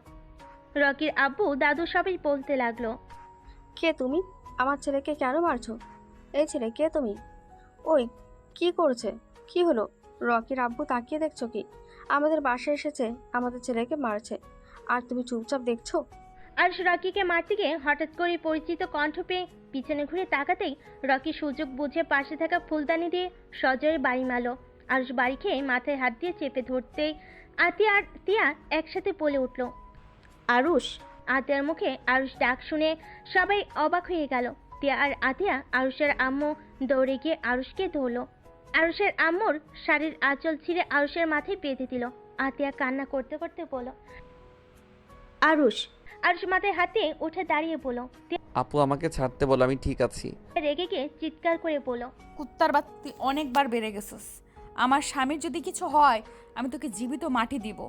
রকির আব্বু দাদু সবাই বলতে লাগলো, কে তুমি? আমার ছেলেকে কেন মারছো? এই ছেলে, কে তুমি? ওই, কি করছে? কি হলো? রকির আব্বু তাকিয়ে দেখছো কি? আমাদের বাসায় এসেছে, আমাদের ছেলেকে মারছে, আর তুমি চুপচাপ দেখছো? আরুষ রকিকে মারতে গিয়ে হঠাৎ করে পরিচিত কণ্ঠ পেয়ে পিছনে ঘুরে তাকাতেই রকি সুযোগ বুঝে পাশে থাকা ফুলদানি দিয়ে সজোরে বাড়ি মারল। আরুষ বাড়ি খেয়ে মাথায় হাত দিয়ে চেপে ধরতেই আতিয়া আর তিয়া একসাথে বলে উঠল, আরুষ। আতিয়ার মুখে আরুষ ডাক শুনে সবাই অবাক হয়ে গেল। তিয়া আর আতিয়া আরুষের আম্মু দৌড়ে গিয়ে আরুষকে ধরল। আরুষের আম্মুর শাড়ির আঁচল ছিঁড়ে আরুষের মাথায় বেঁধে দিল। আতিয়া কান্না করতে করতে বলল, আরুষ। আরুষ মাথায় হাতে উঠে দাঁড়িয়ে বলল। আপু আমাকে ছাড়তে বলো, আমি ঠিক আছি। রেগে গিয়ে চিৎকার করে বলল, কুত্তার বাত্তি অনেকবার বেড়ে গেছিস। আমার স্বামীর যদি কিছু হয় আমি তোকে জীবিত মাটি দিব।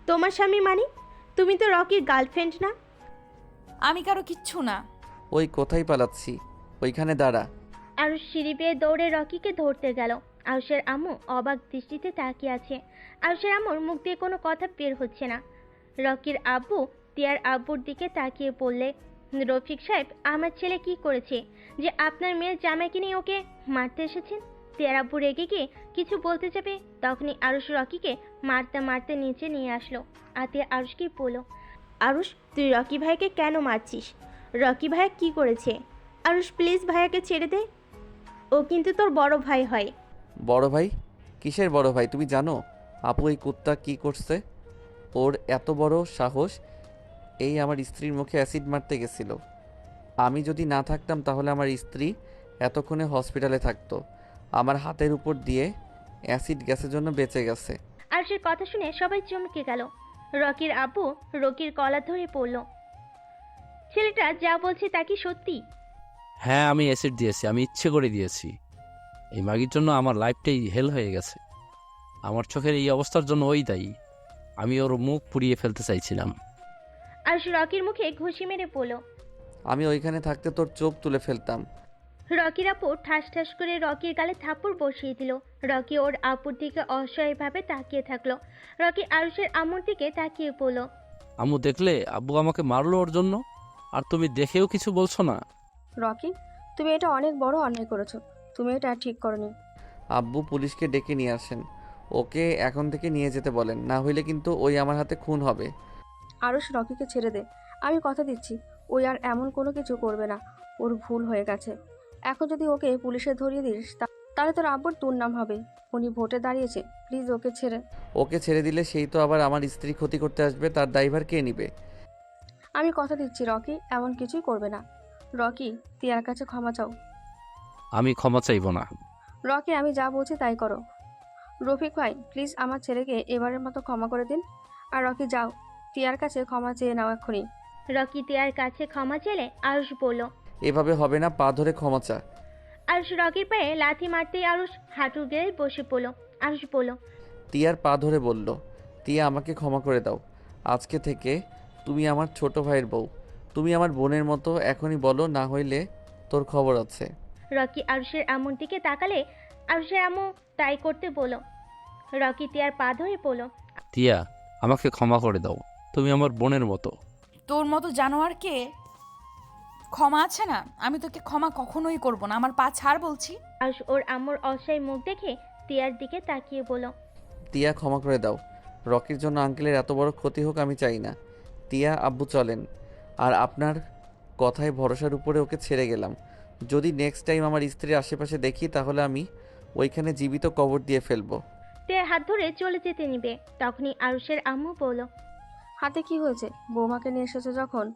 তোমার স্বামী মানে? তুমি তো রকির গার্লফ্রেন্ড না? আমি কারো কিচ্ছু না। ওই কোথায় পালাচ্ছি? ওইখানে দাঁড়া। আরুষ সিঁড়ি বেয়ে দৌড়ে রকিকে ধরতে গেল। আরুষের আম্মু অবাক দৃষ্টিতে তাকিয়ে আছে। আরুষের আম্মুর মুখ দিয়ে কোনো কথা বের হচ্ছে না। রকির আব্বু তিয়ার আব্বুর দিকে তাকিয়ে বললে, রফিক সাহেব, আমার ছেলে কি করেছে যে আপনার মেয়ের জামাইকে নিয়ে ওকে মারতে এসেছেন? তিয়ার আব্বু রেগে গিয়ে কিছু বলতে যাবে, তখনই আরুষ রকিকে মারতে মারতে নিচে নিয়ে আসলো। আতিয়া আরুষকে বলল, আরুষ, তুই রকি ভাইকে কেন মারছিস? রকি ভাইয়া কি করেছে? আরুষ, প্লিজ ভাইয়াকে ছেড়ে দে, ও কিন্তু তোর বড় ভাই হয়। বড় ভাই? কিসের বড় ভাই? তুমি জানো আপু এই কুত্তা কি করছে? ওর এত বড় সাহস, এই আমার স্ত্রীর মুখে অ্যাসিড মারতে গেছিল। আমি যদি না থাকতাম তাহলে আমার স্ত্রী এতক্ষণে হসপিটালে থাকতো। আমার হাতের উপর দিয়ে অ্যাসিড গ্যাসের জন্য বেঁচে গেছে। আরুষের কথা শুনে সবাই চমকে গেল। রকির আব্বু রকির কলার ধরে পড়ল। ছেলেটা যা বলছে তা কি সত্যি? হ্যাঁ, আমি অ্যাসিড দিয়েছি, আমি ইচ্ছে করে দিয়েছি। এই মাগির জন্য আমার লাইফটাই হেল হয়ে গেছে। আমার চোখের এই অবস্থার জন্য ওই দায়ী। আমি ওর মুখ পুড়িয়ে ফেলতে চাইছিলাম। আরুষ রকির মুখে ঘুষি মেরে পড়ল। আমি ওইখানে থাকতে তোর চোখ তুলে ফেলতাম। রকির আপু ঠাস ঠাস করে রকির গালে থাপ্পড় বসিয়ে দিল। রকি ওর আপুর দিকে অসহায়ভাবে তাকিয়ে থাকলো। রকি আরুষের আম্মুর দিকে তাকিয়ে পড়ল। আম্মু, দেখলে আব্বু আমাকে মারলো ওর জন্য, আর তুমি দেখেও কিছু বলছো না? রকি, তুমি এটা অনেক বড় অন্যায় করেছো। তুমি এটা ঠিক করনি। আব্বু পুলিশকে ডেকে নিয়ে আসেন, ওকে এখন থেকে নিয়ে যেতে বলেন, না হইলে কিন্তু ওই আমার হাতে খুন হবে। আরুষ, রকিকে ছেড়ে দে। আমি কথা দিচ্ছি ওই আর এমন কোনো কিছু করবে না। ওর ভুল হয়ে গেছে। এখন যদি ওকে পুলিশে ধরিয়ে দিস তাহলে তোর আব্বুর দুর্নাম হবে। উনি ভোটে দাঁড়িয়েছে, প্লিজ ওকে ছেড়ে দিলে সেই তো আবার আমার স্ত্রী ক্ষতি করতে আসবে, তার দায়ভার কে নিবে? আমি কথা দিচ্ছি রকি এমন কিছুই করবে না। রকি, তিয়ার কাছে ক্ষমা চাও। আমি ক্ষমা চাইবো না। রকি, আমি যা বলছি তাই করো। রফিক ভাই, প্লিজ আমার ছেলেকে এবারের মতো ক্ষমা করে দিন। আর রকি, যাও তিয়ার কাছে ক্ষমা চেয়ে নাও এক্ষুনি। রকি তিয়ার কাছে ক্ষমা চেলে আরুষ বলল। এভাবে হবে না, পা ধরে ক্ষমা চা। আরুষ রকির পায়ে লাথি মারতেই আরুষ হাঁটু গেড়ে বসে পড়ল। আরুষ বলল, তিয়ার পা ধরে বলল, তিয়া আমাকে ক্ষমা করে দাও। আজকে থেকে তুমি আমার ছোট ভাইয়ের বউ, তুমি আমার বোনের মতো। এখনই বলো, না হইলে তোর খবর আছে। রকি আরুষের আম্মুর দিকে তাকালে আরুষের আম্মু তাই করতে বলল। রকি তিয়ার পা ধরে পড়ল। তিয়া, আমাকে ক্ষমা করে দাও, তুমি আমার বোনের মতো। তোর মতো জানোয়ারকে ক্ষমা আছে না? আমি তোকে ক্ষমা কখনোই করব না। আমার পা ছাড় বলছি। আরুষ ওর আম্মুর অসহায় মুখ দেখে তিয়ার দিকে তাকিয়ে বলল, তিয়া ক্ষমা করে দাও। রকির জন্য আঙ্কেলের এত বড় ক্ষতি হোক আমি চাই না। তিয়া, আব্বু চলেন। আর আপনার কথায় ভরসার উপরে ওকে ছেড়ে গেলাম। যদি নেক্সট টাইম আমার স্ত্রীর আশেপাশে দেখি তাহলে আমি ওইখানে জীবিত কবর দিয়ে ফেলবো। তিয়ার হাত ধরে চলে যেতে নিবে, তখনই আরুষের আম্মু বলল, হাতে কি হয়েছে? বৌমাকে নিয়ে এসেছো যখন,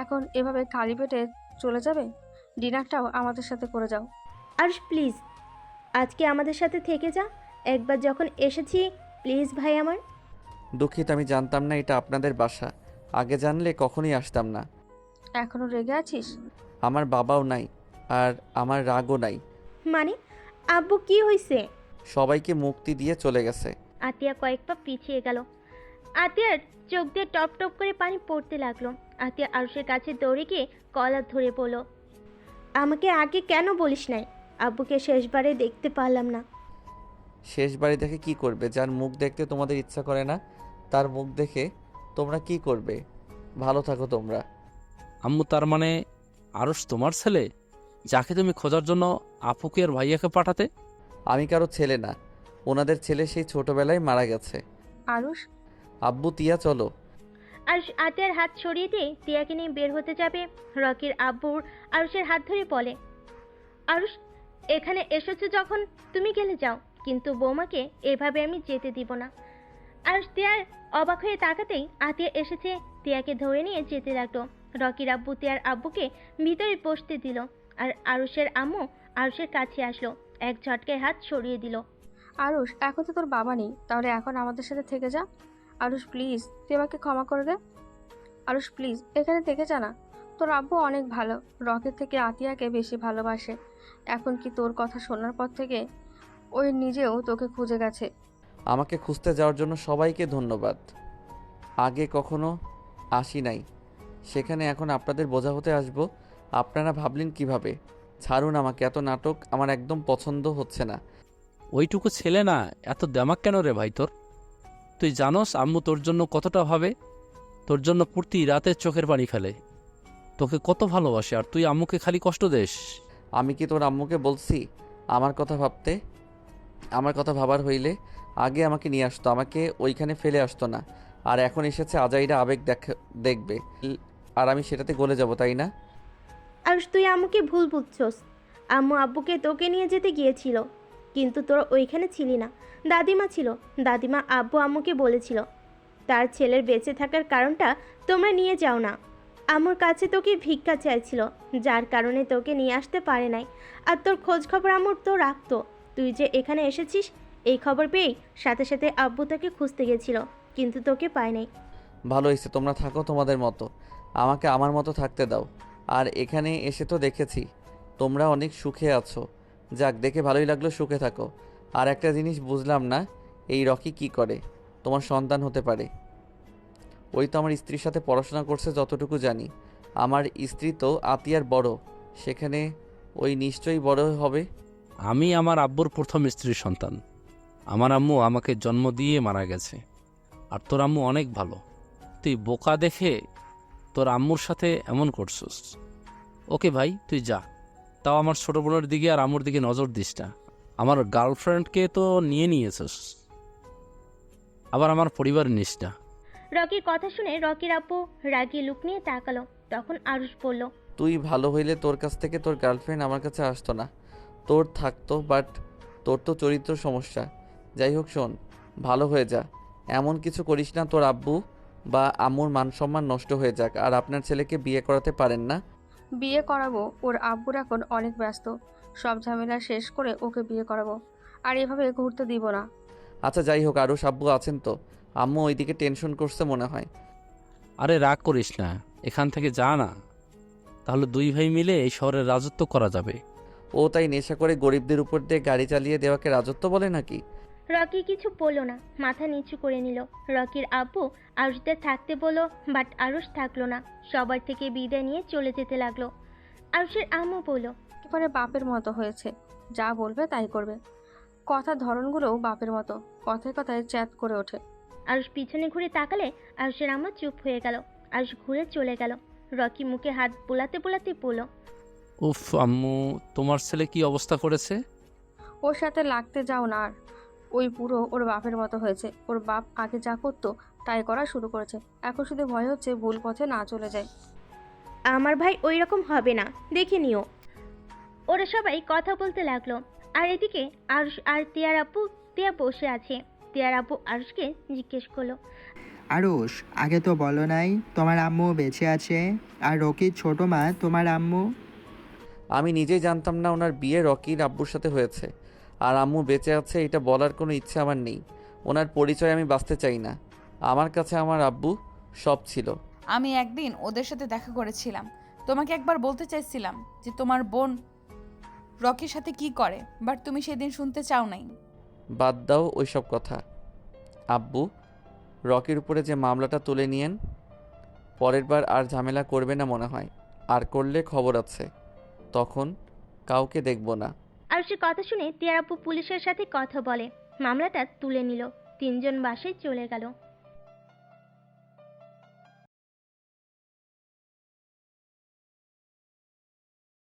এখন এভাবে খালি পেটে চলে যাবে? ডিনারটাও আমাদের সাথে করে যাও। আরুষ প্লিজ, আজকে আমাদের সাথে থেকে যা। একবার যখন এসেছি, প্লিজ ভাই আমার। দুঃখিত, আমি জানতাম না এটা আপনাদের বাসা। আগে জানলে কখনোই আসতাম না। এখনো রেগে আছিস? আমার বাবাও নাই, আর আমার রাগও নাই। মানে আব্বু কি হয়েছে? সবাইকে মুক্তি দিয়ে চলে গেছে। আতিয়া কয়েক পা পিছিয়ে গেল। আতিয়ার চোখ দিয়ে টপ টপ করে পানি পড়তে লাগলো। আতিয়া আরুষের কাছে দৌড়ে গিয়ে কলার ধরে বলল, আমাকে আগে কেন বলিস নাই? আব্বুকে শেষবারে দেখতে পারলাম না। শেষ বাড়ি দেখে কি করবে? যার মুখ দেখতে তোমাদের ইচ্ছা করে না তার মুখ দেখে তোমরা কি করবে? ভালো থাকো তোমরা। আম্মু, তার মানে আরশ তোমার ছেলে, যাকে তুমি খোঁজার জন্য আপুকে আর ভাইয়াকে পাঠাতে? আমি কারো ছেলে না, ওনাদের ছেলে সেই ছোটবেলায় মারা গেছে। আরুষ, আব্বু তিয়া চলো। আরুষ আতিয়ার হাত সরিয়ে দিয়ে তিয়াকে নিয়ে বের হতে যাবে। রকির আব্বুর আরুষের হাত ধরে বলে, আরুষ, এখানে এসেছো যখন তুমি গেলে যাও, কিন্তু বৌমাকে এভাবে আমি যেতে দিব না। আরুষ তিয়ার অবাক হয়ে তাকাতেই আতিয়া এসেছে তিয়াকে ধরে নিয়ে যেতে লাগলো। রকির আব্বু তিয়ার আব্বুকে ভিতরে বসতে দিল, আর আরুষের আম্মু আরুষের কাছে আসলো, এক ঝটকায় হাত সরিয়ে দিল। আরুষ, এখন তো তোর বাবা নেই, তাহলে এখন আমাদের সাথে থেকে যা। আরুষ প্লিজ, তুই আমাকে ক্ষমা করে দে। আরুষ প্লিজ, এখানে থেকে যা না। তোর আব্বু অনেক ভালো, রকির থেকে আতিয়াকে বেশি ভালোবাসে। এখন কি তোর কথা শোনার পর থেকে ওই নিজেও তোকে খুঁজে গেছে। আমাকে খুঁজতে যাওয়ার জন্য সবাইকে ধন্যবাদ। আগে কখনো আসি নাই, সেখানে এখন আপনাদের বোঝা হতে আসবো। আপনারা ভাবলেন কিভাবে? ছাড়ুন আমাকে, এত নাটক আমার একদম পছন্দ হচ্ছে না। ওইটুকু ছেলে না, এত দেমাক কেন রে ভাই তোর? তুই জানোস আম্মু তোর জন্য কতটা ভাবে, তোর জন্য প্রতি রাতে চোখের পানি ফেলে, তোকে কত ভালোবাসে, আর তুই আম্মুকে খালি কষ্ট দেস। আমি কি তোর আম্মুকে বলছি আমার কথা ভাবতে? আমার কথা ভাবার হইলে আগে আমাকে নিয়ে আসতো, আমাকে ওইখানে ফেলে আসতো না। আর এখন এসেছে আজাইরা আবেগ দেখবে, আর আমি সেটাতে গলে যাব, তাই না? আরুষ, তুই আম্মুকে ভুল বুঝছস। আম্মু আব্বুকে তোকে নিয়ে যেতে গিয়েছিল, কিন্তু তোরা ওইখানে ছিলি না। দাদিমা ছিল, দাদিমা আব্বু আম্মুকে বলেছিল তার ছেলের বেঁচে থাকার কারণটা তোমরা নিয়ে যাও না। আম্মুর কাছে তোকে ভিক্ষা চাইছিল, যার কারণে তোকে নিয়ে আসতে পারে নাই। আর তোর খোঁজ খবর আম্মুর তো রাখতো। তুই যে এখানে এসেছিস এই খবর পেয়েই সাথে সাথে আব্বু তোকে খুঁজতে গেছিল, কিন্তু তোকে পায় নাই। ভালো হয়েছে, তোমরা থাকো তোমাদের মতো, আমাকে আমার মতো থাকতে দাও। আর এখানে এসে তো দেখেছি তোমরা অনেক সুখে আছো। যাক, দেখে ভালোই লাগলো, সুখে থাকো। আর একটা জিনিস বুঝলাম না, এই রকি কি করে? তোমার সন্তান হতে পারে? ওই তো আমার স্ত্রীর সাথে পড়াশোনা করছে যতটুকু জানি। আমার স্ত্রী তো আতিয়ার বড়, সেখানে ওই নিশ্চয়ই বড় হবে। আমি আমার আব্বুর প্রথম স্ত্রীর সন্তান। আমার আম্মু আমাকে জন্ম দিয়ে মারা গেছে, আর তোর আম্মু অনেক ভালো। তুই বোকা দেখে তোর আম্মুর সাথে এমন করছিস। ওকে ভাই, তুই যা। তাও আমার ছোট বোনের দিকে আর আম্মুর দিকে নজর দিস না। আমার গার্লফ্রেন্ডকে তো নিয়ে নিয়েছিস, আবার আমার পরিবার নিস না। রকির কথা শুনে রকির আব্বু রাগী লুক নিয়ে তাকালো। তখন আরুষ বলল, তুই ভালো হইলে তোর কাছ থেকে তোর গার্লফ্রেন্ড আমার কাছে আসতো না, তোর থাকতো। বাট তোর তো চরিত্র সমস্যা। যাই হোক শোন, ভালো হয়ে যা, এমন কিছু করিস না তোর আব্বু বা আম্মুর মান সম্মান নষ্ট হয়ে যাক। আর আপনার ছেলেকে বিয়ে করাতে পারেন না? বিয়ে করাবো, ওর আব্বুর এখন অনেক ব্যস্ত, সব ঝামেলা শেষ করে ওকে বিয়ে করাবো। আর এভাবে ঘুরতে দিব না। আচ্ছা যাই হোক, আরও আব্বু আছেন তো? আম্মু ওইদিকে টেনশন করছে মনে হয়। আরে রাগ করিস না, এখান থেকে যা না, তাহলে দুই ভাই মিলে এই শহরের রাজত্ব করা যাবে। ও তাই নেশা করে গরিবদের উপর দিয়ে গাড়ি চালিয়ে দেওয়াকে রাজত্ব বলে নাকি? রকি কিছু বলল না, মাথা নিচু করে নিল। রকির আব্বু আরুষদের থাকতে বলল, বাট আরুষ থাকলো না, সবার থেকে বিদায় নিয়ে চলে যেতে লাগলো। আরুষের আম্মু বলল, একেবারে বাপের মতো হয়েছে, যা বলবে তাই করবে। কথার ধরনগুলোও বাপের মতো, কথায় কথায় চ্যাত করে ওঠে। আরুষ পিছনে ঘুরে তাকালে আরুষের আম্মা চুপ হয়ে গেল। আরুষ ঘুরে চলে গেল। রকি মুখে হাত বোলাতে বোলাতে বলল, উফ আম্মু, তোমার ছেলে কি অবস্থা করেছে? ওর সাথে লাগতে যাও না আর। ওই পুরো ওর বাপের মতো হয়েছে। ওর বাপ আগে যা করতো তাই করা শুরু করেছে। এখন শুধু ভয় হচ্ছে ভুল পথে না চলে যায়। আমার ভাই ওই রকম হবে না, দেখে নিও। ওরা সবাই কথা বলতে লাগলো। আর এদিকে আরুষ আর তিয়ার আব্বু, তিয়া বসে আছে। তিয়ার আব্বু আরুষকে জিজ্ঞেস করলো, আরুষ, আগে তো বলো নাই তোমার আম্মু বেঁচে আছে, আর রকির ছোট মা তোমার আম্মু। আমি নিজেই জানতাম না ওনার বিয়ে রকির আব্বুর সাথে হয়েছে, আর আম্মু বেঁচে আছে এটা বলার কোনো ইচ্ছে আমার নেই। ওনার পরিচয় আমি বাঁচতে চাই না। আমার কাছে আমার আব্বু সব ছিল। আমি একদিন ওদের সাথে দেখা করেছিলাম। তোমাকে একবার বলতে চাইছিলাম যে তোমার বোন রকির সাথে কি করে, বাট তুমি সেদিন শুনতে চাও নাই। বাদ দাও ওইসব কথা। আব্বু, রকির উপরে যে মামলাটা তুলে নিয়েন, পরের বার আর ঝামেলা করবে না মনে হয়, আর করলে খবর আছে। তখন কাউকে দেখব না। আরুষের কথা শুনে টিয়ার আপু পুলিশের সাথে কথা বলে, মামলাটা তুলে নিল। তিনজন বাসায় চলে গেল।